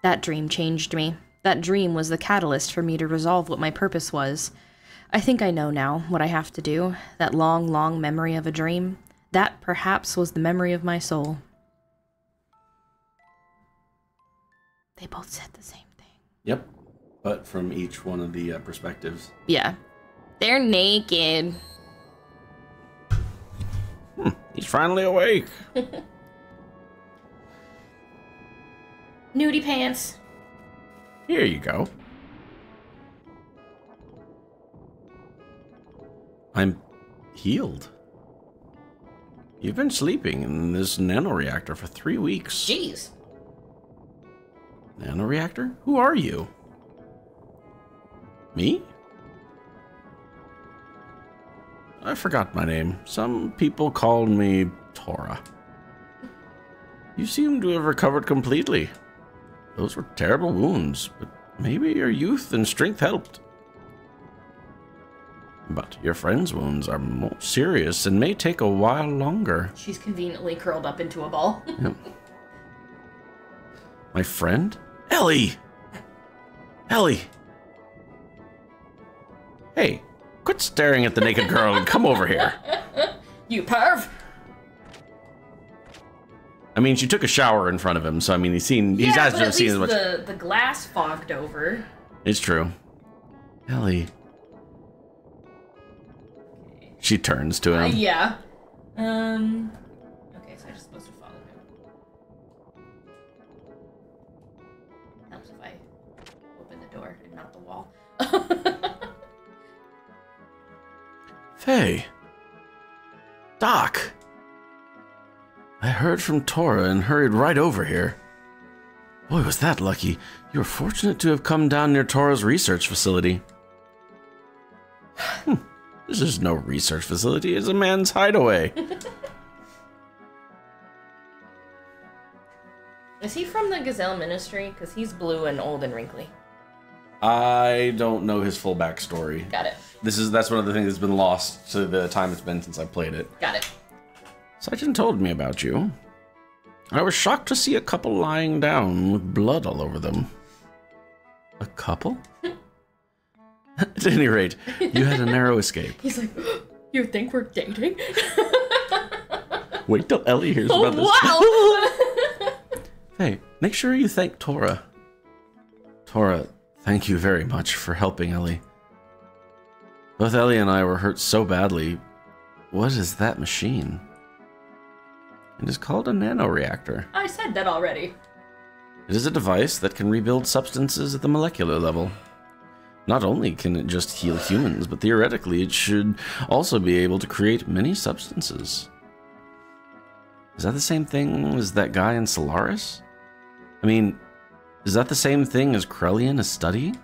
That dream changed me. That dream was the catalyst for me to resolve what my purpose was. I think I know now what I have to do. That long, long memory of a dream. That, perhaps, was the memory of my soul. They both said the same thing. Yep, but from each one of the perspectives. Yeah. They're naked. He's finally awake. Nudie pants. Here you go. I'm healed. You've been sleeping in this nanoreactor for 3 weeks. Jeez. Nanoreactor? Who are you? Me? I forgot my name. Some people called me Tora. You seem to have recovered completely. Those were terrible wounds, but maybe your youth and strength helped. But your friend's wounds are more serious and may take a while longer. She's conveniently curled up into a ball. Yep. My friend? Ellie! Ellie! Hey, quit staring at the naked girl and come over here. You perv! I mean, she took a shower in front of him, so I mean, he's seen as much. The glass fogged over. It's true. Ellie. She turns to him. Yeah. Okay, so I'm just supposed to follow him. Helps if I open the door and not the wall. Faye. Doc. I heard from Tora and hurried right over here. Boy, was that lucky. You were fortunate to have come down near Tora's research facility. This is no research facility. It's a man's hideaway. Is he from the Gazelle Ministry? Because he's blue and old and wrinkly. I don't know his full backstory. Got it. That's one of the things that's been lost to the time it's been since I played it. Got it. Sergeant told me about you. I was shocked to see a couple lying down with blood all over them. A couple? At any rate, you had a narrow escape. He's like, you think we're dating? Wait till Ellie hears about this. Wow! Hey, make sure you thank Tora. Tora, thank you very much for helping Ellie. Both Ellie and I were hurt so badly. What is that machine? It is called a nanoreactor. I said that already. It is a device that can rebuild substances at the molecular level. Not only can it just heal humans, but theoretically it should also be able to create many substances. Is that the same thing as that guy in Solaris? I mean, is that the same thing as Krellian is studying?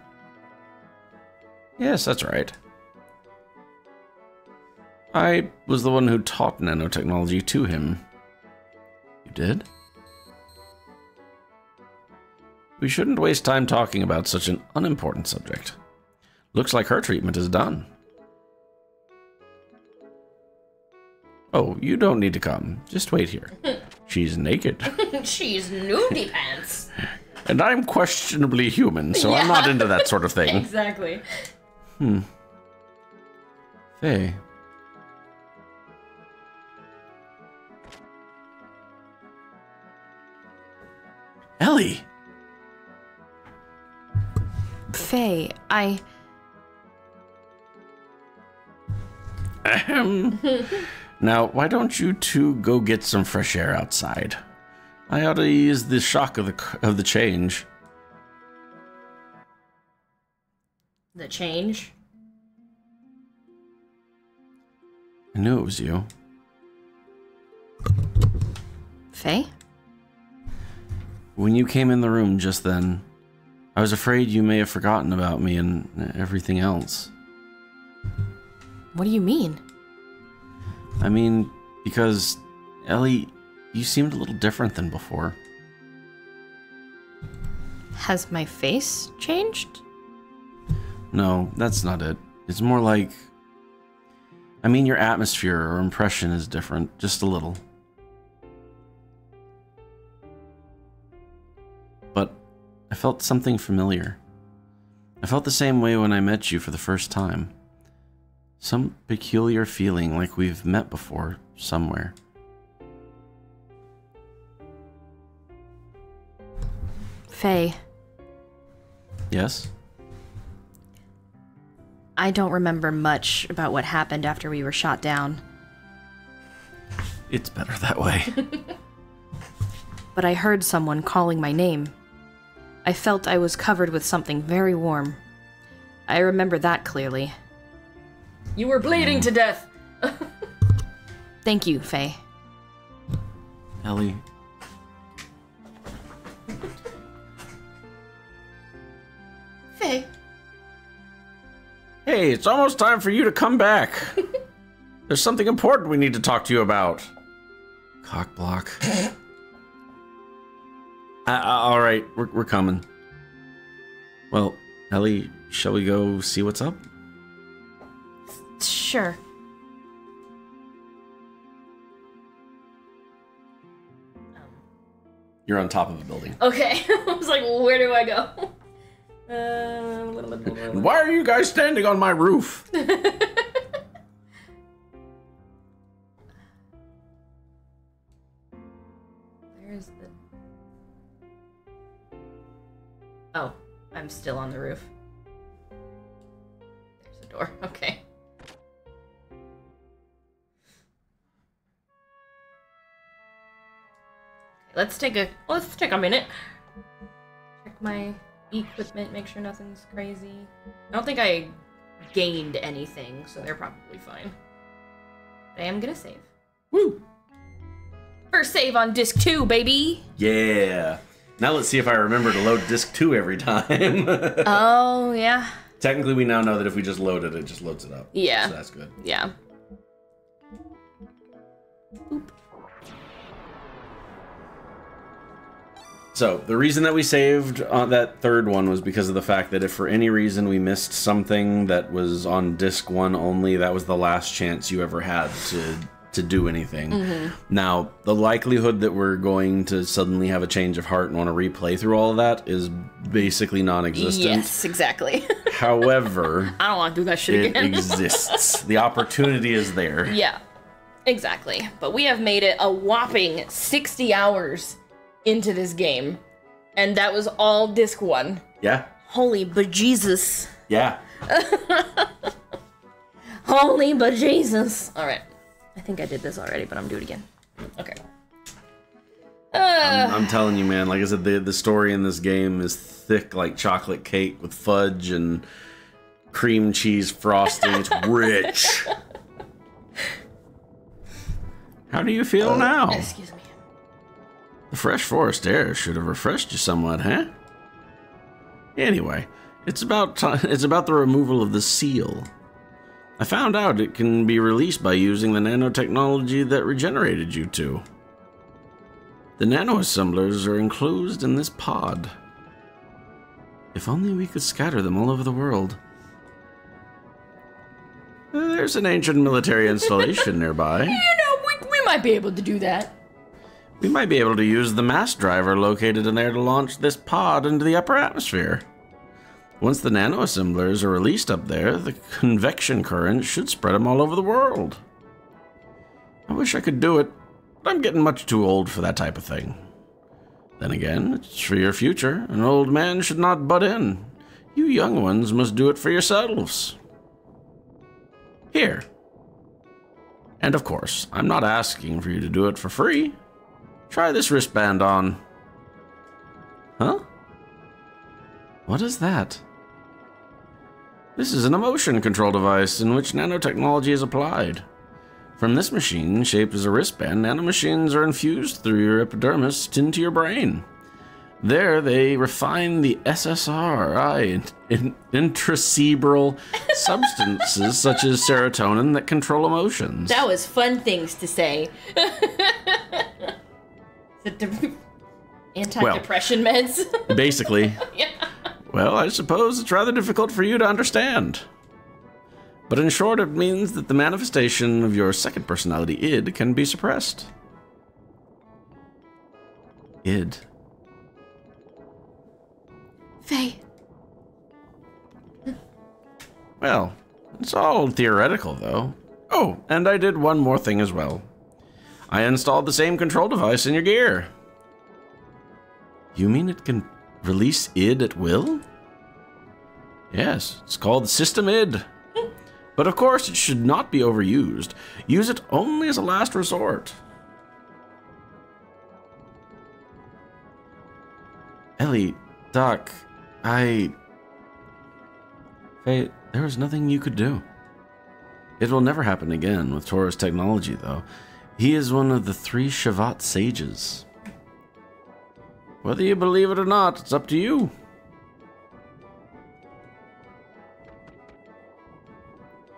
Yes, that's right. I was the one who taught nanotechnology to him. You did? We shouldn't waste time talking about such an unimportant subject. Looks like her treatment is done. Oh, you don't need to come. Just wait here. She's naked. She's nudie pants. And I'm questionably human, so I'm not into that sort of thing. Exactly. Faye. Ellie! Faye, I... Ahem. Now, why don't you two go get some fresh air outside? I ought to ease the shock of the change. The change? I knew it was you. Faye? When you came in the room just then, I was afraid you may have forgotten about me and everything else. What do you mean? I mean, because, Ellie, you seemed a little different than before. Has my face changed? No, that's not it. It's more like... I mean, your atmosphere or impression is different, just a little. But I felt something familiar. I felt the same way when I met you for the first time. Some peculiar feeling like we've met before, somewhere. Faye, Yes? I don't remember much about what happened after we were shot down. It's better that way. But I heard someone calling my name. I felt I was covered with something very warm. I remember that clearly. You were bleeding to death! Thank you, Faye. Ellie. Faye. Hey, it's almost time for you to come back. There's something important we need to talk to you about. Cock block. All right, we're coming. Well, Ellie, shall we go see what's up? Sure. You're on top of a building. Okay. I was like, well, where do I go? Why are you guys standing on my roof? Where's the... Oh, I'm still on the roof. There's a door. Okay. Let's take a minute. Check my equipment, make sure nothing's crazy. I don't think I gained anything, so they're probably fine. But I am gonna save. Woo! First save on disc 2, baby! Yeah. Now let's see if I remember to load disc 2 every time. Oh, yeah. Technically, we now know that if we just load it, it just loads it up. Yeah. So that's good. Yeah. Boop. So, the reason that we saved on that third one was because of the fact that if for any reason we missed something that was on disc 1 only, that was the last chance you ever had to do anything. Mm-hmm. Now, the likelihood that we're going to suddenly have a change of heart and want to replay through all of that is basically non-existent. Yes, exactly. However, I don't want to do that shit again. It exists. The opportunity is there. Yeah, exactly. But we have made it a whopping 60 hours into this game, and that was all disc 1. Yeah. Holy bejesus. Yeah. Holy bejesus. All right. I think I did this already, but I'm gonna do it again. Okay. I'm telling you, man, like I said, the story in this game is thick like chocolate cake with fudge and cream cheese frosting. It's rich. How do you feel now? Excuse me. The fresh forest air should have refreshed you somewhat, huh? Anyway, it's about the removal of the seal. I found out it can be released by using the nanotechnology that regenerated you two. The nanoassemblers are enclosed in this pod. If only we could scatter them all over the world. there's an ancient military installation nearby. You know, we might be able to do that. We might be able to use the mass driver located in there to launch this pod into the upper atmosphere. Once the nanoassemblers are released up there, the convection current should spread them all over the world. I wish I could do it, but I'm getting much too old for that type of thing. Then again, it's for your future. An old man should not butt in. You young ones must do it for yourselves. Here. And of course, I'm not asking for you to do it for free. Try this wristband on. Huh? What is that? This is an emotion control device in which nanotechnology is applied. From this machine, shaped as a wristband, nanomachines are infused through your epidermis into your brain. There, they refine the SSRI, intracerebral substances such as serotonin that control emotions. That was fun things to say. Anti-depression meds? Basically. Yeah. Well, I suppose it's rather difficult for you to understand. But in short, it means that the manifestation of your second personality, id, can be suppressed. Id. Faye. Well, it's all theoretical, though. Oh, and I did one more thing as well. I installed the same control device in your gear. You mean it can release id at will? Yes, it's called System id. But of course, it should not be overused. Use it only as a last resort. Ellie, Doc, Faye, there was nothing you could do. It will never happen again with Torah's technology, though. He is one of the 3 Shavat sages. Whether you believe it or not, it's up to you.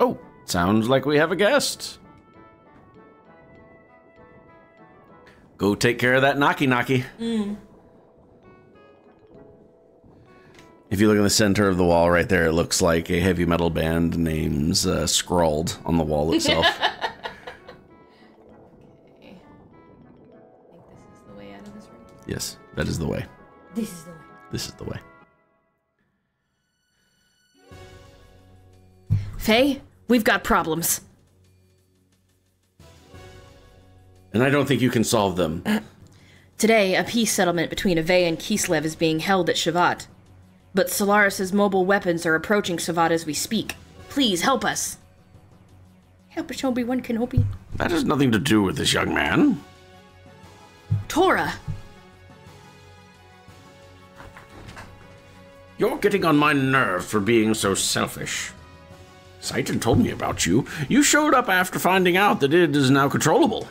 Oh, sounds like we have a guest. Go take care of that knocky. If you look in the center of the wall right there, it looks like a heavy metal band names scrawled on the wall itself. Okay. I think this is the way out of this room. Yes, that is the way. This is the way. This is the way. Faye, we've got problems. And I don't think you can solve them. Today, a peace settlement between Ave and Kislev is being held at Shavat. But Solaris' mobile weapons are approaching Shavat as we speak. Please, help us. Help us, Obi-Wan Kenobi. That has nothing to do with this young man. Torah! You're getting on my nerves for being so selfish. Satan told me about you. You showed up after finding out that it is now controllable.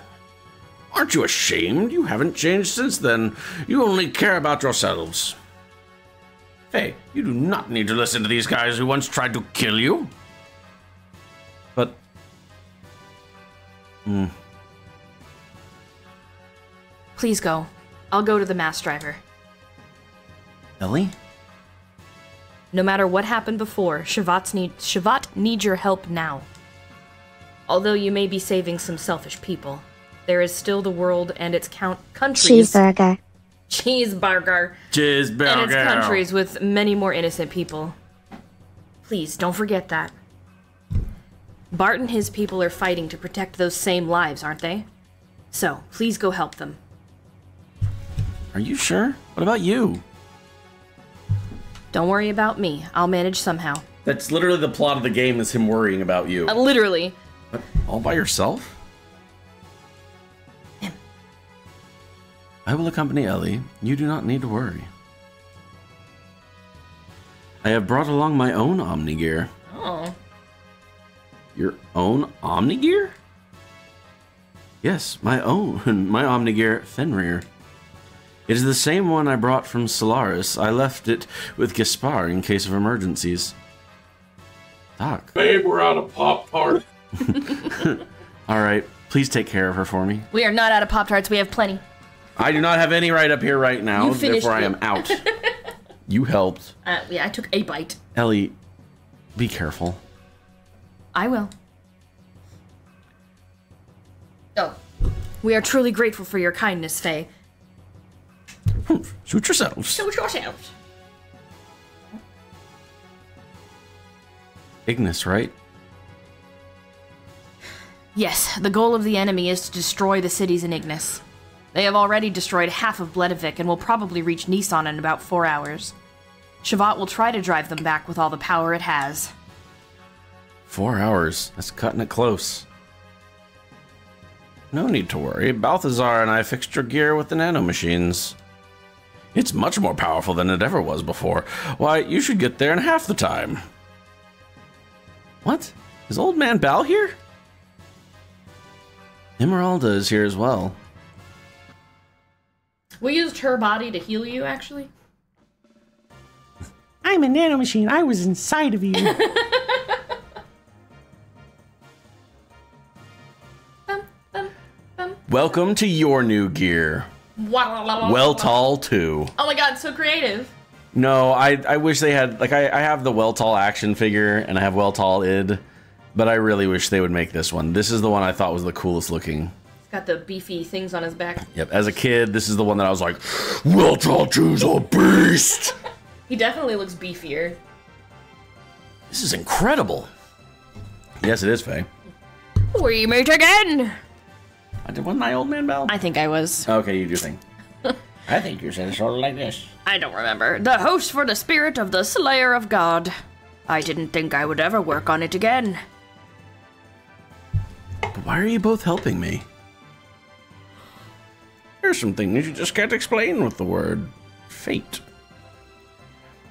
Aren't you ashamed? You haven't changed since then. You only care about yourselves. Hey, you do not need to listen to these guys who once tried to kill you. But... Please go. I'll go to the mass driver. Ellie? No matter what happened before, Shavat needs your help now. Although you may be saving some selfish people, there is still the world and its countries... Cheeseburger. Cheeseburger. And its countries with many more innocent people. Please, don't forget that. Bart and his people are fighting to protect those same lives, aren't they? So, please go help them. Are you sure? What about you? Don't worry about me. I'll manage somehow. That's literally the plot of the game, is him worrying about you. Literally. What? All by yourself? I will accompany Ellie. You do not need to worry. I have brought along my own Omnigear. Oh. Your own Omnigear? Yes, my own. My Omnigear Fenrir. It is the same one I brought from Solaris. I left it with Gaspar in case of emergencies. Doc. Babe, we're out of Pop-Tart. Alright, please take care of her for me. We are not out of Pop-Tarts. We have plenty. I do not have any right up here right now, You finished therefore I it. am out. You helped. Yeah, I took a bite. Ellie, be careful. I will. We are truly grateful for your kindness, Faye. Suit yourselves. Suit yourselves. Ignis, right? Yes, the goal of the enemy is to destroy the cities in Ignis. They have already destroyed half of Bledavik and will probably reach Nisan in about 4 hours. Shavat will try to drive them back with all the power it has. 4 hours. That's cutting it close. No need to worry. Balthazar and I fixed your gear with the nanomachines. It's much more powerful than it ever was before. Why, you should get there in half the time. What? Is old man Bal here? Emeralda is here as well. We used her body to heal you, actually. I'm a nanomachine. I was inside of you. Welcome to your new gear. Weltall 2. Oh my god, so creative. No, I wish they had, like, I have the Weltall action figure, and I have Weltall id, but I really wish they would make this one. This is the one I thought was the coolest looking. He's got the beefy things on his back. Yep, as a kid, this is the one that I was like, Weltall 2's a beast! He definitely looks beefier. This is incredible. Yes, it is, Faye. We meet again! Wasn't I old man Bal? I think I was. Okay, you do think. I think you said it sort of like this. I don't remember. The host for the spirit of the Slayer of God. I didn't think I would ever work on it again. But why are you both helping me? There's some things you just can't explain with the word fate.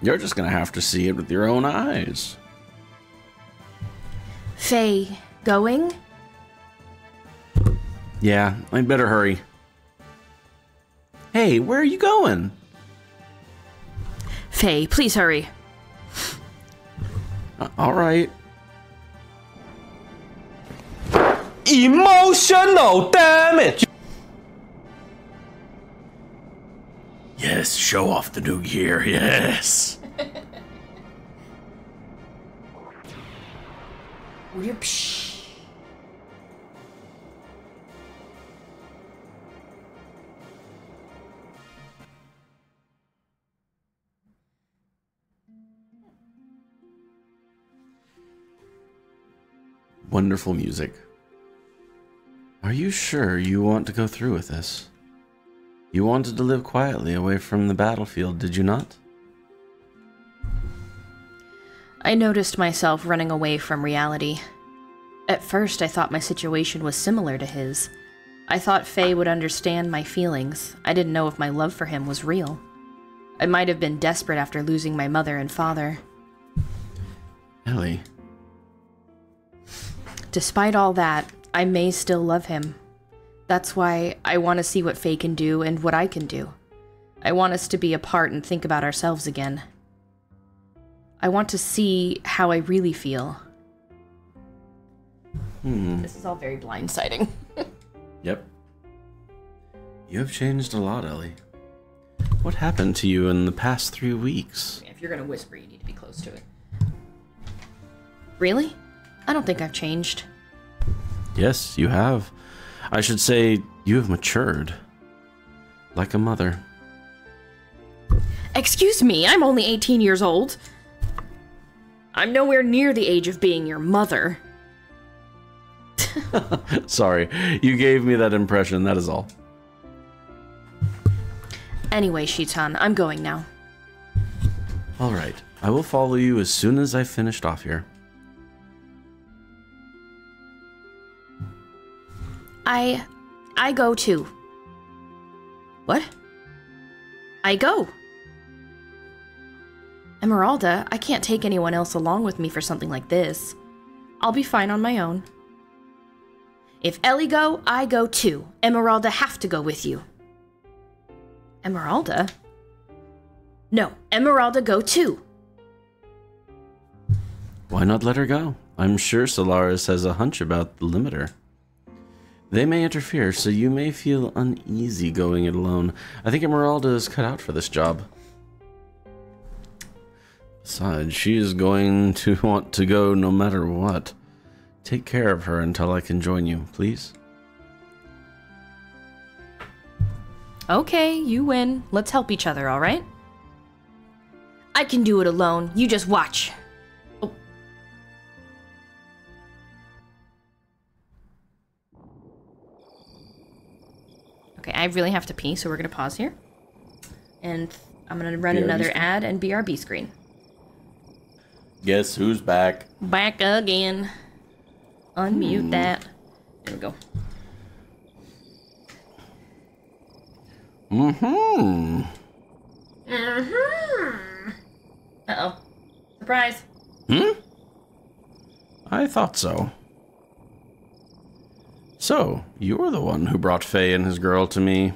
You're just gonna have to see it with your own eyes. Faye, going? Yeah, I'd better hurry. Hey, where are you going? Faye, please hurry. All right. Emotional damage! Yes, show off the new gear, yes. Wonderful music. Are you sure you want to go through with this? You wanted to live quietly away from the battlefield, did you not? I noticed myself running away from reality. At first, I thought my situation was similar to his. I thought Faye would understand my feelings. I didn't know if my love for him was real. I might have been desperate after losing my mother and father. Ellie. Despite all that, I may still love him. That's why I want to see what Faye can do and what I can do. I want us to be apart and think about ourselves again. I want to see how I really feel. This is all very blindsiding. Yep. You have changed a lot, Ellie. What happened to you in the past 3 weeks? If you're gonna whisper, you need to be close to it. Really? I don't think I've changed. Yes, you have. I should say, you have matured. Like a mother. Excuse me, I'm only 18 years old. I'm nowhere near the age of being your mother. Sorry, you gave me that impression, that is all. Anyway, Shitan, I'm going now. Alright, I will follow you as soon as I've finished off here. I go too. What? I go. Emeralda, I can't take anyone else along with me for something like this. I'll be fine on my own. If Ellie go, I go too. Emeralda have to go with you. Emeralda? No, Emeralda go too. Why not let her go? I'm sure Solaris has a hunch about the limiter. They may interfere, so you may feel uneasy going it alone. I think Emeralda is cut out for this job. Besides, she is going to want to go no matter what. Take care of her until I can join you, please. Okay, you win. Let's help each other, alright? I can do it alone. You just watch. Oh. Okay, I really have to pee, so we're gonna pause here. And I'm gonna run BRB another screen? ad and BRB screen. Guess who's back? Back again. Unmute that. There we go. Mm-hmm. Mm-hmm. Uh-oh. Surprise. I thought so. So, you're the one who brought Faye and his girl to me.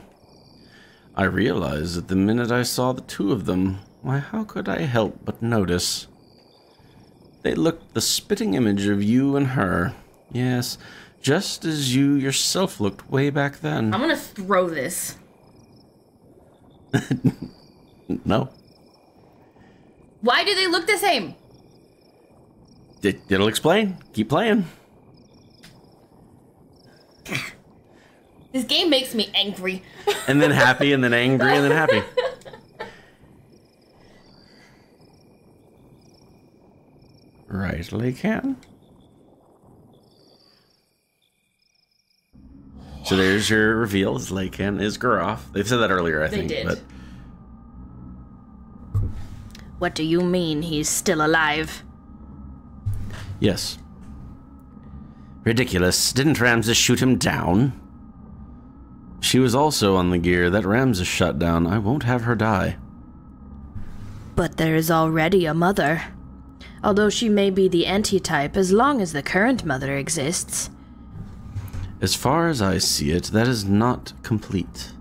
I realized that the minute I saw the two of them, why, how could I help but notice? They looked the spitting image of you and her. Yes, just as you yourself looked way back then. I'm gonna throw this. No. Why do they look the same? It'll explain. Keep playing. This game makes me angry. And then happy, and then angry, and then happy. Right, Lacan. So there's your reveal. Is Lacan is Garoth. They said that earlier, I think. They did. But What do you mean he's still alive? yes. Ridiculous. Didn't Ramses shoot him down? She was also on the gear that Ramses shut down. I won't have her die. But there is already a mother. Although she may be the antitype, as long as the current mother exists. As far as I see it, that is not complete.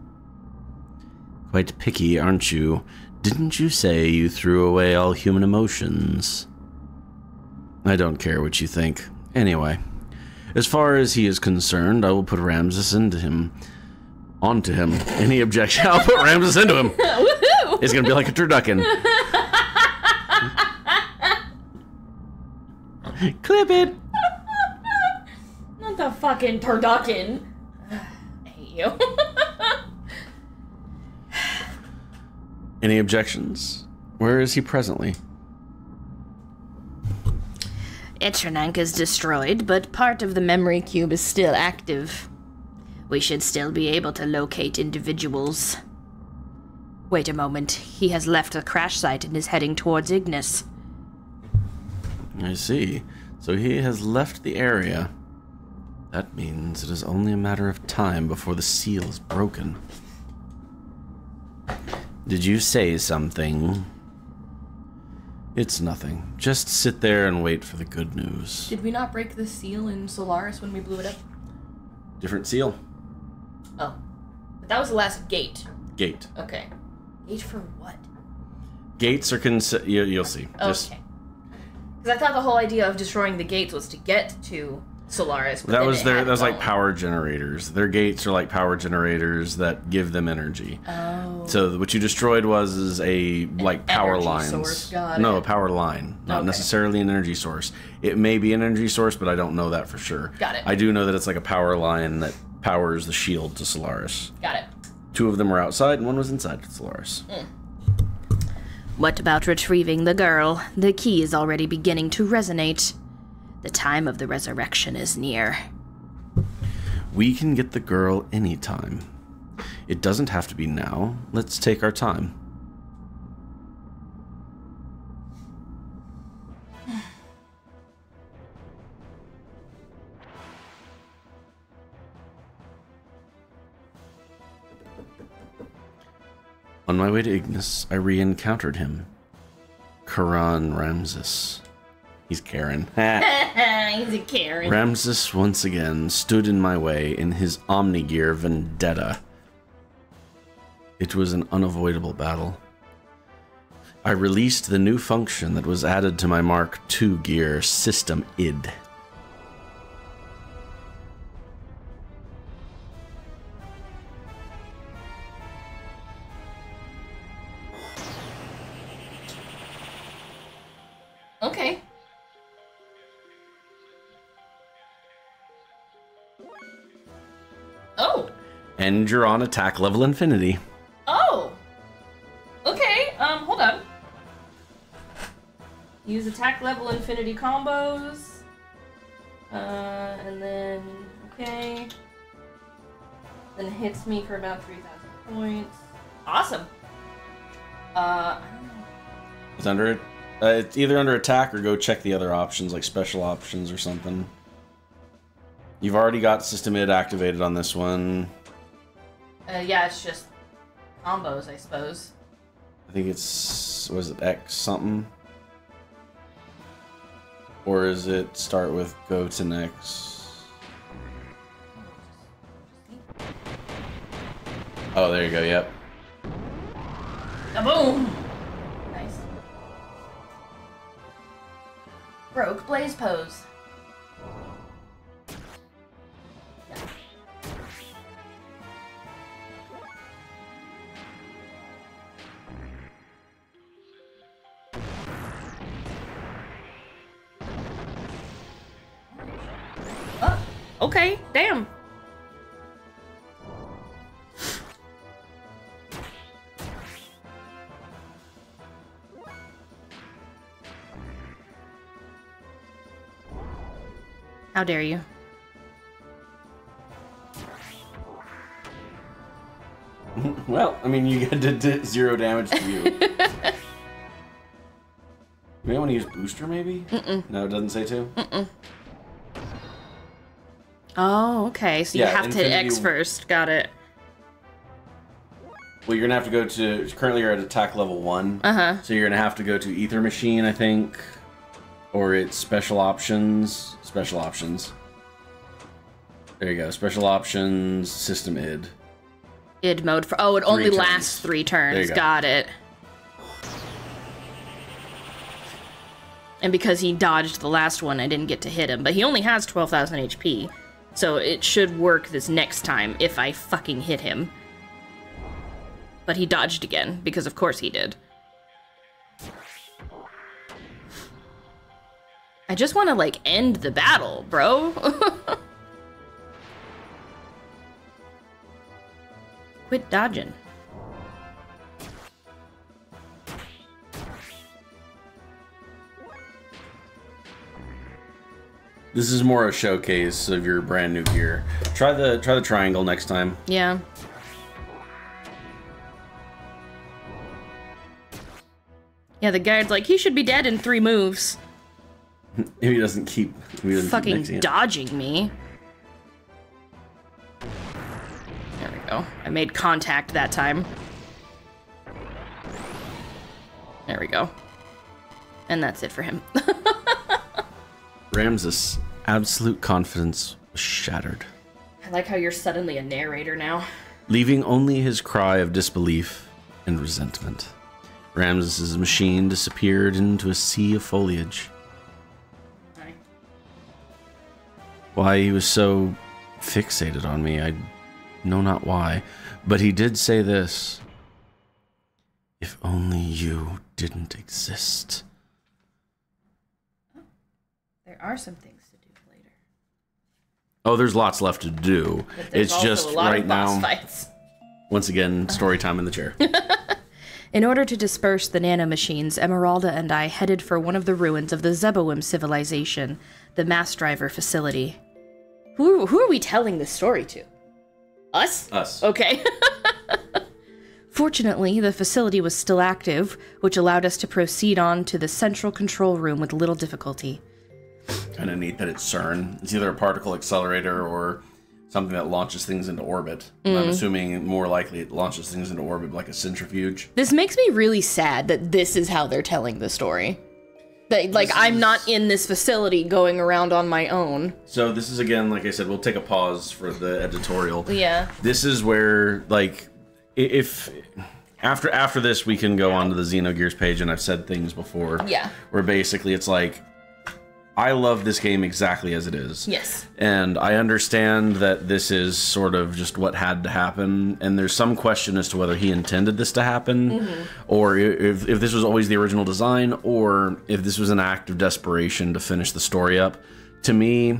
Quite picky, aren't you? Didn't you say you threw away all human emotions? I don't care what you think. Anyway, as far as he is concerned, I will put Ramses onto him. Any objection? I'll put Ramses into him. Woohoo! It's gonna be like a turducken. Clip it. Not the fucking turducken. I hate you. Any objections? Where is he presently? Etranank is destroyed, but part of the memory cube is still active. We should still be able to locate individuals. Wait a moment. He has left the crash site and is heading towards Ignis. I see. So he has left the area. That means it is only a matter of time before the seal is broken. Did you say something? It's nothing. Just sit there and wait for the good news. Did we not break the seal in Solaris when we blew it up? Different seal. Oh. But that was the last gate. Gate. Okay. Gate for what? Gates are you'll see. Just, Okay. Because I thought the whole idea of destroying the gates was to get to Solaris. But that then was it their. had That was like its own. power generators. Their gates are like power generators that give them energy. Oh. So what you destroyed was a like power energy lines. source, got No, it. a power line, not Okay. necessarily an energy source. It may be an energy source, but I don't know that for sure. Got it. I do know that it's like a power line that powers the shield to Solaris. Got it. Two of them were outside, and one was inside Solaris. What about retrieving the girl? The key is already beginning to resonate. The time of the resurrection is near. We can get the girl anytime. It doesn't have to be now. Let's take our time. On my way to Ignis, I re-encountered him. Karan Ramses. He's Karen. He's a Karen. Ramses once again stood in my way in his Omnigear vendetta. It was an unavoidable battle. I released the new function that was added to my Mark II gear, System ID. Okay. Oh. And you're on attack level infinity. Oh! Okay, hold on. Use attack level infinity combos. And then, okay. Then hits me for about 3,000 points. Awesome. I don't know. It's under it. It's either under attack or go check the other options, like special options or something. You've already got System ID activated on this one. Yeah, it's just combos, I suppose. I think it's, was it X something? Or is it start with go to next? Oh, there you go, yep. Kaboom! Nice. Broke Blaze Pose. Okay, damn. How dare you? Well, I mean, you did 0 damage to you. You may want to use booster, maybe? No, it doesn't say to? Oh, okay. So you Yeah, have to hit X Infinity- first. Got it. Well, you're going to have to go to... Currently, you're at attack level 1. Uh-huh. So you're going to have to go to Ether Machine, I think. Or it's Special Options. Special Options. There you go. Special Options, System ID. ID mode for... Oh, it only turns. lasts 3 turns. There you go. Got it. And because he dodged the last one, I didn't get to hit him. But he only has 12,000 HP. So it should work this next time if I fucking hit him. But he dodged again, because of course he did. I just want to, like, end the battle, bro. Quit dodging. This is more a showcase of your brand new gear. Try the triangle next time. Yeah. Yeah, the guide's like, he should be dead in 3 moves. If he doesn't keep... Fucking mixing it. dodging me. There we go. I made contact that time. There we go. And that's it for him. Ramses' absolute confidence was shattered, I like how you're suddenly a narrator now. leaving only his cry of disbelief and resentment. Ramses' machine disappeared into a sea of foliage. Hi. Why he was so fixated on me, I know not why, but he did say this. If only you didn't exist. There are some things to do later. Oh, there's lots left to do. But there's It's also just a lot right of boss now, fights. once again, story time in the chair. In order to disperse the nanomachines, Emeralda and I headed for one of the ruins of the Zeboim civilization, the mass driver facility. Who are we telling this story to? Us? Us. Okay. Fortunately, the facility was still active, which allowed us to proceed on to the central control room with little difficulty. Kind of neat that it's CERN. It's either a particle accelerator or something that launches things into orbit. I'm assuming more likely it launches things into orbit like a centrifuge. This makes me really sad that this is how they're telling the story. That, like, I'm not in this facility going around on my own. So this is, again, like I said, we'll take a pause for the editorial. Yeah. This is where, like, if after this we can go onto the Xenogears page, and I've said things before. Yeah. Where basically it's like, I love this game exactly as it is. Yes. And I understand that this is sort of just what had to happen, and there's some question as to whether he intended this to happen, or if this was always the original design, or if this was an act of desperation to finish the story up. To me,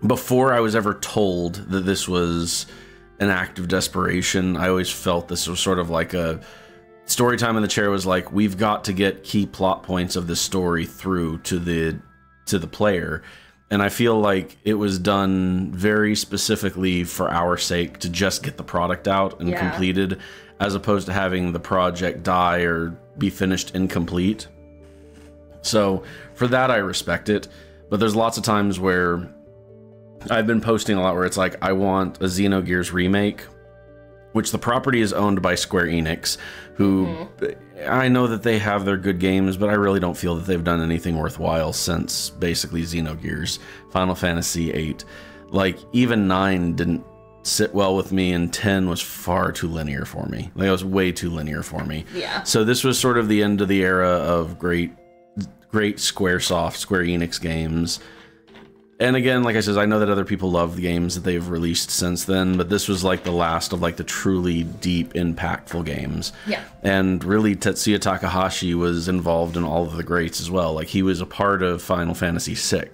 before I was ever told that this was an act of desperation. I always felt this was sort of like a story time in the chair was like, we've got to get key plot points of this story through to the player. And I feel like it was done very specifically for our sake to just get the product out and completed, as opposed to having the project die or be finished incomplete. So for that, I respect it. But there's lots of times where I've been posting a lot where it's like, I want a Xenogears remake, which the property is owned by Square Enix, who I know that they have their good games, but I really don't feel that they've done anything worthwhile since basically Xenogears, Final Fantasy VIII. Like, even 9 didn't sit well with me, and 10 was far too linear for me. Like, it was way too linear for me. Yeah. So this was sort of the end of the era of great Square Enix games. And again, like I said, I know that other people love the games that they've released since then, but this was like the last of like the truly deep, impactful games. Yeah. And really, Tetsuya Takahashi was involved in all of the greats as well. Like, he was a part of Final Fantasy VI,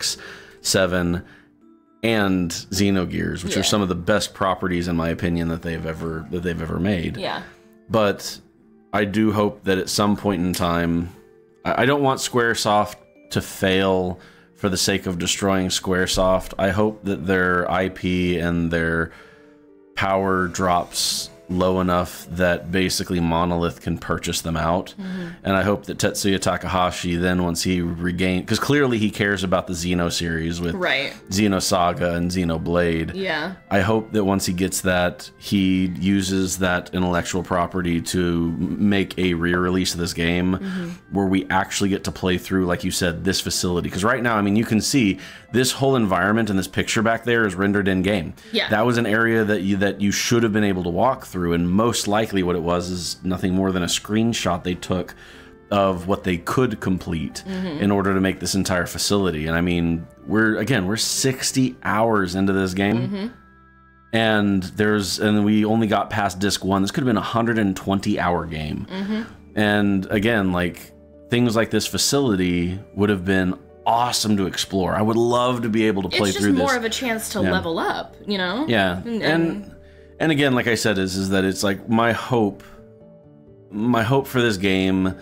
7, and Xenogears, which are some of the best properties, in my opinion, that they've ever made. Yeah. But I do hope that at some point in time, I don't want Squaresoft to fail for the sake of destroying Squaresoft. I hope that their IP and their power drops low enough that basically Monolith can purchase them out. And I hope that Tetsuya Takahashi then, once he regains, because clearly he cares about the Xeno series with Xenosaga and Xenoblade. Yeah. I hope that once he gets that, he uses that intellectual property to make a re-release of this game where we actually get to play through, like you said, this facility. Because right now, I mean, you can see this whole environment and this picture back there is rendered in game. Yeah. That was an area that you should have been able to walk through, and most likely what it was is nothing more than a screenshot they took of what they could complete in order to make this entire facility. And I mean, we're 60 hours into this game, and we only got past disc 1. This could have been a 120-hour game. And again, like, things like this facility would have been awesome to explore. I would love to be able to play through this. It's just more of a chance to level up, you know? Yeah. And again, like I said, is that it's like my hope for this game,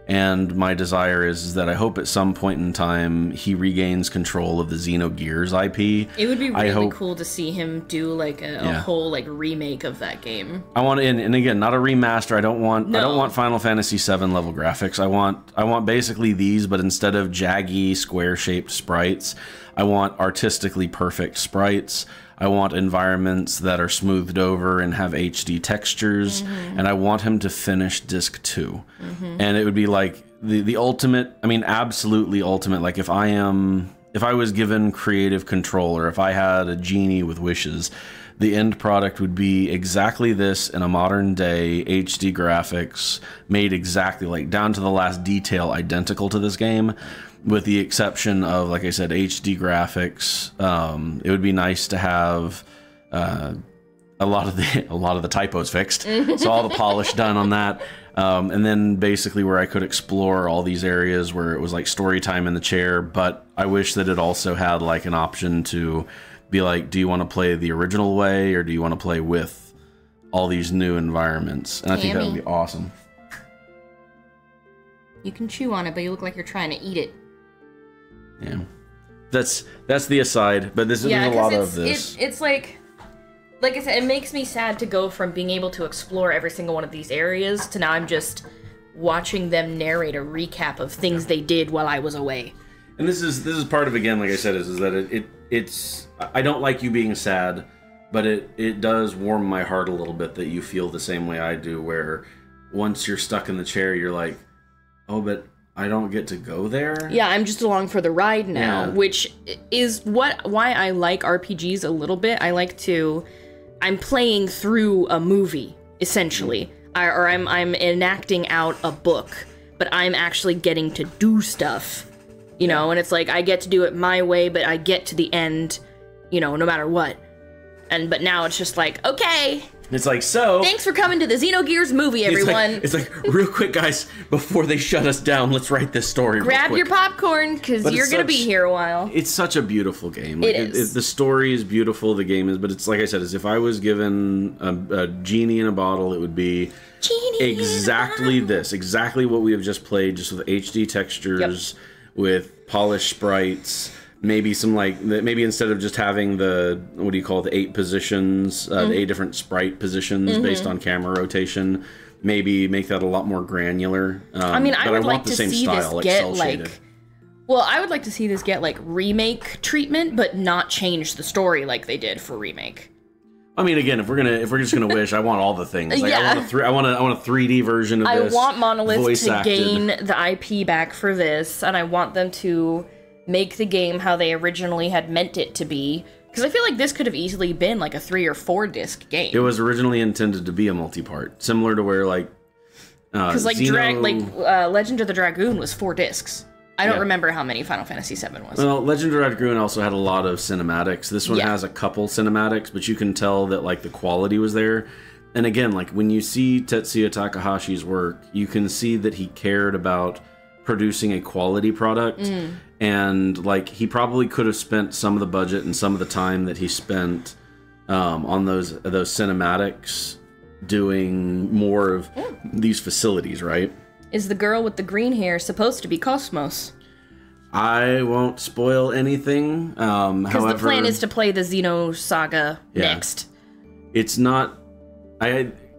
and my desire is that I hope at some point in time he regains control of the Xenogears IP. It would be really cool to see him do like a whole like remake of that game. I want, and again, not a remaster. I don't want Final Fantasy VII level graphics. I want basically these, but instead of jaggy square shaped sprites, I want artistically perfect sprites. I want environments that are smoothed over and have HD textures, and I want him to finish disc 2. And it would be like the ultimate, I mean, absolutely ultimate. Like, if I was given creative control, or if I had a genie with wishes, the end product would be exactly this in a modern day HD graphics, made exactly like down to the last detail identical to this game. With the exception of, like I said, HD graphics. It would be nice to have a lot of the typos fixed, so all the polish done on that, and then basically where I could explore all these areas where it was like story time in the chair. But I wish that it also had like an option to be like, do you want to play the original way, or do you want to play with all these new environments? And I think that would be awesome. You can chew on it, but you look like you're trying to eat it. Yeah, that's the aside, but this is a lot of this. It's like I said, it makes me sad to go from being able to explore every single one of these areas to now I'm just watching them narrate a recap of things they did while I was away. And this is part of, again, like I said, is that it's I don't like you being sad, but it does warm my heart a little bit that you feel the same way I do, where once you're stuck in the chair, you're like, oh, but I don't get to go there? Yeah, I'm just along for the ride now, which is why I like RPGs a little bit. I'm playing through a movie, essentially. I'm enacting out a book, but I'm actually getting to do stuff, you know? And it's like, I get to do it my way, but I get to the end, you know, no matter what. But now it's just like, okay, It's like, so... Thanks for coming to the Xenogears movie, everyone. It's like, real quick, guys, before they shut us down, let's write this story Grab real your quick. popcorn, because you're going to be here a while. It's such a beautiful game. Like, it is. The story is beautiful, the game is, but it's like I said, as if I was given a genie in a bottle, it would be exactly this. Exactly what we have just played, just with HD textures, with polished sprites. Maybe some maybe instead of just having the, what do you call it, the 8 positions, the 8 different sprite positions based on camera rotation, maybe make that a lot more granular. I mean, I would like to see this get well, I would like to see this get like remake treatment, but not change the story like they did for remake. I mean, again, if we're just gonna wish, I want all the things. Like, I want a 3D version of this. I want Monolith to acted. gain the IP back for this, and I want them to make the game how they originally had meant it to be. Because I feel like this could have easily been like a 3 or 4 disc game. It was originally intended to be a multi-part, similar to where like because Legend of the Dragoon was 4 discs. I don't remember how many Final Fantasy VII was. Well, Legend of the Dragoon also had a lot of cinematics. This one has a couple cinematics, but you can tell that like the quality was there. And again, like when you see Tetsuya Takahashi's work, you can see that he cared about producing a quality product. And like he probably could have spent some of the budget and some of the time that he spent on those cinematics doing more of these facilities, right? Is the girl with the green hair supposed to be Cosmos? I won't spoil anything. Because the plan is to play the Xenosaga next. It's not...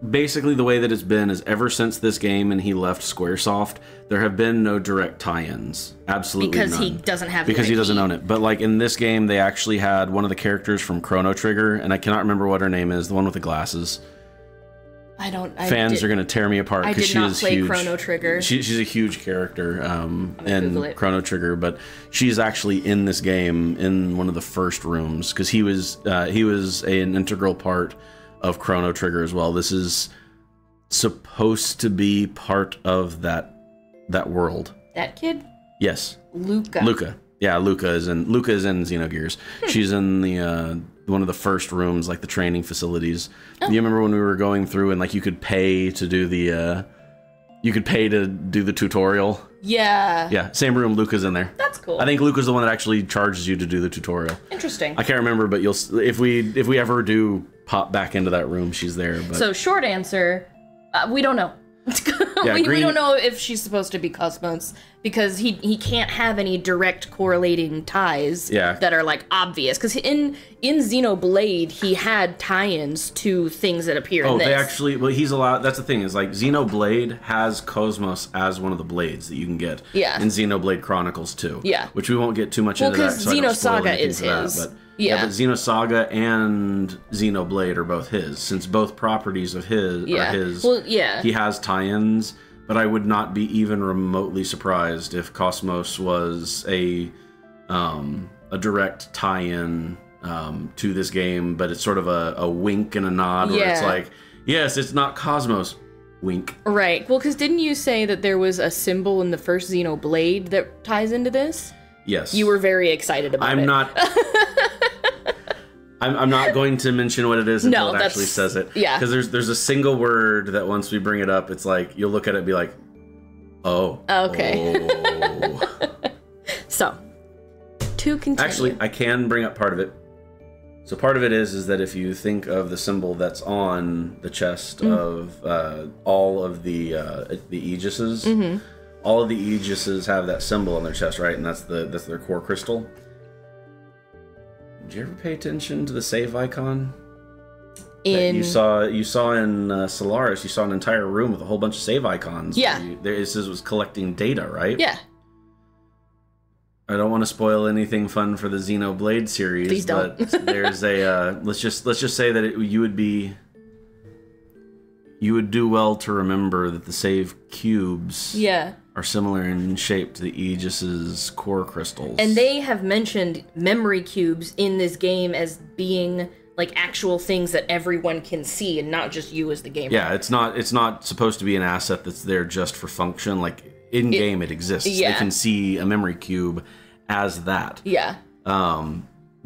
Basically, the way that it's been is ever since this game and he left Squaresoft, there have been no direct tie-ins. Absolutely because none. He doesn't have Because the he doesn't own it. But like in this game, they actually had one of the characters from Chrono Trigger, and I cannot remember what her name is, the one with the glasses. Fans are going to tear me apart because she is huge. I did not play Chrono Trigger. She's a huge character in Chrono Trigger, but she's actually in this game in one of the first rooms because he was an integral part of Chrono Trigger as well. This is supposed to be part of that world. That kid? Yes. Luca. Yeah, Luca is in Xenogears. She's in the one of the first rooms, like the training facilities. You remember when we were going through and like you could pay to do the tutorial? Yeah. Yeah, same room. Luca's in there. That's cool. I think Luca's the one that actually charges you to do the tutorial. Interesting. I can't remember, but if we ever do pop back into that room, she's there. But. So short answer, we don't know. We don't know if she's supposed to be Cosmos because he can't have any direct correlating ties that are like obvious. Because in Xenoblade he had tie-ins to things that appear in this. He's allowed. That's the thing is like Xenoblade has Cosmos as one of the blades that you can get. Yeah. In Xenoblade Chronicles 2. Yeah. Which we won't get too much into that. Because Xenosaga is his. But Xenosaga and Xenoblade are both his, since both properties of his are his. Well, he has tie-ins, but I would not be even remotely surprised if Cosmos was a direct tie-in to this game, but it's sort of a wink and a nod, where it's like, yes, it's not Cosmos. Wink. Right. Well, because didn't you say that there was a symbol in the first Xenoblade that ties into this? Yes. You were very excited about it. I'm not going to mention what it is until it actually says it. Yeah. Because there's a single word that once we bring it up, it's like, you'll look at it and be like, oh. Okay. Oh. So, to continue. Actually, I can bring up part of it. So part of it is that if you think of the symbol that's on the chest of all of the Aegises, all of the Aegises have that symbol on their chest, right? And that's their core crystal. Did you ever pay attention to the save icon? You saw in Solaris, you saw an entire room with a whole bunch of save icons. Yeah. It says it was collecting data, right? Yeah. I don't want to spoil anything fun for the Xenoblade series. Please don't. But there's a let's just say that you would do well to remember that the save cubes are similar in shape to the Aegis's core crystals. And they have mentioned memory cubes in this game as being like actual things that everyone can see and not just you as the gamer. Yeah, it's not supposed to be an asset that's there just for function. Like in game it exists. Yeah. They can see a memory cube as that. Yeah.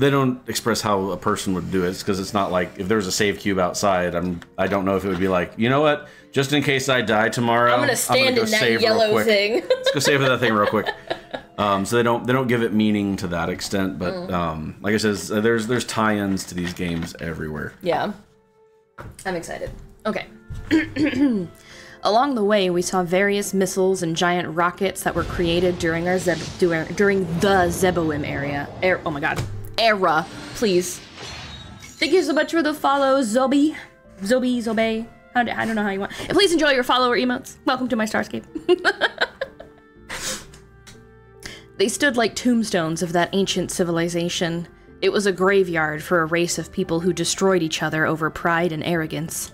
They don't express how a person would do it, because it's not like if there's a save cube outside. I don't know if it would be like, you know what? Just in case I die tomorrow, I'm gonna stand go in that save yellow real quick. thing. Let's go save that thing real quick. So they don't give it meaning to that extent, but like I said, there's tie-ins to these games everywhere. Yeah, I'm excited. Okay. Along the way, we saw various missiles and giant rockets that were created during our during the Zeboim oh my god, era. Please. Thank you so much for the follow, Zobe. I don't know how you want. And please enjoy your follower emotes. Welcome to my Starscape. They stood like tombstones of that ancient civilization. It was a graveyard for a race of people who destroyed each other over pride and arrogance.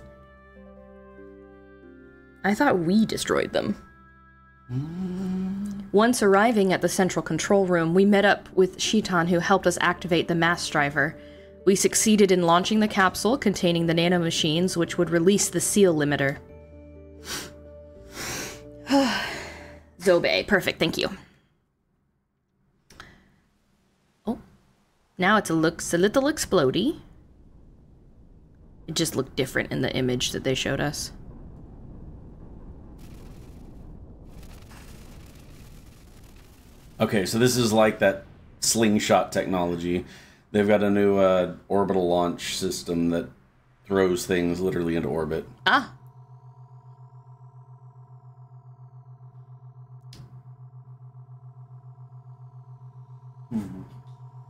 I thought we destroyed them. Once arriving at the central control room, we met up with Shitan, who helped us activate the mass driver. We succeeded in launching the capsule containing the nanomachines, which would release the seal limiter. Zobe, perfect, thank you. Oh, now it looks a little explodey. It just looked different in the image that they showed us. Okay, so this is like that slingshot technology. They've got a new orbital launch system that throws things literally into orbit. Ah.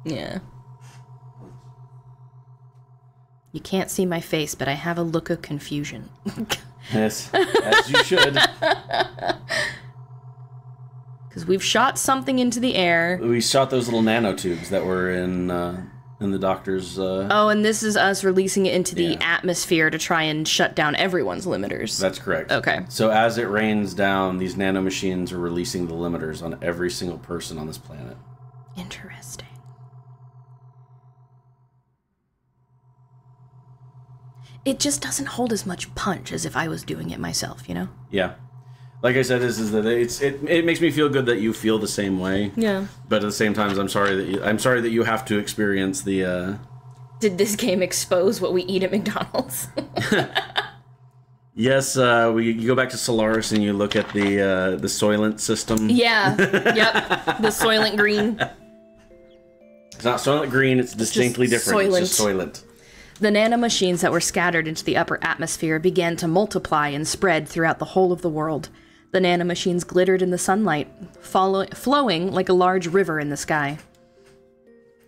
Yeah. You can't see my face, but I have a look of confusion. Yes, as you should. Because we've shot something into the air. We shot those little nanotubes that were in the doctor's... Oh, and this is us releasing it into the atmosphere to try and shut down everyone's limiters. That's correct. Okay. So as it rains down, these nanomachines are releasing the limiters on every single person on this planet. Interesting. It just doesn't hold as much punch as if I was doing it myself, you know? Yeah. Like I said, that it makes me feel good that you feel the same way. Yeah. But at the same time, I'm sorry that you have to experience the. Did this game expose what we eat at McDonald's? Yes, you go back to Solaris and you look at the Soylent system. Yeah. Yep. The Soylent Green. It's not Soylent Green. It's distinctly different. Soylent. It's just Soylent. The nanomachines that were scattered into the upper atmosphere began to multiply and spread throughout the whole of the world. The nanomachines glittered in the sunlight, flowing like a large river in the sky.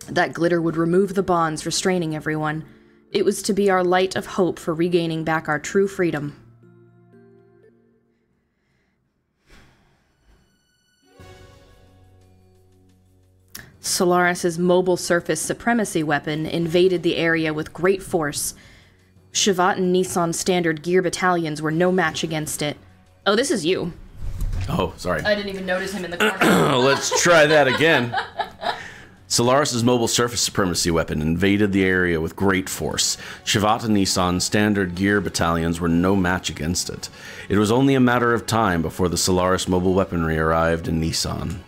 That glitter would remove the bonds restraining everyone. It was to be our light of hope for regaining back our true freedom. Solaris's mobile surface supremacy weapon invaded the area with great force. Shivat and Nissan standard gear battalions were no match against it. Oh, this is you. Oh, sorry. I didn't even notice him in the corner. Let's try that again. Solaris's mobile surface supremacy weapon invaded the area with great force. Shivat and Nissan standard gear battalions were no match against it. It was only a matter of time before the Solaris mobile weaponry arrived in Nissan.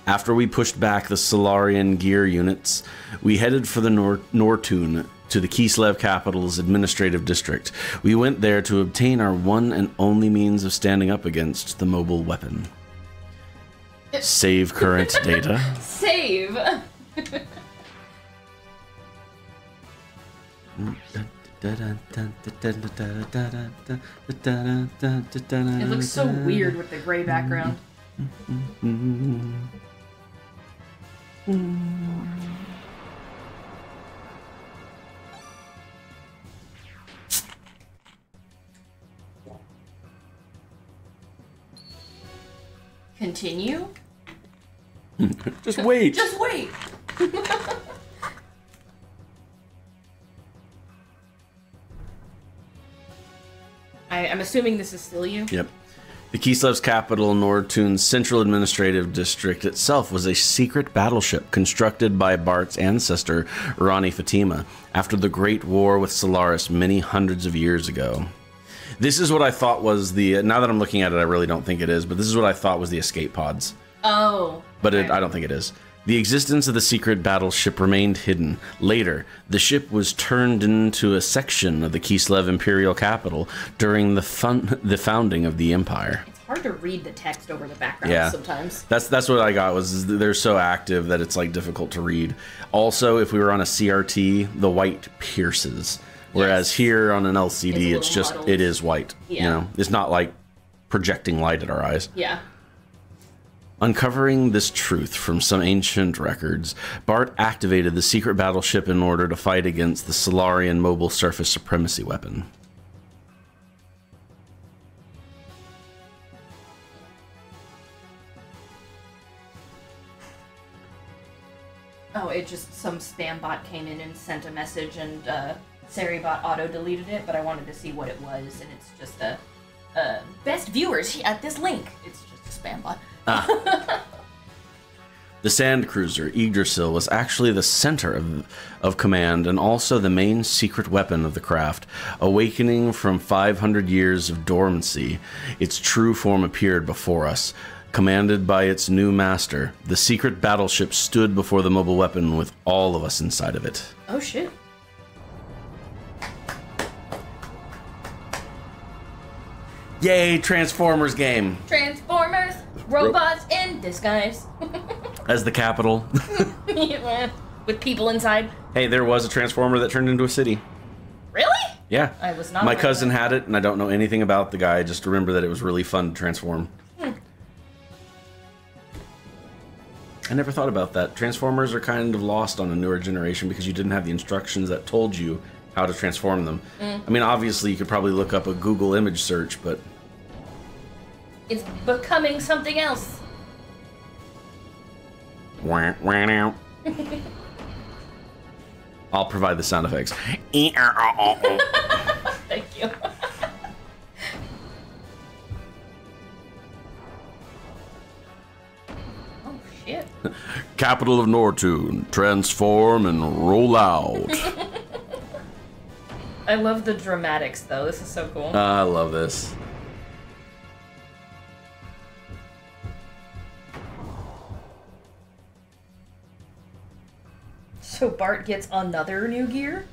After we pushed back the Solarian gear units, we headed for the Nortun to the Kislev capital's administrative district. We went there to obtain our one and only means of standing up against the mobile weapon. Save current data. Save! It looks so weird with the gray background. Continue? Just wait. Just wait! I'm assuming this is still you? Yep. The Kislev's capital, Nortun's central administrative district itself, was a secret battleship constructed by Bart's ancestor, Rani Fatima, after the Great War with Solaris many hundreds of years ago. This is what I thought was the... Now that I'm looking at it, I really don't think it is, but this is what I thought was the escape pods. Oh. But okay. I don't think it is. The existence of the secret battleship remained hidden. Later, the ship was turned into a section of the Kislev imperial capital during the founding of the empire. It's hard to read the text over the background sometimes. That's what I got, was they're so active that it's like difficult to read. Also, if we were on a CRT, the white pierces. Whereas here on an LCD, it's just, muddled. It is white. Yeah. You know, it's not like projecting light at our eyes. Yeah. Uncovering this truth from some ancient records, Bart activated the secret battleship in order to fight against the Solarian mobile surface supremacy weapon. Oh, it just, some spam bot came in and sent a message, and Saribot auto-deleted it, but I wanted to see what it was, and it's just a best viewers at this link. It's just a spam bot. The sand cruiser Yggdrasil was actually the center of command and also the main secret weapon of the craft. Awakening from 500 years of dormancy, its true form appeared before us. Commanded by its new master, the secret battleship stood before the mobile weapon with all of us inside of it. Oh shit. Yay, Transformers game. Transformers, robots in disguise. As the capital. With people inside. Hey, there was a Transformer that turned into a city. Really? Yeah. I was not. My cousin had it, and I don't know anything about the guy. I just remember that it was really fun to transform. I never thought about that. Transformers are kind of lost on a newer generation because you didn't have the instructions that told you how to transform them. I mean, obviously, you could probably look up a Google image search, but... It's becoming something else. Wah, wah, now. I'll provide the sound effects. Thank you. Oh, shit. Capital of Nortune. Transform and roll out. I love the dramatics, though. This is so cool. I love this. So Bart gets another new gear?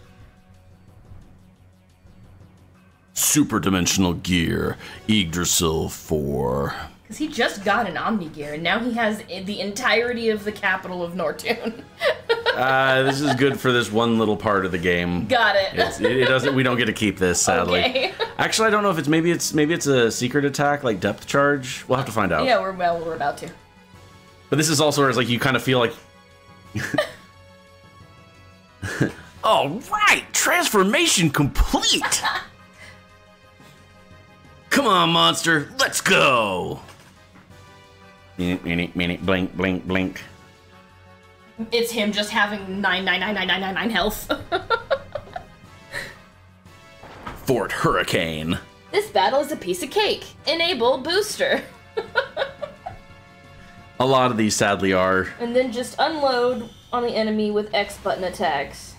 Super-dimensional gear. Yggdrasil 4. Because he just got an Omni gear, and now he has the entirety of the capital of Nortune. This is good for this one little part of the game. Got it. It doesn't. We don't get to keep this, sadly. Okay. Actually, I don't know if maybe it's a secret attack like depth charge. We'll have to find out. Yeah, we're about to. But this is also where it's like you kind of feel like. All right, transformation complete. Come on, monster, let's go. Minute, blink, blink, blink. It's him just having 9999999 health. Fort Hurricane. This battle is a piece of cake. Enable booster. A lot of these sadly are. And then just unload on the enemy with X button attacks.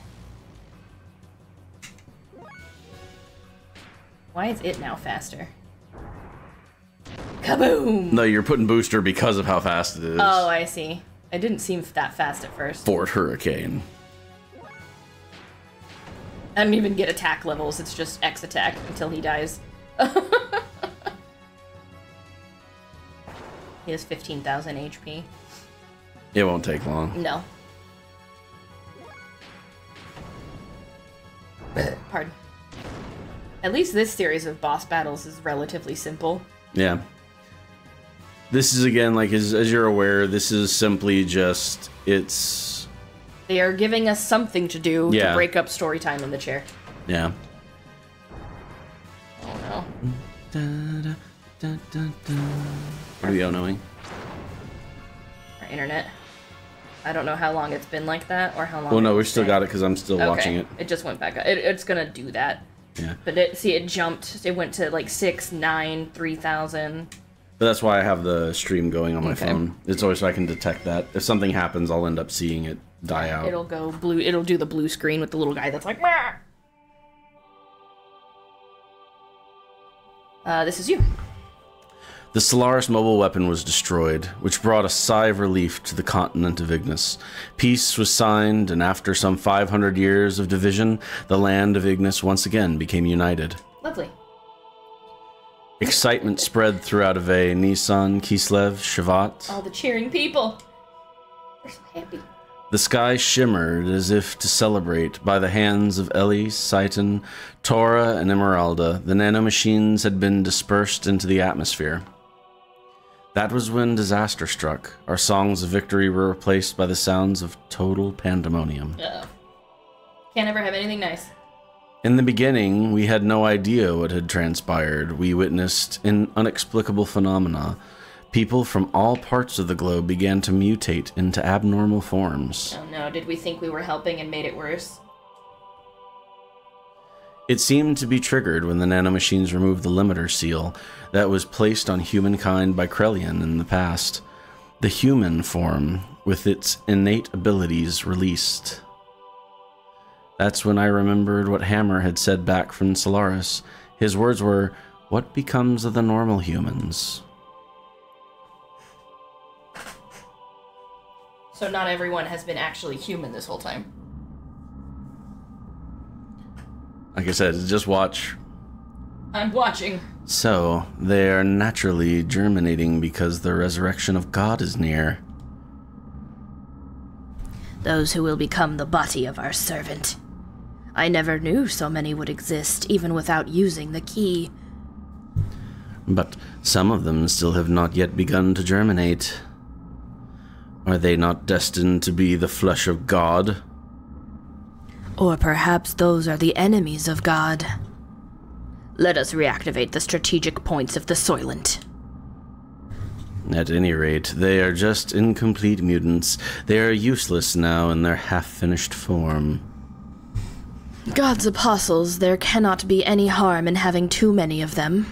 Why is it now faster? Kaboom! No, you're putting booster because of how fast it is. Oh, I see. It didn't seem that fast at first. Fort Hurricane. I don't even get attack levels, it's just X attack until he dies. He has 15,000 HP. It won't take long. No. Pardon. At least this series of boss battles is relatively simple. Yeah. This is, again, like, as you're aware, this is simply just, it's... They are giving us something to do to break up story time in the chair. Yeah. Oh, no. What are we knowing? Our internet. I don't know how long it's been like that, or how long... Well, no, we still got it, because I'm still watching it. It just went back up. It's gonna do that. Yeah. But it jumped. It went to, like, 6, 9, 3,000... But that's why I have the stream going on my phone. It's always so I can detect that. If something happens, I'll end up seeing it die out. It'll go blue. It'll do the blue screen with the little guy that's like, "Mah!" This is you. The Solaris mobile weapon was destroyed, which brought a sigh of relief to the continent of Ignis. Peace was signed, and after some 500 years of division, the land of Ignis once again became united. Lovely. Excitement spread throughout Ave, Nissan, Kislev, Shavat. All the cheering people. We're so happy. The sky shimmered as if to celebrate. By the hands of Ellie, Saitan, Tora, and Emeralda, the nanomachines had been dispersed into the atmosphere. That was when disaster struck. Our songs of victory were replaced by the sounds of total pandemonium. Uh-oh. Can't ever have anything nice. In the beginning, we had no idea what had transpired. We witnessed an inexplicable phenomena. People from all parts of the globe began to mutate into abnormal forms. Oh no, did we think we were helping and made it worse? It seemed to be triggered when the nanomachines removed the limiter seal that was placed on humankind by Krelian in the past. The human form, with its innate abilities, released. That's when I remembered what Hammer had said back from Solaris. His words were, "What becomes of the normal humans?" So not everyone has been actually human this whole time. Like I said, just watch. I'm watching. So, they are naturally germinating because the resurrection of God is near. Those who will become the body of our servant. I never knew so many would exist, even without using the key. But some of them still have not yet begun to germinate. Are they not destined to be the flesh of God? Or perhaps those are the enemies of God. Let us reactivate the strategic points of the Soylent. At any rate, they are just incomplete mutants. They are useless now in their half-finished form. God's apostles, there cannot be any harm in having too many of them.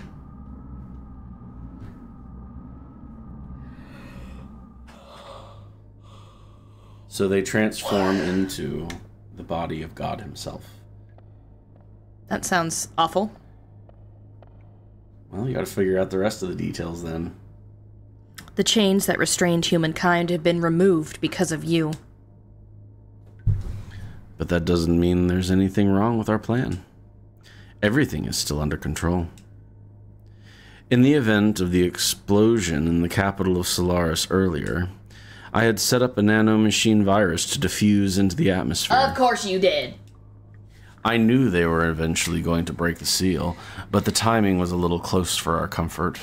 So they transform into the body of God himself. That sounds awful. Well, you gotta figure out the rest of the details then. The chains that restrained humankind have been removed because of you. But that doesn't mean there's anything wrong with our plan. Everything is still under control. In the event of the explosion in the capital of Solaris earlier, I had set up a nanomachine virus to diffuse into the atmosphere. Of course you did. I knew they were eventually going to break the seal, but the timing was a little close for our comfort.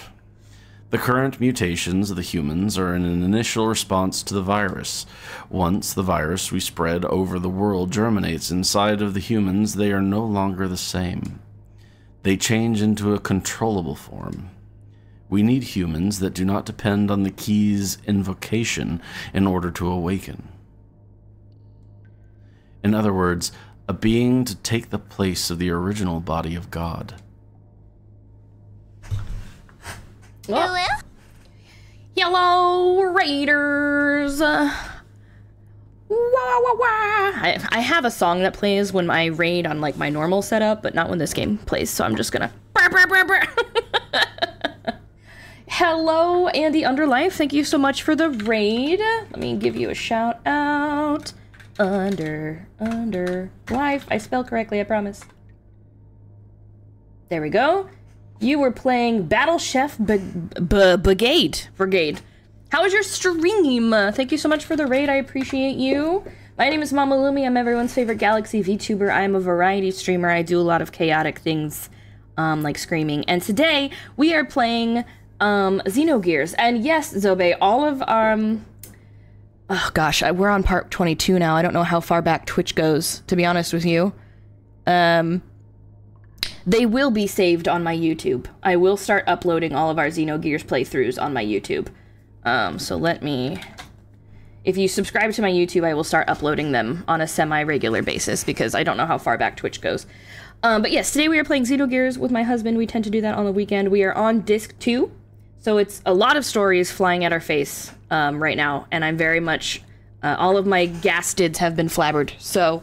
The current mutations of the humans are an initial response to the virus. Once the virus we spread over the world germinates inside of the humans, they are no longer the same. They change into a controllable form. We need humans that do not depend on the key's invocation in order to awaken. In other words, a being to take the place of the original body of God. Hello? Hello, Raiders! Wah, wah, wah. I have a song that plays when I raid on like my normal setup, but not when this game plays, so I'm just gonna... Hello, Andy Underlife. Thank you so much for the raid. Let me give you a shout out. Underlife. I spell correctly, I promise. There we go. You were playing Battle Chef Brigade. How was your stream? Thank you so much for the raid. I appreciate you. My name is Mama Lumi. I'm everyone's favorite Galaxy VTuber. I'm a variety streamer. I do a lot of chaotic things, like screaming. And today we are playing Xenogears. And yes, Zobe, all of oh gosh, we're on part 22 now. I don't know how far back Twitch goes, to be honest with you. They will be saved on my YouTube. I will start uploading all of our Xenogears playthroughs on my YouTube. So let me... If you subscribe to my YouTube, I will start uploading them on a semi-regular basis, because I don't know how far back Twitch goes. But yes, today we are playing Xenogears with my husband. We tend to do that on the weekend. We are on disc 2, so it's a lot of stories flying at our face right now, and I'm very much... all of my gastids have been flabbered, so...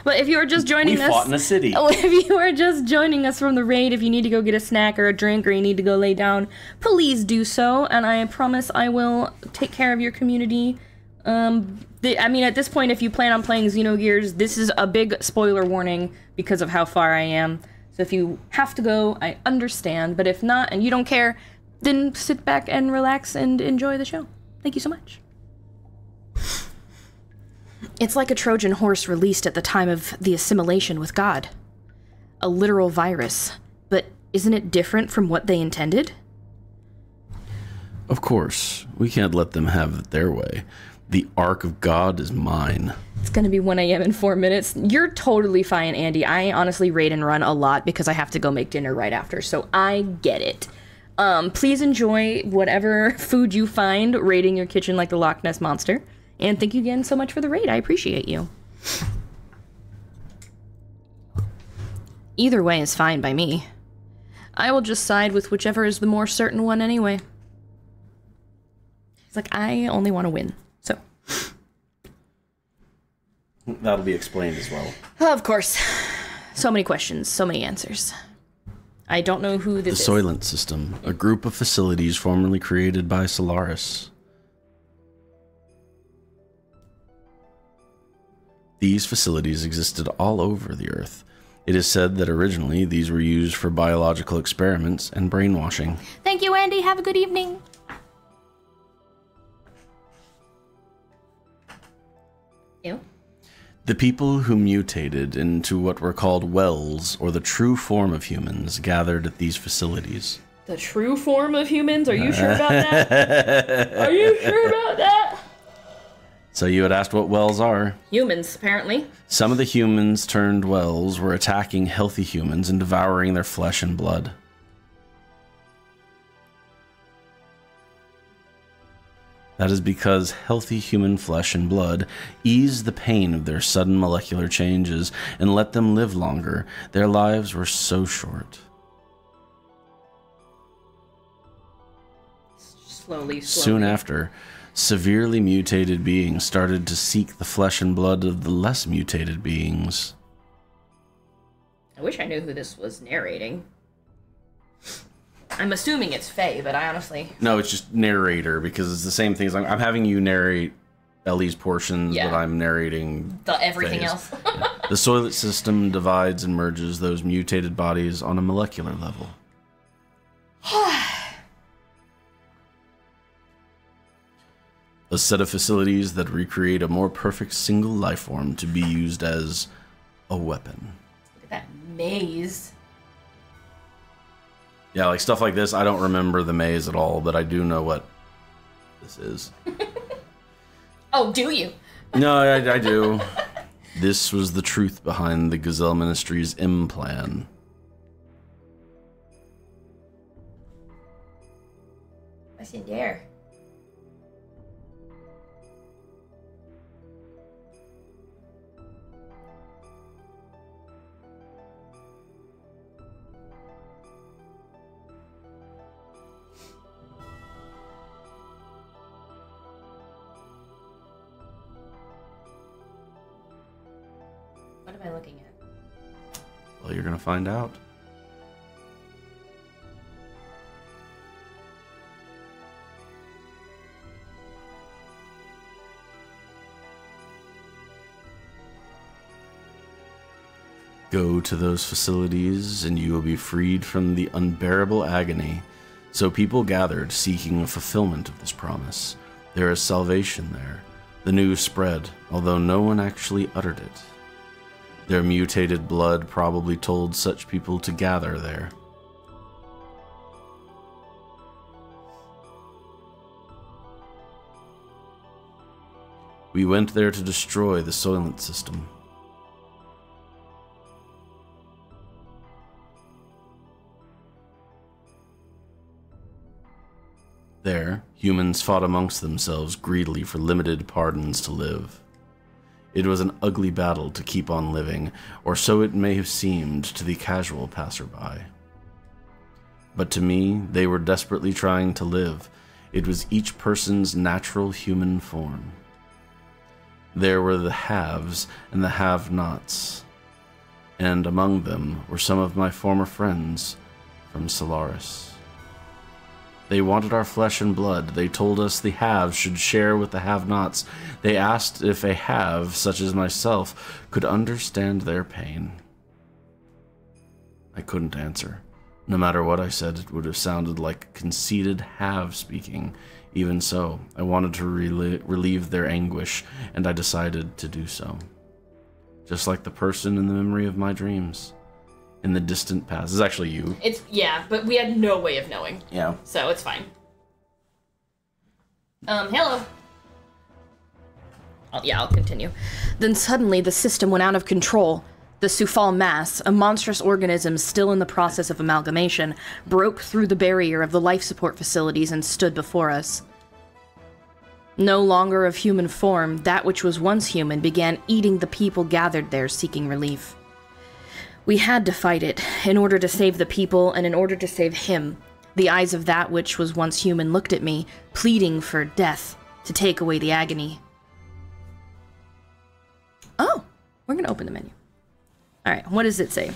But if you are just joining us... We fought in a city. If you are just joining us from the raid, if you need to go get a snack or a drink or you need to go lay down, please do so. And I promise I will take care of your community. I mean, at this point, if you plan on playing Xenogears, this is a big spoiler warning because of how far I am. So if you have to go, I understand. But if not, and you don't care, then sit back and relax and enjoy the show. Thank you so much. It's like a Trojan horse released at the time of the assimilation with God. A literal virus. But isn't it different from what they intended? Of course, we can't let them have it their way. The Ark of God is mine. It's gonna be 1 a.m. in 4 minutes. You're totally fine, Andy. I honestly raid and run a lot because I have to go make dinner right after, so I get it. Please enjoy whatever food you find raiding your kitchen like the Loch Ness Monster. And thank you again so much for the raid. I appreciate you. Either way is fine by me. I will just side with whichever is the more certain one anyway. It's like, I only want to win. So. That'll be explained as well. Of course. So many questions, so many answers. I don't know who this is. The Soylent System, a group of facilities formerly created by Solaris. These facilities existed all over the Earth. It is said that originally these were used for biological experiments and brainwashing. Thank you, Andy. Have a good evening. Ew. The people who mutated into what were called wells, or the true form of humans, gathered at these facilities. The true form of humans? Are you sure about that? Are you sure about that? So you had asked what wells are. Humans, apparently. Some of the humans turned wells were attacking healthy humans and devouring their flesh and blood. That is because healthy human flesh and blood eased the pain of their sudden molecular changes and let them live longer. Their lives were so short. Slowly. Soon after, severely mutated beings started to seek the flesh and blood of the less mutated beings. I wish I knew who this was narrating. I'm assuming it's Faye, but I honestly... No, it's just narrator, because it's the same thing. I'm having you narrate Ellie's portions, but I'm narrating... everything Faye's. else. Yeah. The Soylent System divides and merges those mutated bodies on a molecular level. A set of facilities that recreate a more perfect single life form to be used as a weapon. Look at that maze. Yeah, like stuff like this, I don't remember the maze at all, but I do know what this is. Oh, do you? No, I do. This was the truth behind the Gazelle Ministry's M plan. What's in there? What am I looking at? Well, you're gonna find out. Go to those facilities and you will be freed from the unbearable agony. So people gathered, seeking a fulfillment of this promise. There is salvation there. The news spread, although no one actually uttered it. Their mutated blood probably told such people to gather there. We went there to destroy the Soylent System. There, humans fought amongst themselves greedily for limited pardons to live. It was an ugly battle to keep on living, or so it may have seemed to the casual passerby. But to me, they were desperately trying to live. It was each person's natural human form. There were the haves and the have-nots, and among them were some of my former friends from Solaris. They wanted our flesh and blood. They told us the haves should share with the have-nots. They asked if a have, such as myself, could understand their pain. I couldn't answer. No matter what I said, it would have sounded like conceited have speaking. Even so, I wanted to relieve their anguish, and I decided to do so. Just like the person in the memory of my dreams. In the distant past. This is actually you. Yeah, but we had no way of knowing. Yeah. So it's fine. Hello. I'll continue. Then suddenly the system went out of control. The Sufal mass, a monstrous organism still in the process of amalgamation, broke through the barrier of the life support facilities and stood before us. No longer of human form, that which was once human began eating the people gathered there seeking relief. We had to fight it, in order to save the people and in order to save him. The eyes of that which was once human looked at me, pleading for death, to take away the agony. Oh, we're gonna open the menu. Alright, what does it say?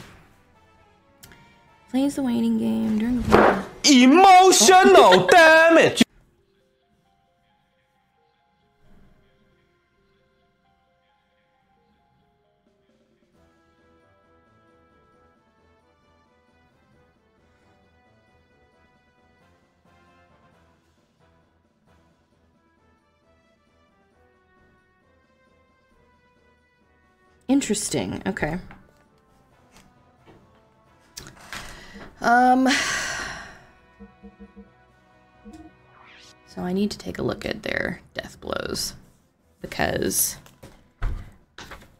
Plays the waiting game during the... Emotional damage! Interesting, okay. So I need to take a look at their death blows, because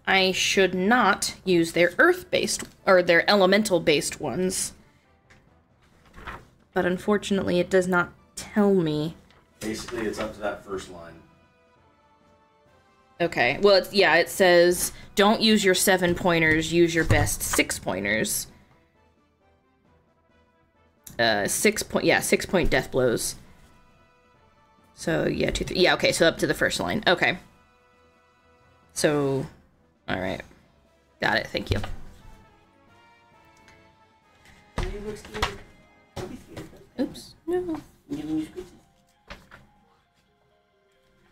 I should not use their earth-based, or their elemental-based ones. But unfortunately, it does not tell me. Basically, it's up to that first line. Okay, well, it says, don't use your 7-pointers, use your best 6-pointers. 6-point death blows. So, yeah, 2, 3, yeah, okay, so up to the first line. Okay. So, alright. Got it, thank you. Oops, no.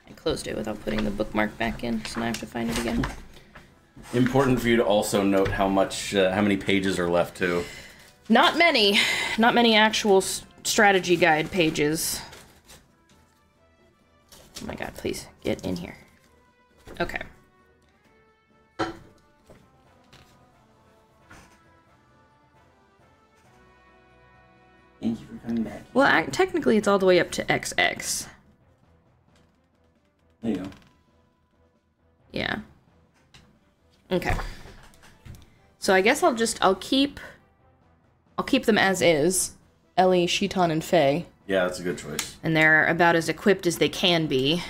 I closed it without putting the bookmark back in, so now I have to find it again. Important for you to also note how many pages are left too. Not many. Not many actual strategy guide pages. Oh my god, please, get in here. Okay. Thank you for coming back. Well, technically it's all the way up to XX. There you go. Yeah. Okay. So I guess I'll keep them as is. Ellie, Shiton, and Faye. Yeah, that's a good choice. And they're about as equipped as they can be.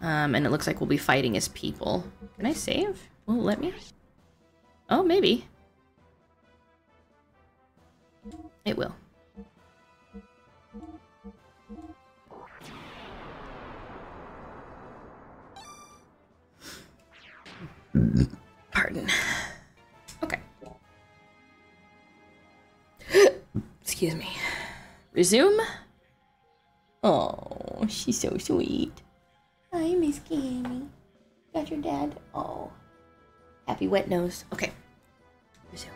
And it looks like we'll be fighting as people. Can I save? Will it let me? Oh, maybe. It will. Pardon. Okay. Excuse me. Resume? Oh, she's so sweet. Hi, Miss Cammy. Got your dad? Oh. Happy wet nose. Okay. Resume.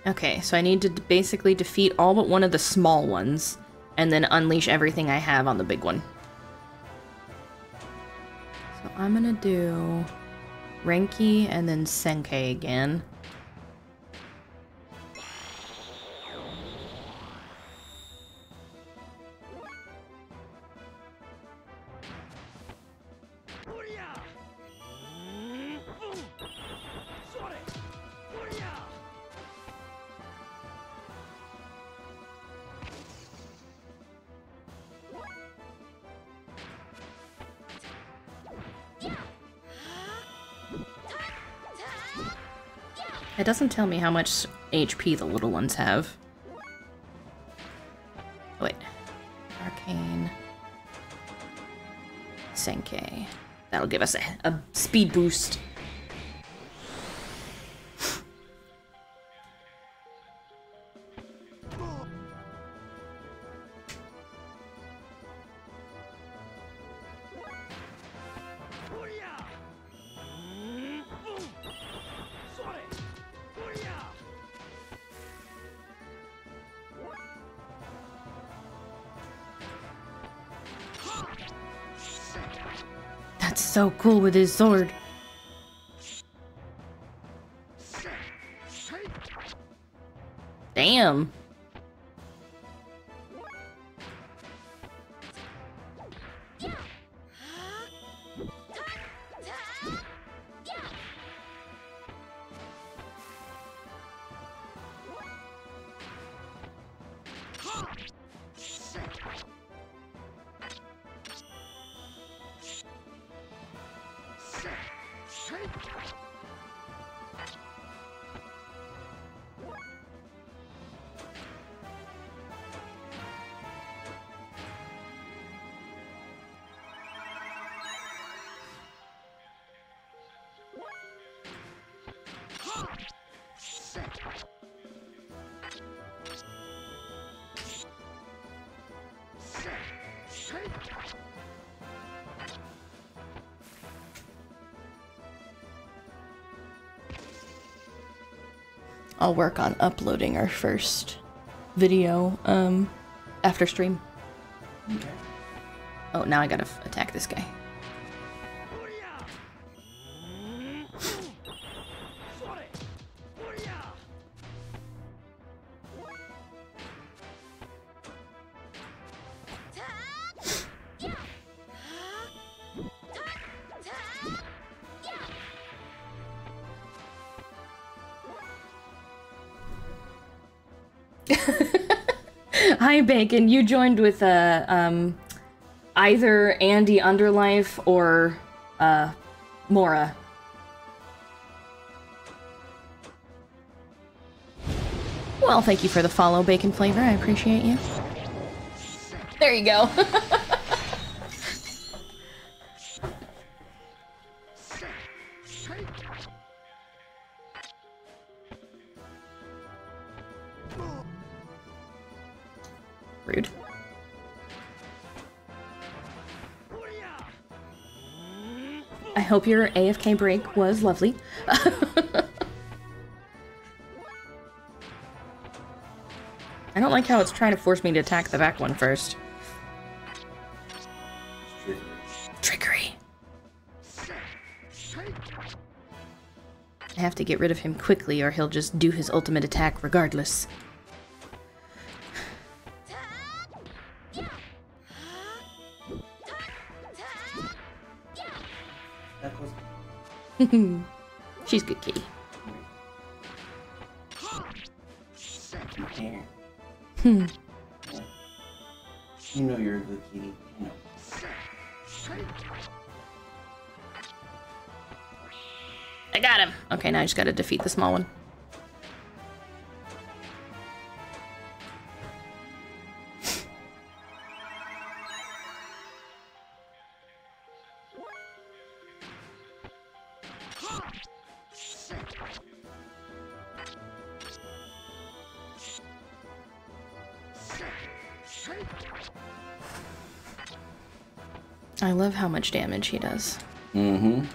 Okay, so I need to basically defeat all but one of the small ones, and then unleash everything I have on the big one. So I'm gonna do Renki and then Senkei again. It doesn't tell me how much HP the little ones have. Senke. That'll give us a speed boost. That's so cool with his sword. Damn. I'll work on uploading our first video after stream. Okay. Oh, now I gotta attack this guy. Hi, Bacon. You joined with either Andy Underlife or Mora. Well, thank you for the follow, Bacon Flavor. I appreciate you. There you go. Rude. I hope your AFK break was lovely. I don't like how it's trying to force me to attack the back one first. Trickery. I have to get rid of him quickly or he'll just do his ultimate attack regardless. She's good kitty. You know you're a good kitty. You know. I got him. Okay, now I just gotta defeat the small one. I love how much damage he does. Mm-hmm.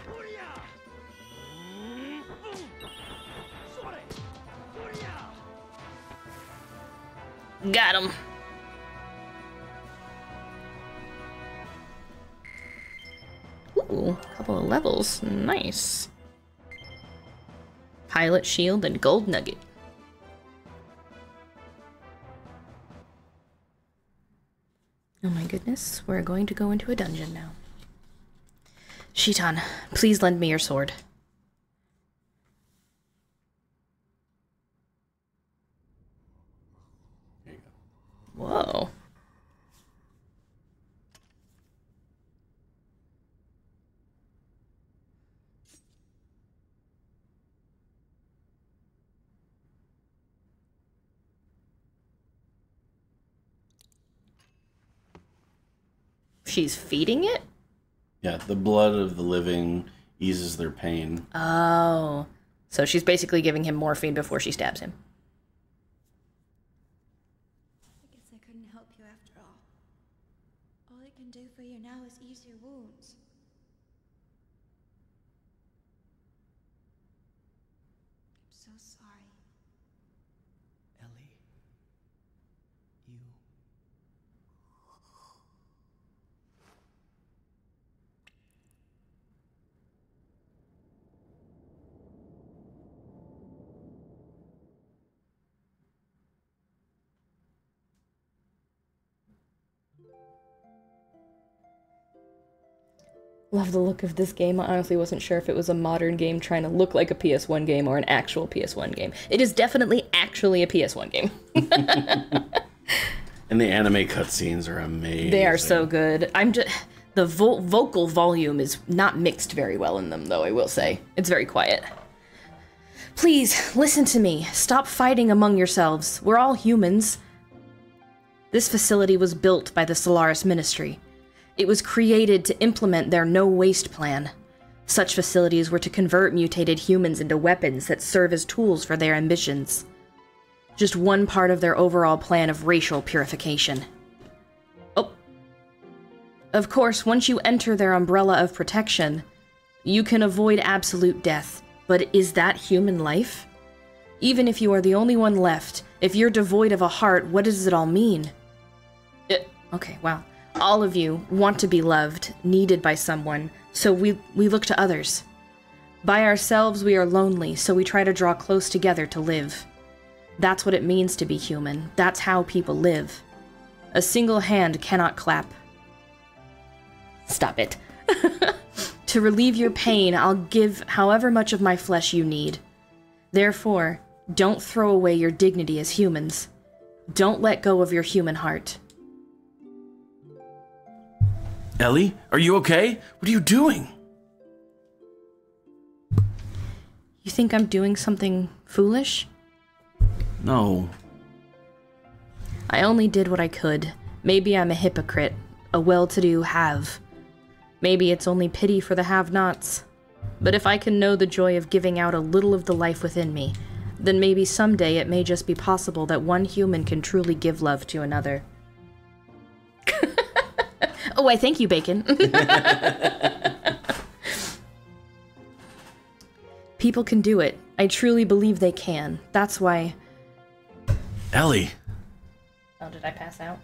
Got him. Ooh, a couple of levels. Nice. Pilot shield and gold nugget. Oh my goodness, we're going to go into a dungeon now. Shitan, please lend me your sword. There you go. Whoa. She's feeding it? Yeah, the blood of the living eases their pain. Oh. So she's basically giving him morphine before she stabs him. I guess I couldn't help you after all. All I can do for you now is ease your wounds. I'm so sorry. Ellie, you... Love the look of this game. I honestly wasn't sure if it was a modern game trying to look like a PS1 game or an actual PS1 game. It is definitely actually a PS1 game. And the anime cutscenes are amazing. They are so good. The vocal volume is not mixed very well in them, though, I will say. It's very quiet. Please, listen to me. Stop fighting among yourselves. We're all humans. This facility was built by the Solaris Ministry. It was created to implement their no-waste plan. Such facilities were to convert mutated humans into weapons that serve as tools for their ambitions. Just one part of their overall plan of racial purification. Oh. Of course, once you enter their umbrella of protection, you can avoid absolute death. But is that human life? Even if you are the only one left, if you're devoid of a heart, what does it all mean? Okay, wow. All of you want to be loved, needed by someone, so we look to others. By ourselves, we are lonely, so we try to draw close together to live. That's what it means to be human. That's how people live. A single hand cannot clap. Stop it. To relieve your pain, I'll give however much of my flesh you need. Therefore, don't throw away your dignity as humans. Don't let go of your human heart. Ellie, are you okay? What are you doing? You think I'm doing something foolish? No. I only did what I could. Maybe I'm a hypocrite, a well-to-do have. Maybe it's only pity for the have-nots. But if I can know the joy of giving out a little of the life within me, then maybe someday it may just be possible that one human can truly give love to another. Oh, I thank you, Bacon. People can do it. I truly believe they can. That's why... Ellie. Oh, did I pass out?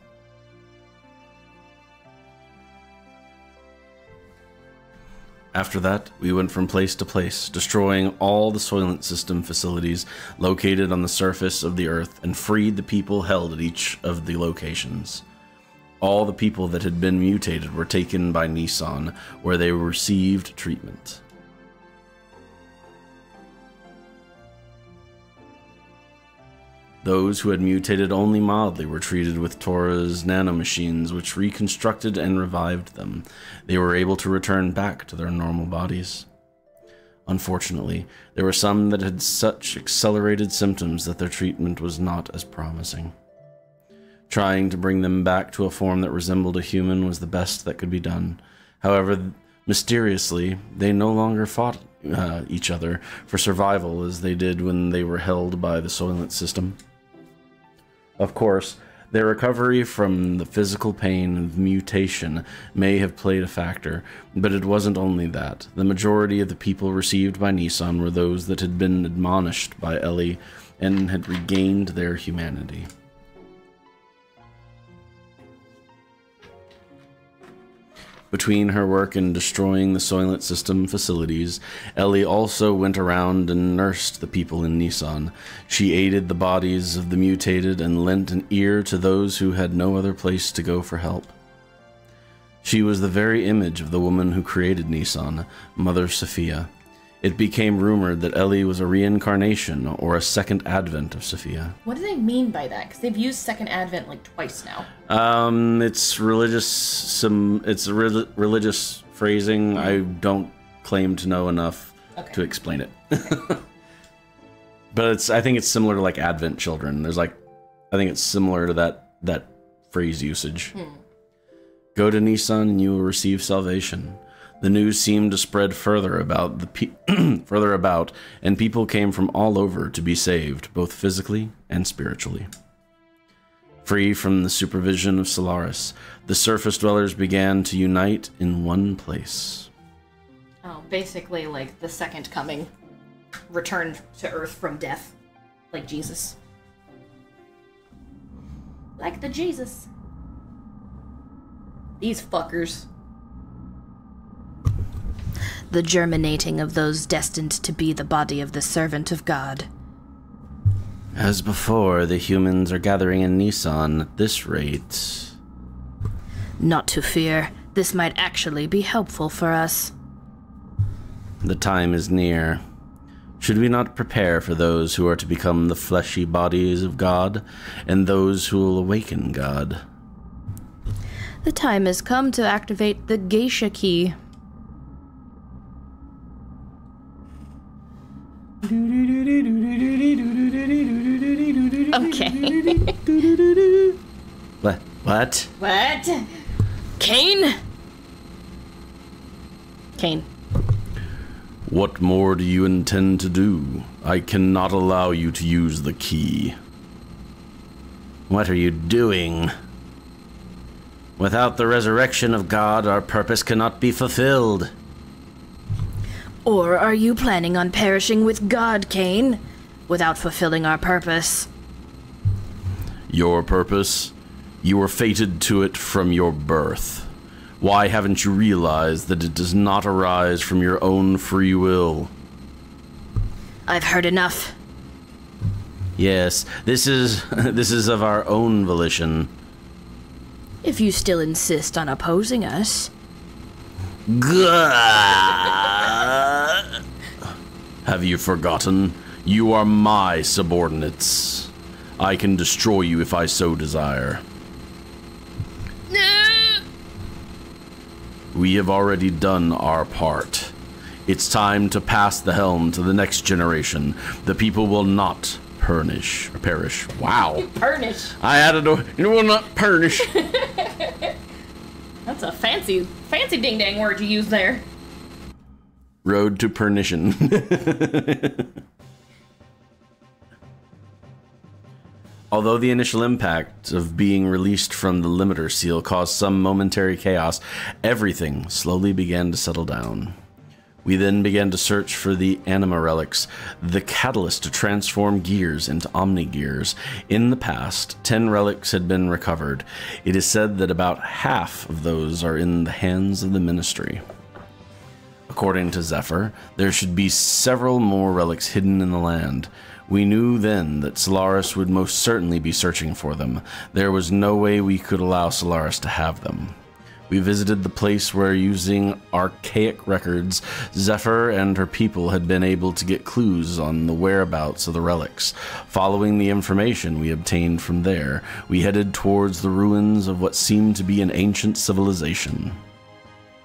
After that, we went from place to place, destroying all the Soylent System facilities located on the surface of the Earth and freed the people held at each of the locations. All the people that had been mutated were taken by Nissan, where they received treatment. Those who had mutated only mildly were treated with Tora's nanomachines, which reconstructed and revived them. They were able to return back to their normal bodies. Unfortunately, there were some that had such accelerated symptoms that their treatment was not as promising. Trying to bring them back to a form that resembled a human was the best that could be done. However, mysteriously, they no longer fought each other for survival as they did when they were held by the Soylent System. Of course, their recovery from the physical pain of mutation may have played a factor, but it wasn't only that. The majority of the people received by Nissan were those that had been admonished by Ellie and had regained their humanity. Between her work in destroying the Soylent System facilities, Ellie also went around and nursed the people in Nissan. She aided the bodies of the mutated and lent an ear to those who had no other place to go for help. She was the very image of the woman who created Nissan, Mother Sophia. It became rumored that Ellie was a reincarnation or a second advent of Sophia. What do they mean by that? Because they've used second advent like twice now. It's religious. It's religious phrasing. I don't claim to know enough to explain it. Okay. But I think it's similar to like Advent children. I think it's similar to that phrase usage. Go to Nissan and you will receive salvation. The news seemed to spread further about, and people came from all over to be saved, both physically and spiritually. Free from the supervision of Solaris, the surface dwellers began to unite in one place. Oh, basically like the second coming. Returned to Earth from death. Like Jesus. Like the Jesus. These fuckers. The germinating of those destined to be the body of the servant of God. As before, the humans are gathering in Nissan at this rate. Not to fear, this might actually be helpful for us. The time is near. Should we not prepare for those who are to become the fleshy bodies of God, and those who will awaken God? The time has come to activate the geisha key. Okay. What? What? Cain? Cain. What more do you intend to do? I cannot allow you to use the key. What are you doing? Without the resurrection of God, our purpose cannot be fulfilled. Or are you planning on perishing with God, Cain, without fulfilling our purpose? Your purpose? You were fated to it from your birth. Why haven't you realized that it does not arise from your own free will? I've heard enough. Yes, this is of our own volition. If you still insist on opposing us. Have you forgotten? You are my subordinates. I can destroy you if I so desire. We have already done our part. It's time to pass the helm to the next generation. The people will not perish. Wow. Pernish. I added a, it will not pernish. That's a fancy ding-dang word you used there. Road to pernition. Although the initial impact of being released from the limiter seal caused some momentary chaos, everything slowly began to settle down. We then began to search for the anima relics, the catalyst to transform gears into omni-gears. In the past, 10 relics had been recovered. It is said that about half of those are in the hands of the ministry. According to Zephyr, there should be several more relics hidden in the land. We knew then that Solaris would most certainly be searching for them. There was no way we could allow Solaris to have them. We visited the place where, using archaic records, Zephyr and her people had been able to get clues on the whereabouts of the relics. Following the information we obtained from there, we headed towards the ruins of what seemed to be an ancient civilization.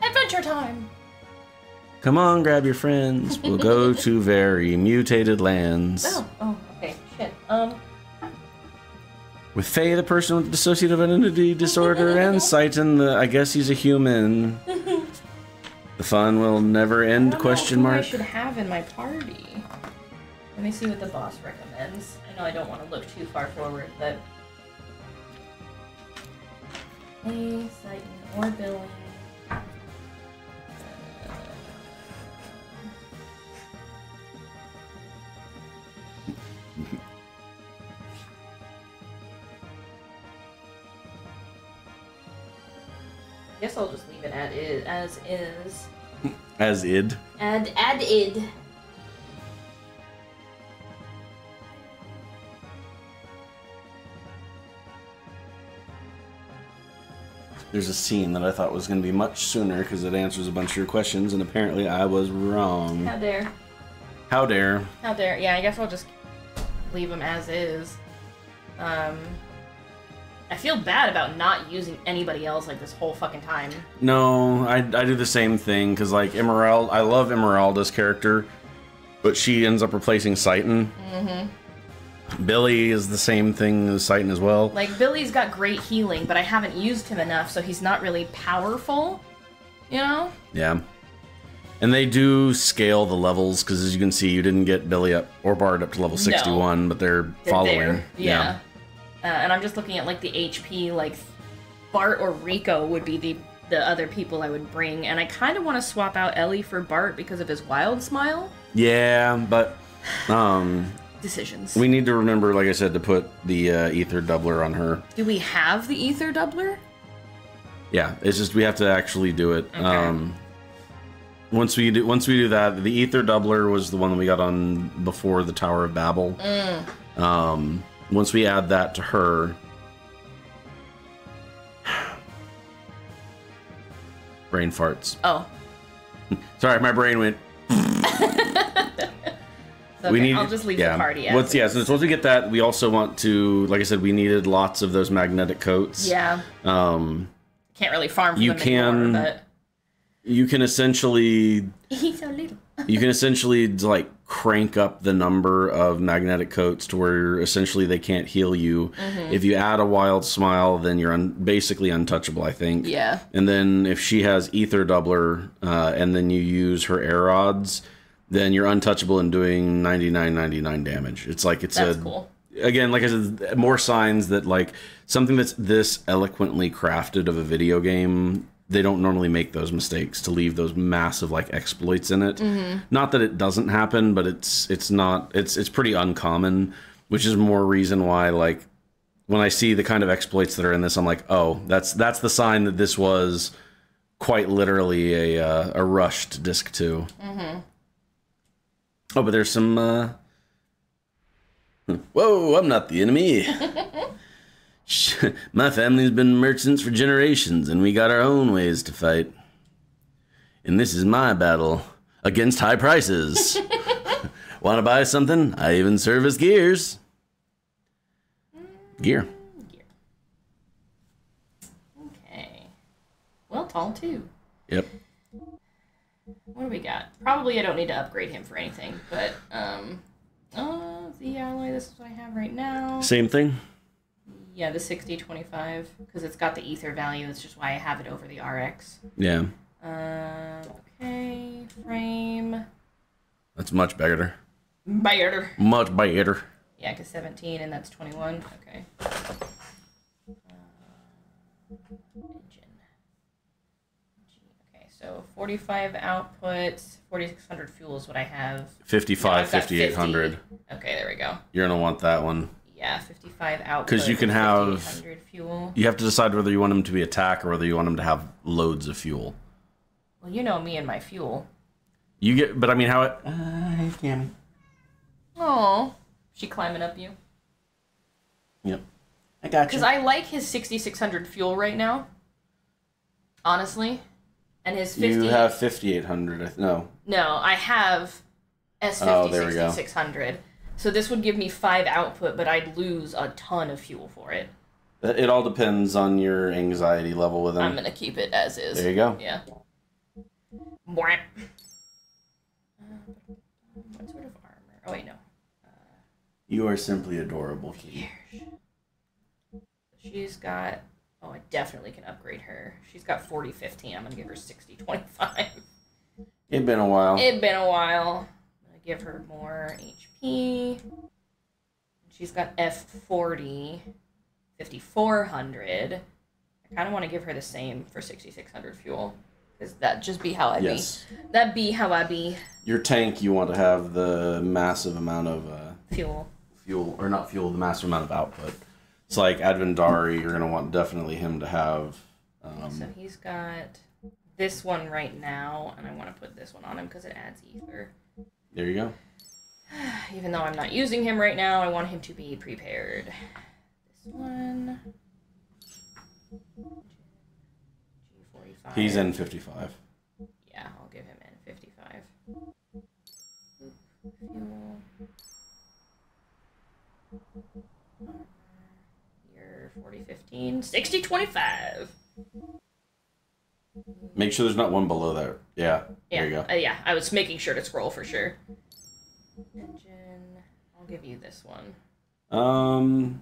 Adventure time! Come on, grab your friends. We'll go to very mutated lands. Oh, okay, shit. With Faye, the person with dissociative identity disorder, and Seitan, I guess he's a human. The fun will never end, question mark. I should have in my party. Let me see what the boss recommends. I know I don't want to look too far forward, but... Hey, Seitan, or Billy. I guess I'll just leave it as is. As id. Add id. There's a scene that I thought was going to be much sooner because it answers a bunch of your questions, and apparently I was wrong. How dare. How dare. How dare. Yeah, I guess I'll just leave them as is. I feel bad about not using anybody else like this whole fucking time. No, I do the same thing because like Emerald, I love Emeralda's character, but she ends up replacing Seitan. Mm-hmm. Billy is the same thing as Seitan as well. Like Billy's got great healing, but I haven't used him enough, so he's not really powerful. You know? Yeah. And they do scale the levels, because as you can see, you didn't get Billy up or Bart up to level 61, but they're following. There. Yeah. And I'm just looking at like the HP, like Bart or Rico would be the other people I would bring, and I kind of want to swap out Ellie for Bart because of his wild smile. Yeah, but Decisions. we need to remember, like I said, to put the ether doubler on her. Do we have the ether doubler? Yeah, it's just we have to actually do it. Okay. Once we do that, the ether doubler was the one that we got on before the Tower of Babel. Once we add that to her, brain farts. Oh. Sorry, my brain went. Okay, I'll just leave the party as so once we get that, we also want to, like I said, we needed lots of those magnetic coats. Yeah. Can't really farm for you them can, anymore, but... You can essentially... He's so little. You can essentially, like, crank up the number of magnetic coats to where essentially they can't heal you. If you add a wild smile, then you're basically untouchable, I think. Yeah. And then if she has ether doubler, and then you use her air rods, then you're untouchable and doing 99.99 damage. It's like That's cool. Again, like I said, more signs that like something that's this eloquently crafted of a video game, they don't normally make those mistakes to leave those massive like exploits in it. Not that it doesn't happen, but it's pretty uncommon, which is more reason why like when I see the kind of exploits that are in this, I'm like, oh, that's the sign that this was quite literally a rushed disc 2. Oh, but there's some whoa, I'm not the enemy. My family's been merchants for generations, and we got our own ways to fight. And this is my battle against high prices. Want to buy something? I even service gears. Gear. Okay. Well, tall too. Yep. What do we got? Probably I don't need to upgrade him for anything, but the alloy, this is what I have right now. Same thing. Yeah, the 60-25, because it's got the ether value. It's just why I have it over the RX. Yeah. Okay, frame. That's much better. Better. Much better. Yeah, because 17 and that's 21. Okay. Engine. Okay, so 45 output, 4,600 fuel is what I have. 55, 5,800. 50. Okay, there we go. You're going to want that one. Yeah, 55 output. Because you can have... 5,800 fuel. You have to decide whether you want them to be attack or whether you want them to have loads of fuel. Well, you know me and my fuel. You get... But I mean, how it... Hey, Cammy. Oh, she climbing up you? Yep. I got you. Because I like his 6,600 fuel right now. Honestly. And his 50... You have 5,800. No. No, I have S50 Oh, there we go. 6,600. So this would give me 5 output, but I'd lose a ton of fuel for it. It all depends on your anxiety level with them. I'm going to keep it as is. There you go. Yeah. What sort of armor? Oh, wait, no. You are simply adorable, Kitty. She's got... Oh, I definitely can upgrade her. She's got 40-15. I'm going to give her 60-25. It's been a while. It's been a while. I'm going to give her more HP. She's got F40, 5,400. I kind of want to give her the same for 6,600 fuel. Because that'd just be how I'd be. That'd be how I'd be. Your tank, you want to have the massive amount of... Fuel. Fuel, or not fuel, the massive amount of output. It's like Advendari, you're going to want definitely him to have... So he's got this one right now, and I want to put this one on him because it adds ether. There you go. Even though I'm not using him right now, I want him to be prepared. This one... G45. He's in 55. Yeah, I'll give him in 55. Fuel. You're 40-15. 60-25. Make sure there's not one below there. Yeah, Yeah, there you go. Yeah, I was making sure to scroll for sure. Engine. I'll give you this one.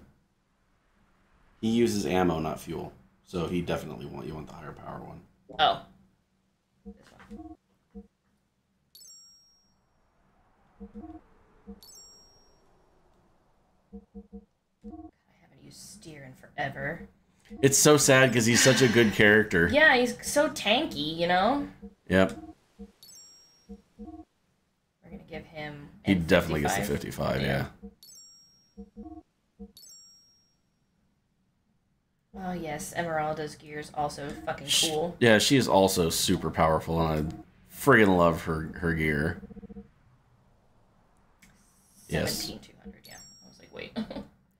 He uses ammo, not fuel. So he definitely you want the higher power one. Oh. This one. I haven't used steer in forever. It's so sad because he's such a good character. Yeah, he's so tanky, you know? Yep. We're gonna give him... He definitely gets the 55. 55, yeah. Oh, yes. Esmeralda's gear's also fucking cool. Yeah, she is also super powerful, and I friggin' love her gear. Yes. 17,200, yeah. I was like, wait.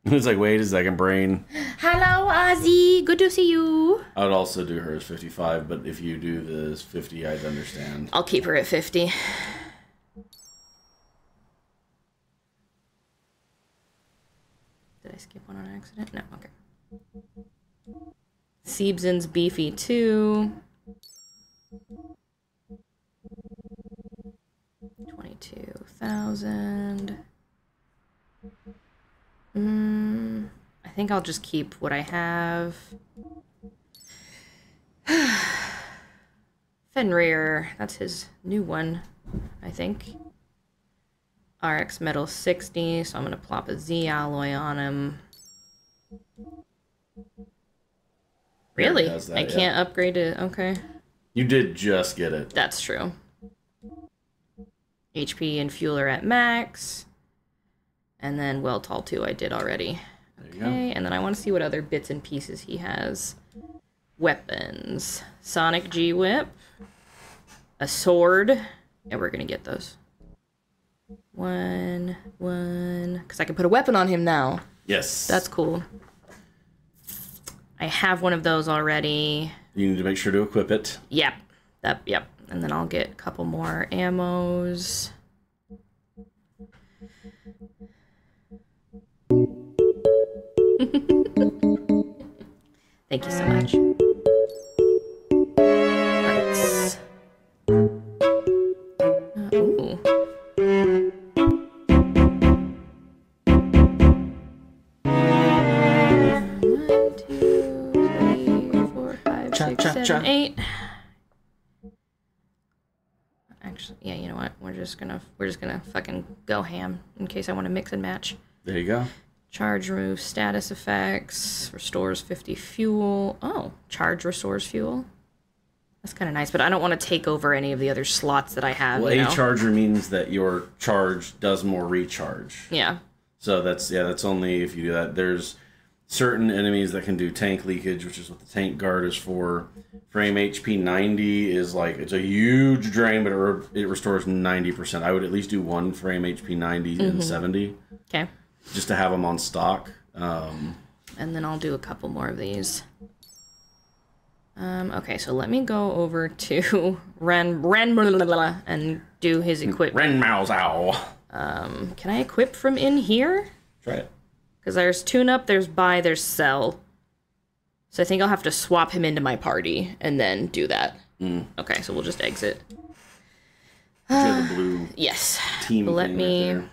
It's like, wait a second, brain. Hello, Ozzy. Good to see you. I would also do her as 55, but if you do this 50, I'd understand. I'll keep her at 50. Did I skip one on accident? No, okay. Seebsen's beefy too. 22,000. I think I'll just keep what I have. Fenrir, that's his new one, I think. RX Metal 60, so I'm gonna plop a Z alloy on him. Really? That, I can't upgrade it. Okay. You did just get it. That's true. HP and fuel are at max. And then Well-Tall 2 I did already. Okay, and then I want to see what other bits and pieces he has. Weapons. Sonic G-Whip. A sword. And we're going to get those. One. Because I can put a weapon on him now. Yes. That's cool. I have one of those already. You need to make sure to equip it. Yep. Yep. And then I'll get a couple more ammos. Thank you so much. Hearts. Ooh. 7, 8. Actually, yeah, you know what? We're just gonna fucking go ham in case I want to mix and match. There you go. Charge removes status effects, restores 50 fuel. Oh, charge restores fuel. That's kind of nice, but I don't want to take over any of the other slots that I have. Well, a charger means that your charge does more recharge. Yeah. So that's only if you do that. There's certain enemies that can do tank leakage, which is what the tank guard is for. Frame HP 90 is like, it's a huge drain, but it restores 90%. I would at least do one frame HP 90 and 70. Okay. Just to have them on stock. And then I'll do a couple more of these. Okay, so let me go over to Ren and do his equipment. Ren Maozao. Can I equip from in here? Try it. Because there's tune-up, there's buy, there's sell. So I think I'll have to swap him into my party and then do that. Okay, so we'll just exit. You have the blue yes. team Let thing me... right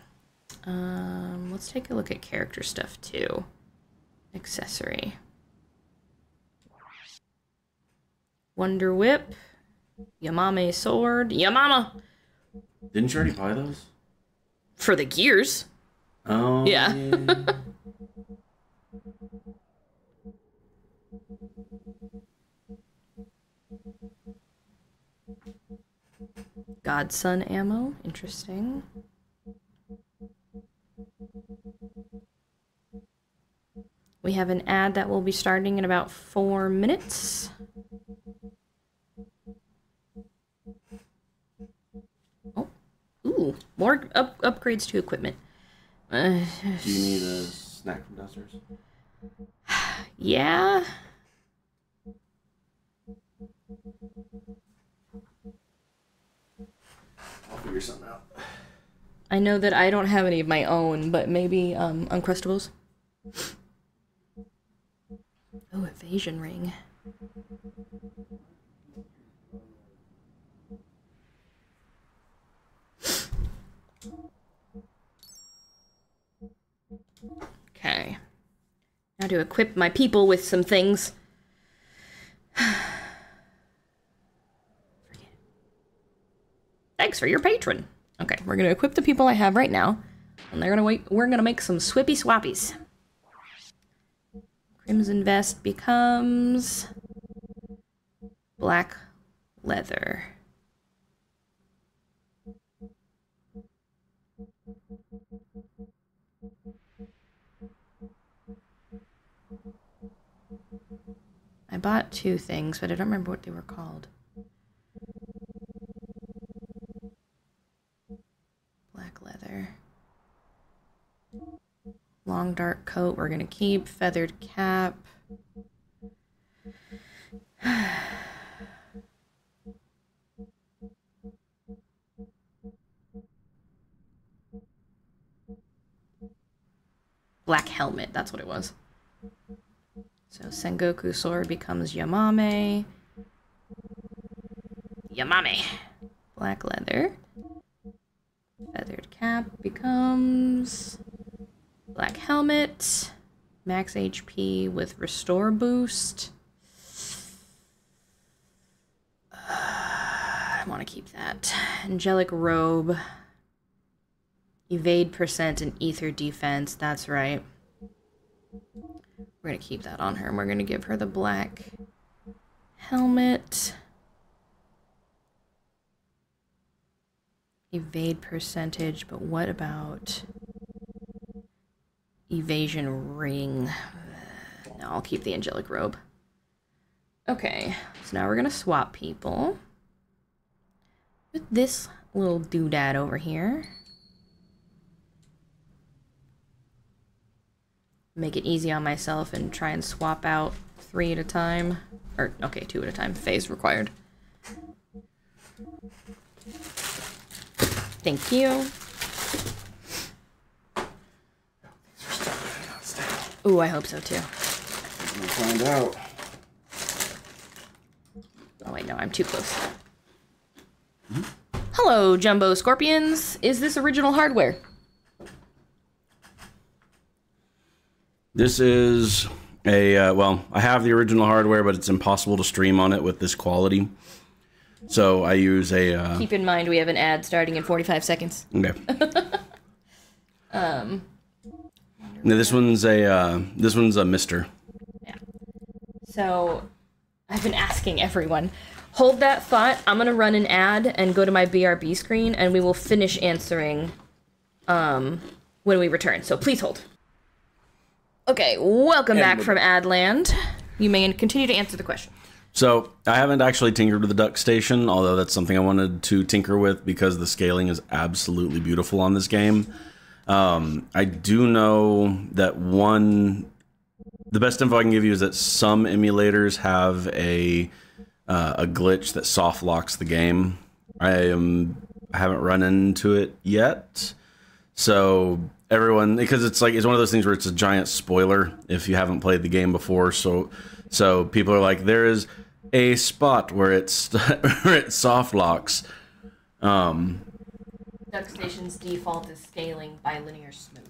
there. Let's take a look at character stuff, too. Accessory. Wonder Whip. Yamame Sword. Yamama! Didn't you already buy those? For the gears. Oh. Yeah. Godson ammo. Interesting. We have an ad that will be starting in about 4 minutes. Oh, ooh, more upgrades to equipment. Do you need a snack from downstairs? Yeah. I'll figure something out. I know that I don't have any of my own, but maybe Uncrustables. Oh, evasion ring. Okay. Now to equip my people with some things. Thanks for your patron. Okay, we're gonna equip the people I have right now, and we're gonna make some swippy swappies. Crimson vest becomes black leather. I bought 2 things, but I don't remember what they were called. Black leather. Long dark coat we're gonna keep. Feathered cap. Black helmet, that's what it was. So Sengoku sword becomes Yamame. Yamame. Black leather. Feathered cap becomes black helmet. Max HP with restore boost. I want to keep that. Angelic robe. Evade percent and ether defense. That's right. We're going to keep that on her, and we're going to give her the black helmet. Evade percentage, but what about evasion ring? No, I'll keep the angelic robe. Okay, so now we're going to swap people with this little doodad over here. Make it easy on myself and try and swap out 3 at a time. Or, okay, 2 at a time. Phase required. Thank you. Ooh, I hope so too. We'll find out. Oh wait, no, I'm too close. Hello, Jumbo Scorpions. Is this original hardware? This is a, well, I have the original hardware, but it's impossible to stream on it with this quality. So I use a... Keep in mind we have an ad starting in 45 seconds. Okay. Now this one's a Mister. Yeah. So I've been asking everyone. Hold that thought. I'm going to run an ad and go to my BRB screen, and we will finish answering when we return. So please hold. Okay, welcome back from Adland. You may continue to answer the question. So I haven't actually tinkered with the duck station, although that's something I wanted to tinker with because the scaling is absolutely beautiful on this game. I do know that the best info I can give you is that some emulators have a glitch that soft locks the game. I haven't run into it yet, so everyone, because it's one of those things where it's a giant spoiler if you haven't played the game before. So people are like, there is a spot where it's where it soft locks. Duck Station's default is scaling bilinear smooth.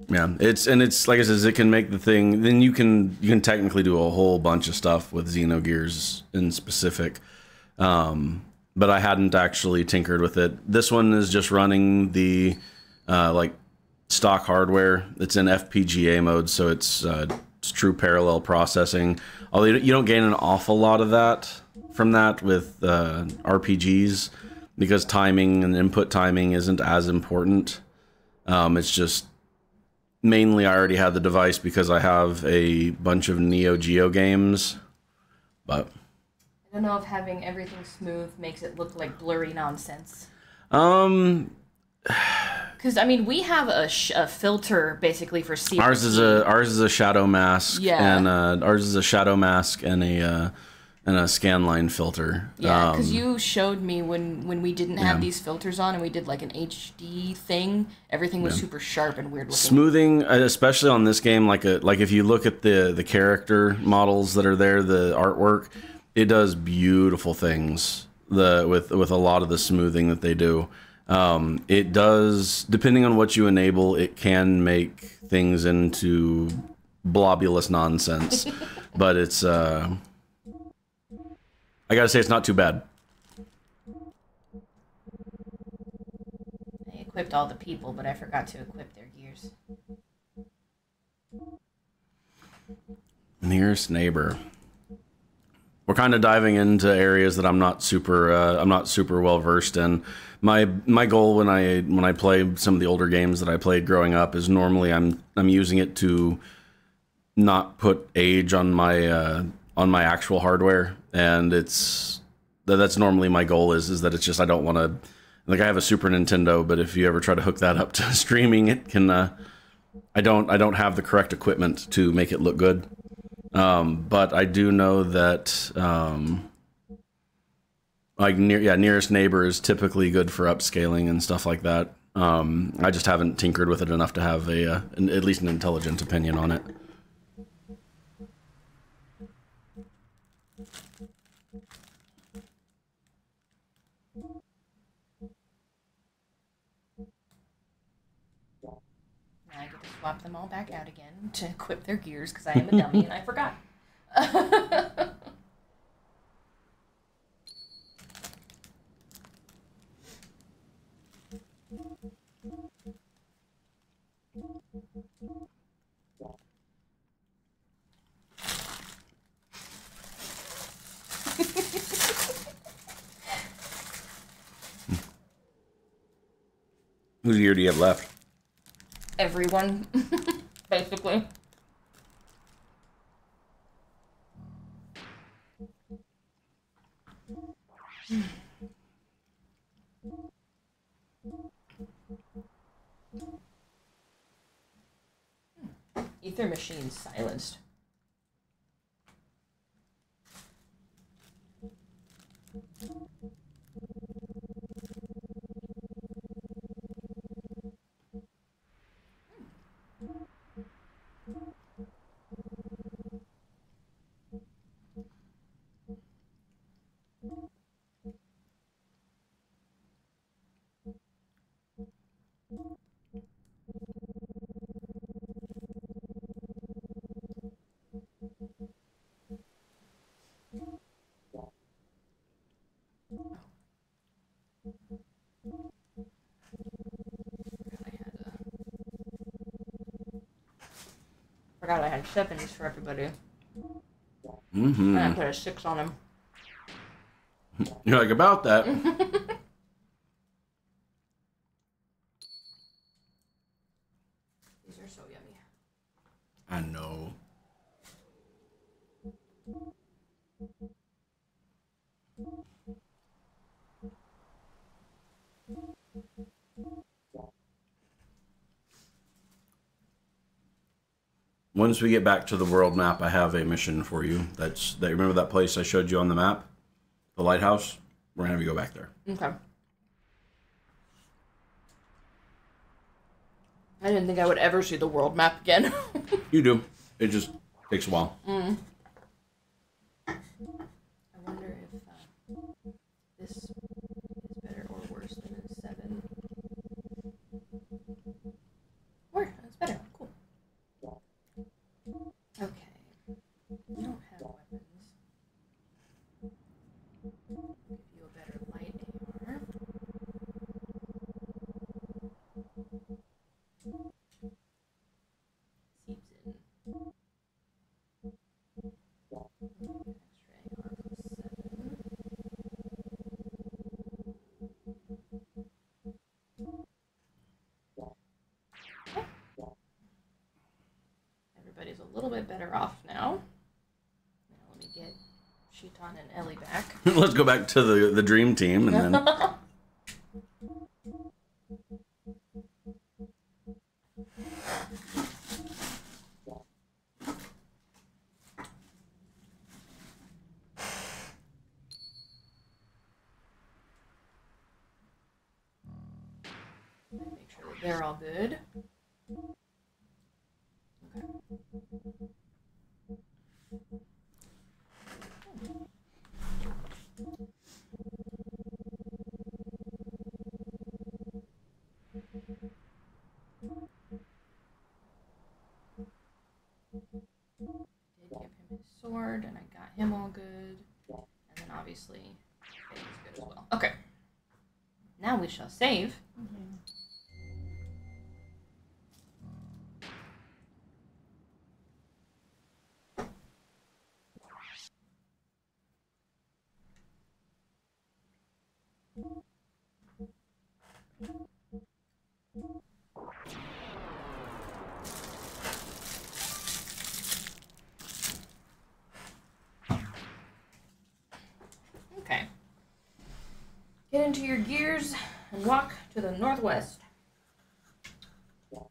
Yeah, it's like I said, it can make the thing. Then you can technically do a whole bunch of stuff with Xenogears in specific. But I hadn't actually tinkered with it. This one is just running the like stock hardware. It's in FPGA mode, so it's true parallel processing. Although you don't gain an awful lot of that from that with RPGs, because timing and input timing isn't as important. It's just mainly I already had the device because I have a bunch of Neo Geo games, but I don't know if having everything smooth makes it look like blurry nonsense. Because I mean, we have a filter basically for CRT. ours is a shadow mask, Yeah. and ours is a shadow mask and a scanline filter. Yeah, because you showed me when we didn't have these filters on and we did like an HD thing, everything was super sharp and weird looking. Smoothing, especially on this game, like if you look at the character models that are there, the artwork, it does beautiful things. With a lot of the smoothing that they do. It does, depending on what you enable, it can make things into blobulous nonsense. But it's, I gotta say, it's not too bad. equipped all the people, but I forgot to equip their gears. Nearest neighbor. We're kind of diving into areas that I'm not super well versed in. My goal when I play some of the older games that I played growing up is normally I'm using it to not put age on my actual hardware, and that's normally my goal is that it's just I don't want to, like, I have a Super Nintendo, but if you ever try to hook that up to streaming, it can I don't have the correct equipment to make it look good. But I do know that like nearest neighbor is typically good for upscaling and stuff like that. I just haven't tinkered with it enough to have at least an intelligent opinion on it. Now I get to swap them all back out again to equip their gears because I am a dummy and I forgot. Whose gear do you have left? Everyone, basically. Ether machine silenced. Forgot I had 7s for everybody. Mm-hmm. And I put a 6 on him. You're like, about that. These are so yummy. I know. Once we get back to the world map, I have a mission for you. Remember that place I showed you on the map? The lighthouse? We're gonna have you go back there. Okay. I didn't think I would ever see the world map again. You do. It just takes a while. I wonder if this is better or worse than a 7. Or, that's better. Cool. Okay. We don't have weapons. Give you a better light AR. Seeps in. Everybody's a little bit better off now. Now let me get Shitan and Ellie back. Let's go back to the dream team and then. Make sure that they're all good. Okay. Did give him his sword, and I got him all good. And then obviously, Faye's good as well. Okay. Now we shall save. Get into your gears and walk to the northwest. There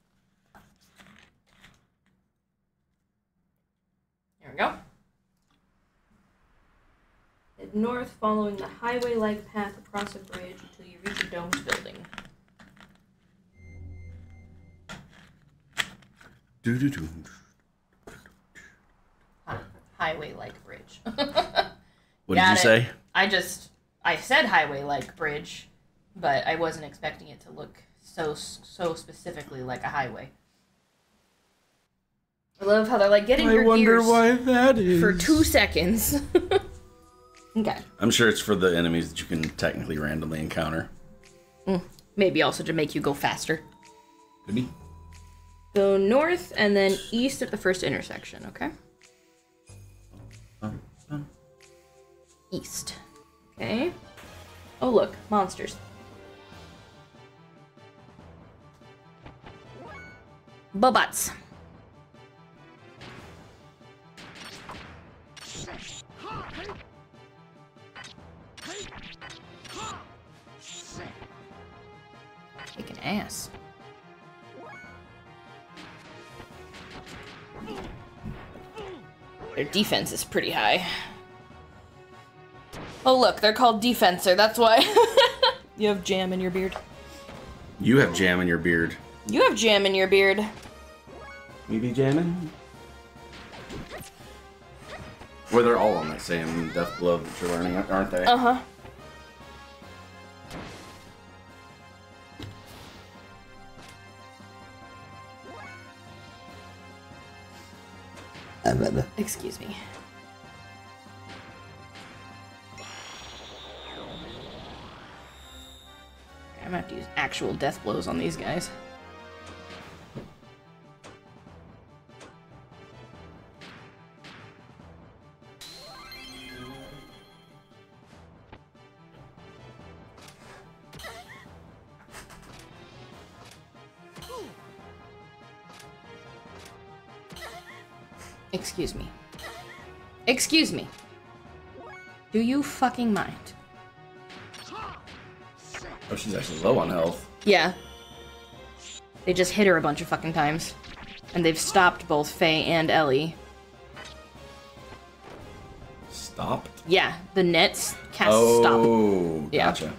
we go. Head north following the highway-like path across a bridge until you reach a domed building. Do-do-do. Highway-like bridge. What did you say? I said highway-like bridge, but I wasn't expecting it to look so specifically like a highway. I love how they're like getting your gears why that is. for 2 seconds. Okay. I'm sure it's for the enemies that you can technically randomly encounter. Maybe also to make you go faster. Could be. Go north and then east at the first intersection, okay? East. Okay. Oh, look. Monsters. Bobots. Kicking ass. Their defense is pretty high. Oh look, they're called Defensor, that's why. You have jam in your beard. You have jam in your beard. You have jam in your beard. We be jamming? Well, they're all on that same death glove that you're learning, aren't they? Uh-huh. Excuse me. I'm gonna have to use actual death blows on these guys. Excuse me. Excuse me. Do you fucking mind? Oh, she's actually low on health. Yeah. They just hit her a bunch of fucking times. And they've stopped both Faye and Ellie. Stopped? Yeah, the nets cast stop. Oh, gotcha.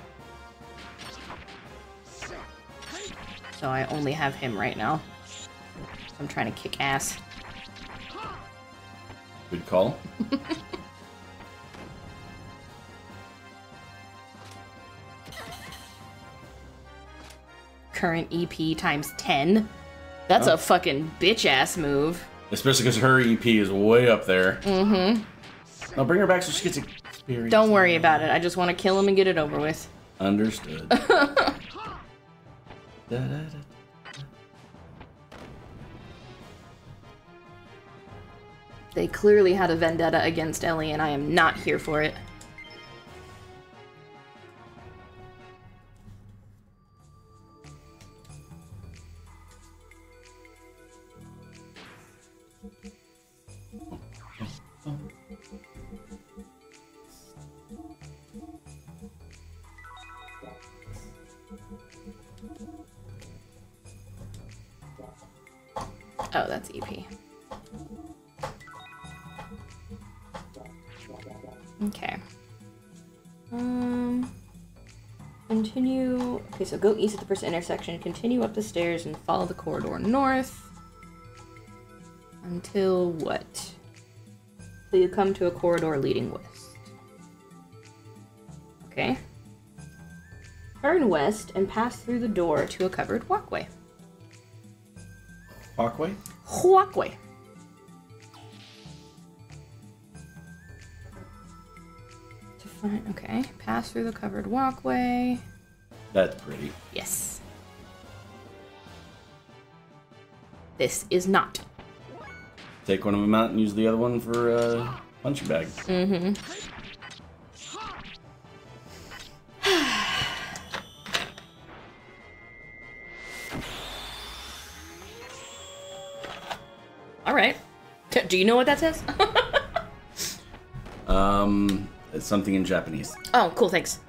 So I only have him right now. So I'm trying to kick ass. Good call. Current EP times 10. That's a fucking bitch-ass move. Especially because her EP is way up there. Mm-hmm. Now bring her back so she gets experience. Don't worry about it. I just want to kill him and get it over with. Understood. They clearly had a vendetta against Ellie, and I am not here for it. Oh, that's EP. Okay. Continue. Okay, so go east at the first intersection, continue up the stairs, and follow the corridor north. Until what? Till you come to a corridor leading west. Okay. Turn west and pass through the door to a covered walkway. Walkway? Walkway. Okay, pass through the covered walkway. That's pretty. Yes. This is not. Take one of them out and use the other one for punching bag. Mm-hmm. All right. Do you know what that says? It's something in Japanese. Oh, cool, thanks.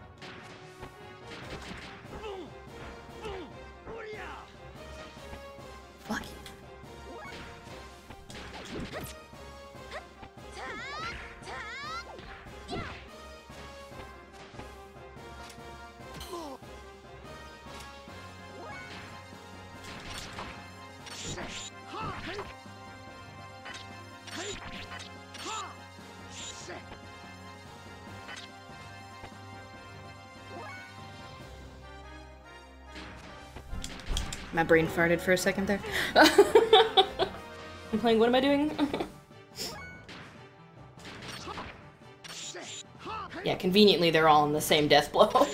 My brain farted for a second there. I'm playing, what am I doing? Yeah, conveniently they're all in the same death blow.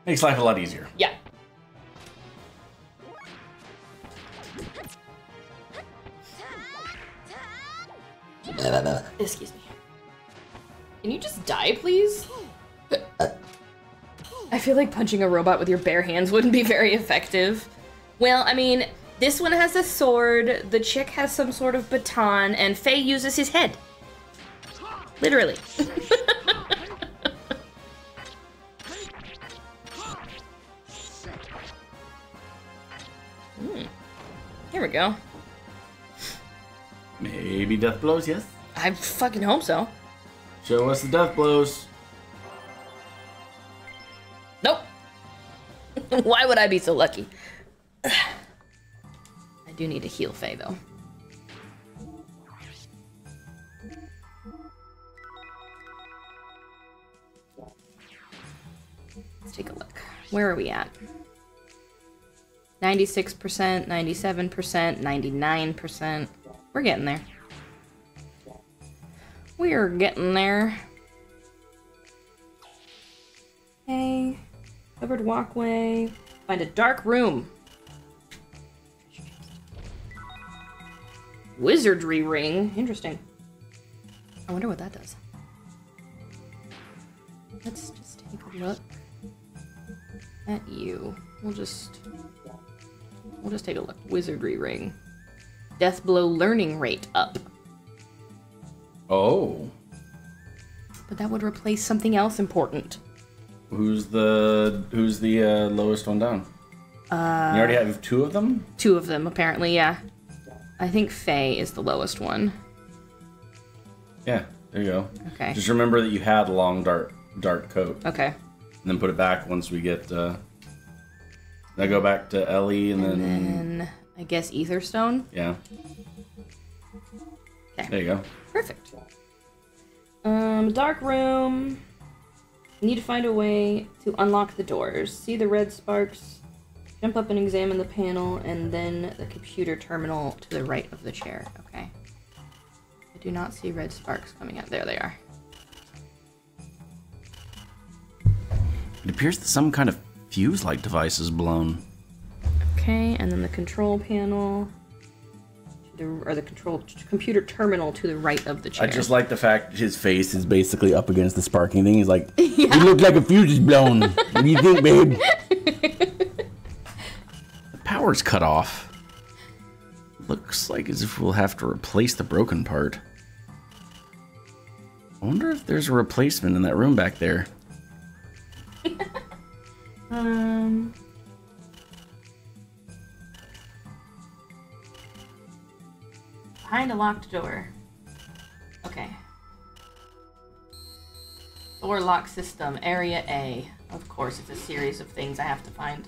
Makes life a lot easier. Yeah. Excuse me. Can you just die, please? I feel like punching a robot with your bare hands wouldn't be very effective. Well, I mean, this one has a sword, the chick has some sort of baton, and Faye uses his head. Literally. Here we go. Maybe death blows, yes? I fucking hope so. Show us the death blows. Nope. Why would I be so lucky? I do need to heal Faye, though. Let's take a look. Where are we at? 96%, 97%, 99%. We're getting there. We're getting there. Okay. Covered walkway. Find a dark room. Wizardry ring. Interesting. I wonder what that does. Let's just take a look at you. We'll just take a look. Wizardry ring. Death blow learning rate up. Oh. But that would replace something else important. Who's the lowest one down? You already have 2 of them? 2 of them, apparently, yeah. I think Faye is the lowest one. Yeah, there you go. Okay. Just remember that you had a long dark coat. Okay. And then put it back once we get I go back to Ellie and then I guess Etherstone? Yeah. Okay. There you go. Perfect. Dark room. Need to find a way to unlock the doors. See the red sparks. Jump up and examine the panel, and then the computer terminal to the right of the chair. Okay. I do not see red sparks coming out. There they are. It appears that some kind of fuse-like device is blown. Okay, and then the control panel, or the computer terminal to the right of the chair. I just like the fact his face is basically up against the sparking thing. He's like, You look like a fuse is blown. What do you think, babe? The power's cut off. Looks like as if we'll have to replace the broken part. I wonder if there's a replacement in that room back there. Behind a locked door. Okay. Door lock system, area A. Of course, it's a series of things I have to find.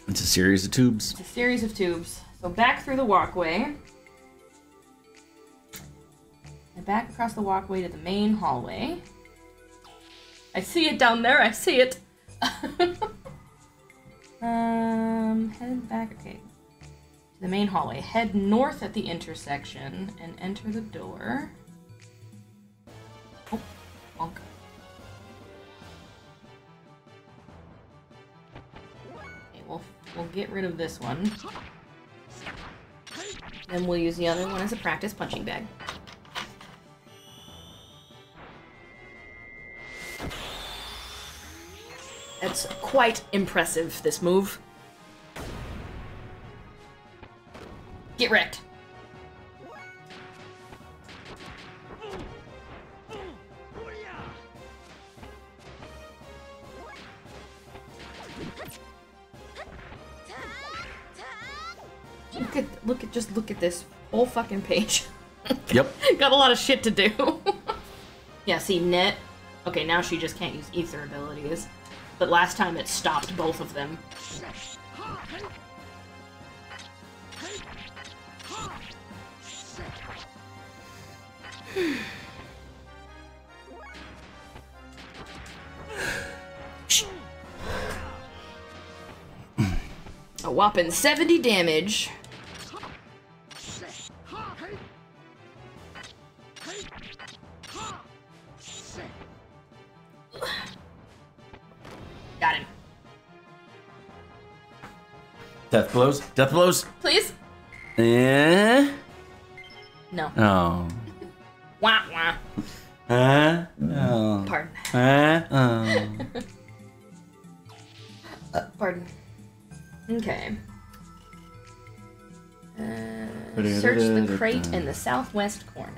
It's a series of tubes. It's a series of tubes. So back through the walkway. And back across the walkway to the main hallway. I see it down there, I see it! Head back, okay. To the main hallway. Head north at the intersection and enter the door. Oh, bonk. Okay, we'll get rid of this one. Then we'll use the other one as a practice punching bag. That's quite impressive, this move. Get wrecked. Look at this whole fucking page. Yep. Got a lot of shit to do. Yeah, see, Net. Okay, now she just can't use ether abilities. But last time it stopped both of them. A whopping 70 damage. Got him. Death blows. Death blows. Please? Eh? No. Oh. Wah wah. Oh. Pardon. Oh. Pardon. Okay. Search the crate in the southwest corner.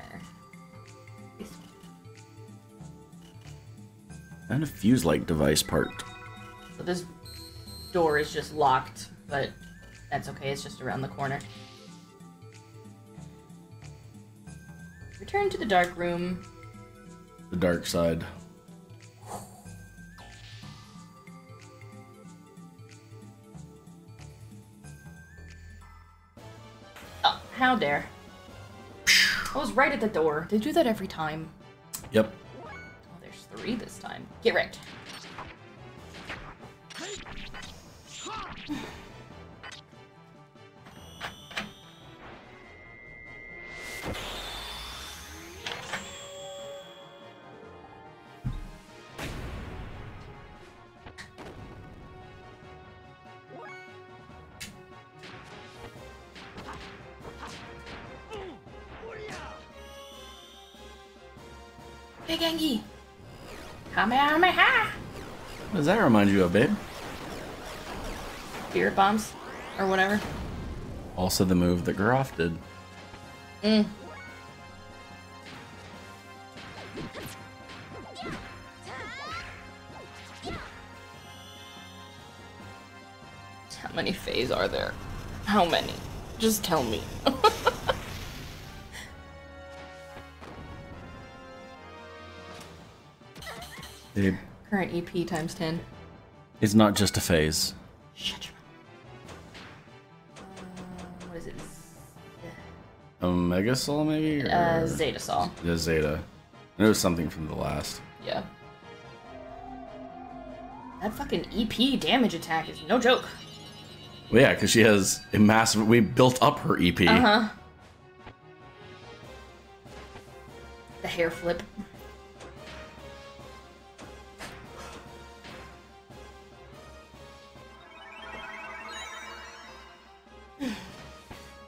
And a fuse-like device part. So this door is just locked, but that's okay, it's just around the corner. Return to the dark room. The dark side. Oh, how dare. I was right at the door. They do that every time. Yep. Oh, there's 3 this time. Get wrecked. Big Angie! Kamehameha! What does that remind you of, babe? Spirit bombs? Or whatever. Also the move that Groff did. Mm. How many phase are there? How many? Just tell me. Babe, Current EP times 10. it's not just a phase. Shut your mouth. What is it? Omega Soul, maybe? Or... Zeta Saw. Yeah, Zeta. It was something from the last. Yeah. That fucking EP damage attack is no joke. Well, yeah, because she has a massive... We built up her EP. Uh-huh. The hair flip.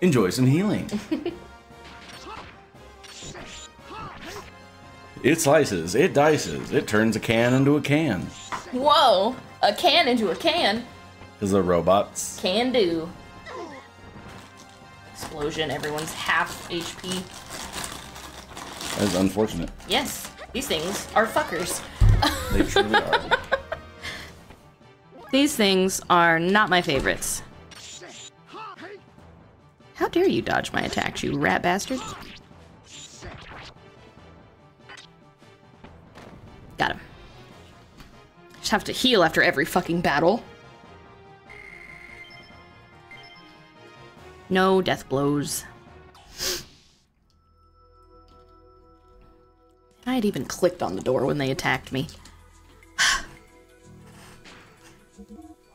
Enjoy some healing. It slices, it dices, it turns a can into a can. Whoa! A can into a can? Because the robots. Can do. Explosion, everyone's half HP. That is unfortunate. Yes, these things are fuckers. They truly are. These things are not my favorites. How dare you dodge my attacks, you rat bastard? Got him. Just have to heal after every fucking battle. No death blows. I had even clicked on the door when they attacked me.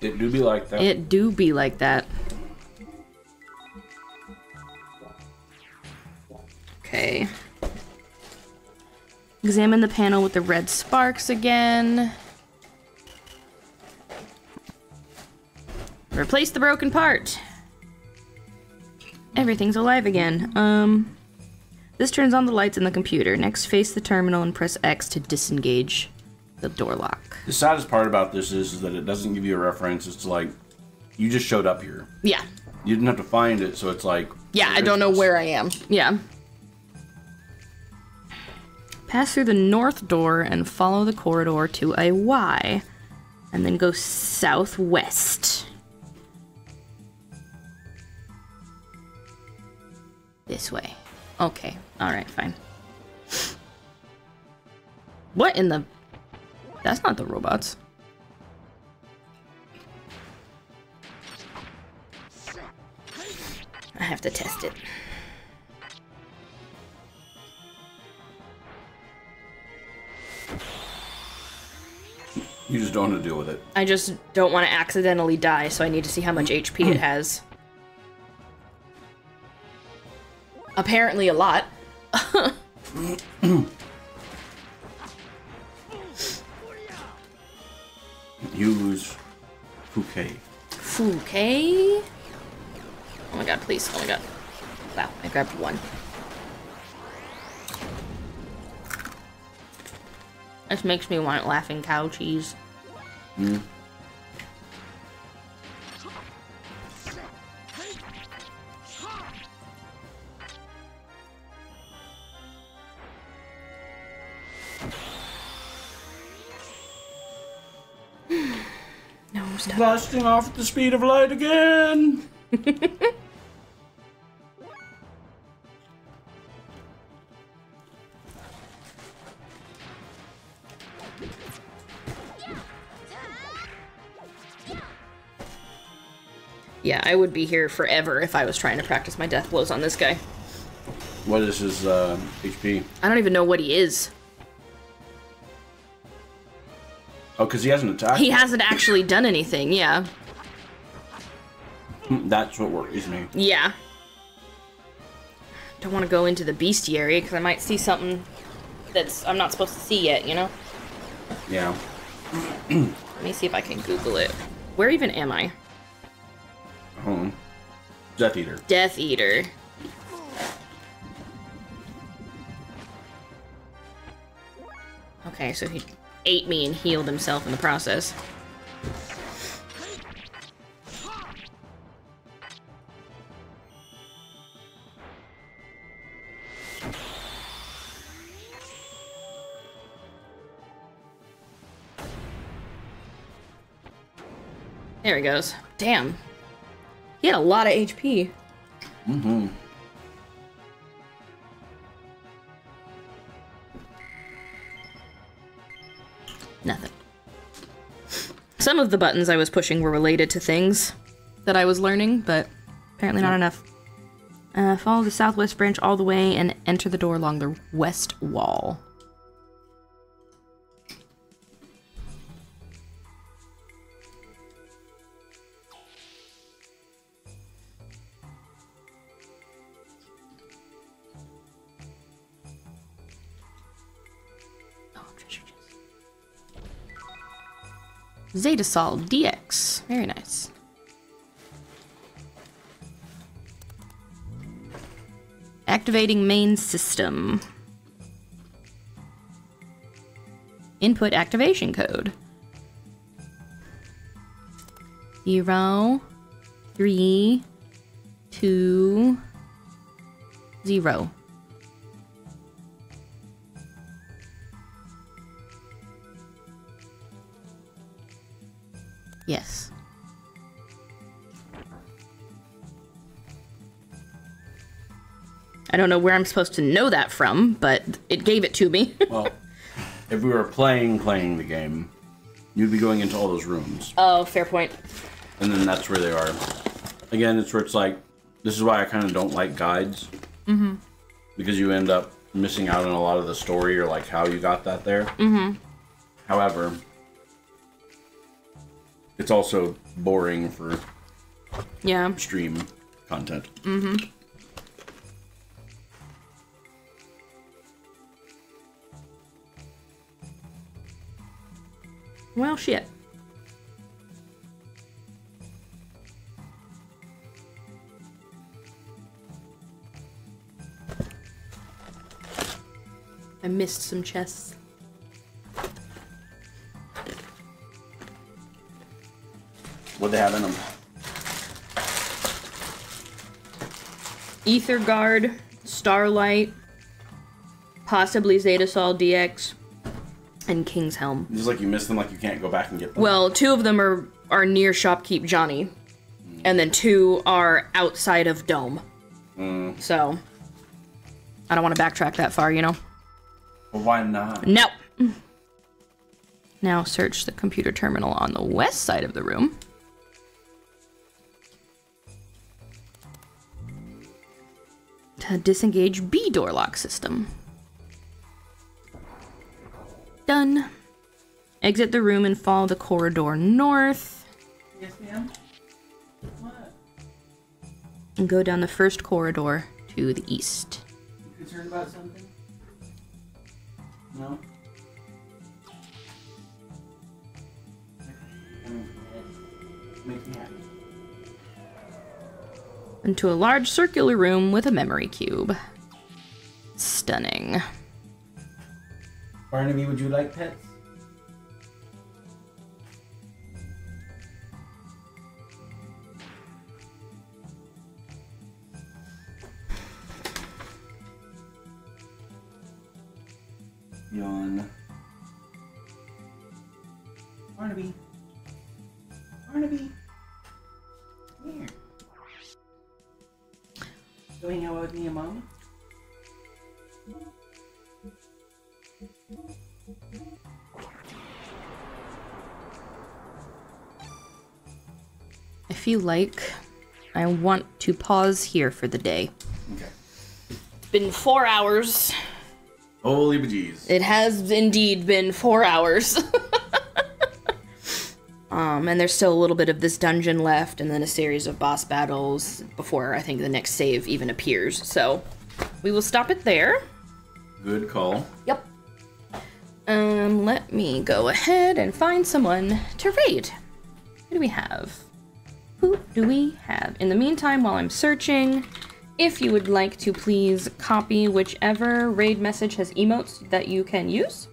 It do be like that. It do be like that. Okay. Examine the panel with the red sparks again. Replace the broken part. Everything's alive again. This turns on the lights in the computer. Next, face the terminal and press X to disengage the door lock. The saddest part about this is that it doesn't give you a reference. It's like, you just showed up here. Yeah. You didn't have to find it, so it's like... Yeah, I don't know where I am. Yeah. Pass through the north door and follow the corridor to a Y. And then go southwest. This way. Okay. Alright, fine. What in the... That's not the robots. I have to test it. You just don't want to deal with it. I just don't want to accidentally die, so I need to see how much HP it has. Apparently a lot. Use Fouquet. Fouquet? Oh my god, please. Oh my god. Wow, I grabbed one. This makes me want laughing cow cheese. Mm. No, stop. Blasting off at the speed of light again! Yeah, I would be here forever if I was trying to practice my death blows on this guy. What is his HP? I don't even know what he is. Oh, because he hasn't attacked. He hasn't actually done anything, yeah. That's what worries me. Yeah. Don't want to go into the bestiary because I might see something that's I'm not supposed to see yet, you know? Yeah. Let me see if I can Google it. Where even am I? Home. Death Eater. Death Eater. Okay, so he ate me and healed himself in the process. There he goes. Damn. He had a lot of HP. Mm-hmm. Nothing. Some of the buttons I was pushing were related to things that I was learning, but apparently not enough. Follow the southwest branch all the way and enter the door along the west wall. Zetasol DX. Very nice. Activating main system. Input activation code. 0, 3, 2, 0. Yes. I don't know where I'm supposed to know that from, but it gave it to me. Well, if we were playing the game, you'd be going into all those rooms. Oh, fair point. And then that's where they are. Again, it's where it's like, this is why I kind of don't like guides. Mm-hmm. Because you end up missing out on a lot of the story or like how you got that there. Mm-hmm. However, it's also boring for stream content. Mm-hmm. Well, shit. I missed some chests. What they have in them? Ether Guard, Starlight, possibly Zetasol DX, and King's Helm. It's like you miss them, like you can't go back and get them. Well, 2 of them are near Shopkeep Johnny, and then 2 are outside of Dome. So, I don't want to backtrack that far, you know? Well, why not? No! Now search the computer terminal on the west side of the room. disengage B door lock system. Done. Exit the room and follow the corridor north. Yes, ma'am. What? And go down the first corridor to the east. You concerned about something? No? Makes me happy. Into a large circular room with a memory cube. Stunning. Barnaby, would you like pets? Yawn. Barnaby. Barnaby. Come here. Go hang out with me and Mom? I feel like I want to pause here for the day. Okay. It's been 4 hours. Holy bejeez. It has indeed been 4 hours. And there's still a little bit of this dungeon left, and then a series of boss battles before I think the next save even appears. So we will stop it there. Good call. Yep. Let me go ahead and find someone to raid. Who do we have? Who do we have? In the meantime, while I'm searching, if you would like to please copy whichever raid message has emotes that you can use.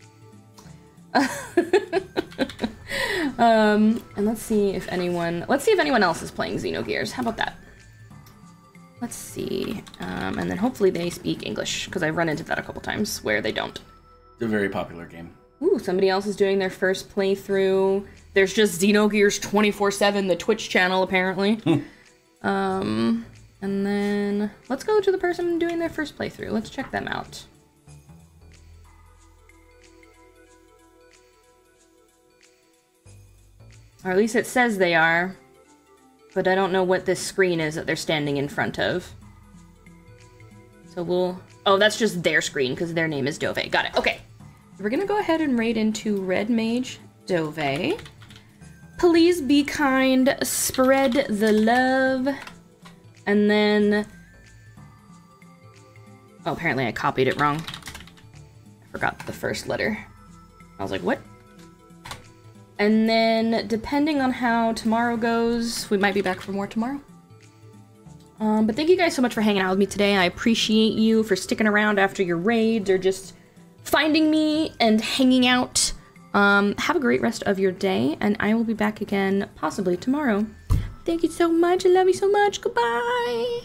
And let's see if anyone else is playing Xenogears. How about that? Let's see. And then hopefully they speak English, because I've run into that a couple times where they don't. It's a very popular game. Ooh, somebody else is doing their first playthrough. There's just Xenogears 24/7, the Twitch channel, apparently. And then let's go to the person doing their first playthrough. Let's check them out. Or at least it says they are. But I don't know what this screen is that they're standing in front of. So we'll... Oh, that's just their screen, because their name is Dove. Got it. Okay. We're gonna go ahead and raid into Red Mage Dove. Please be kind. Spread the love. And then... Oh, apparently I copied it wrong. I forgot the first letter. I was like, what? And then, depending on how tomorrow goes, we might be back for more tomorrow. But thank you guys so much for hanging out with me today. I appreciate you for sticking around after your raids or just finding me and hanging out. Have a great rest of your day, and I will be back again possibly tomorrow. Thank you so much. I love you so much. Goodbye.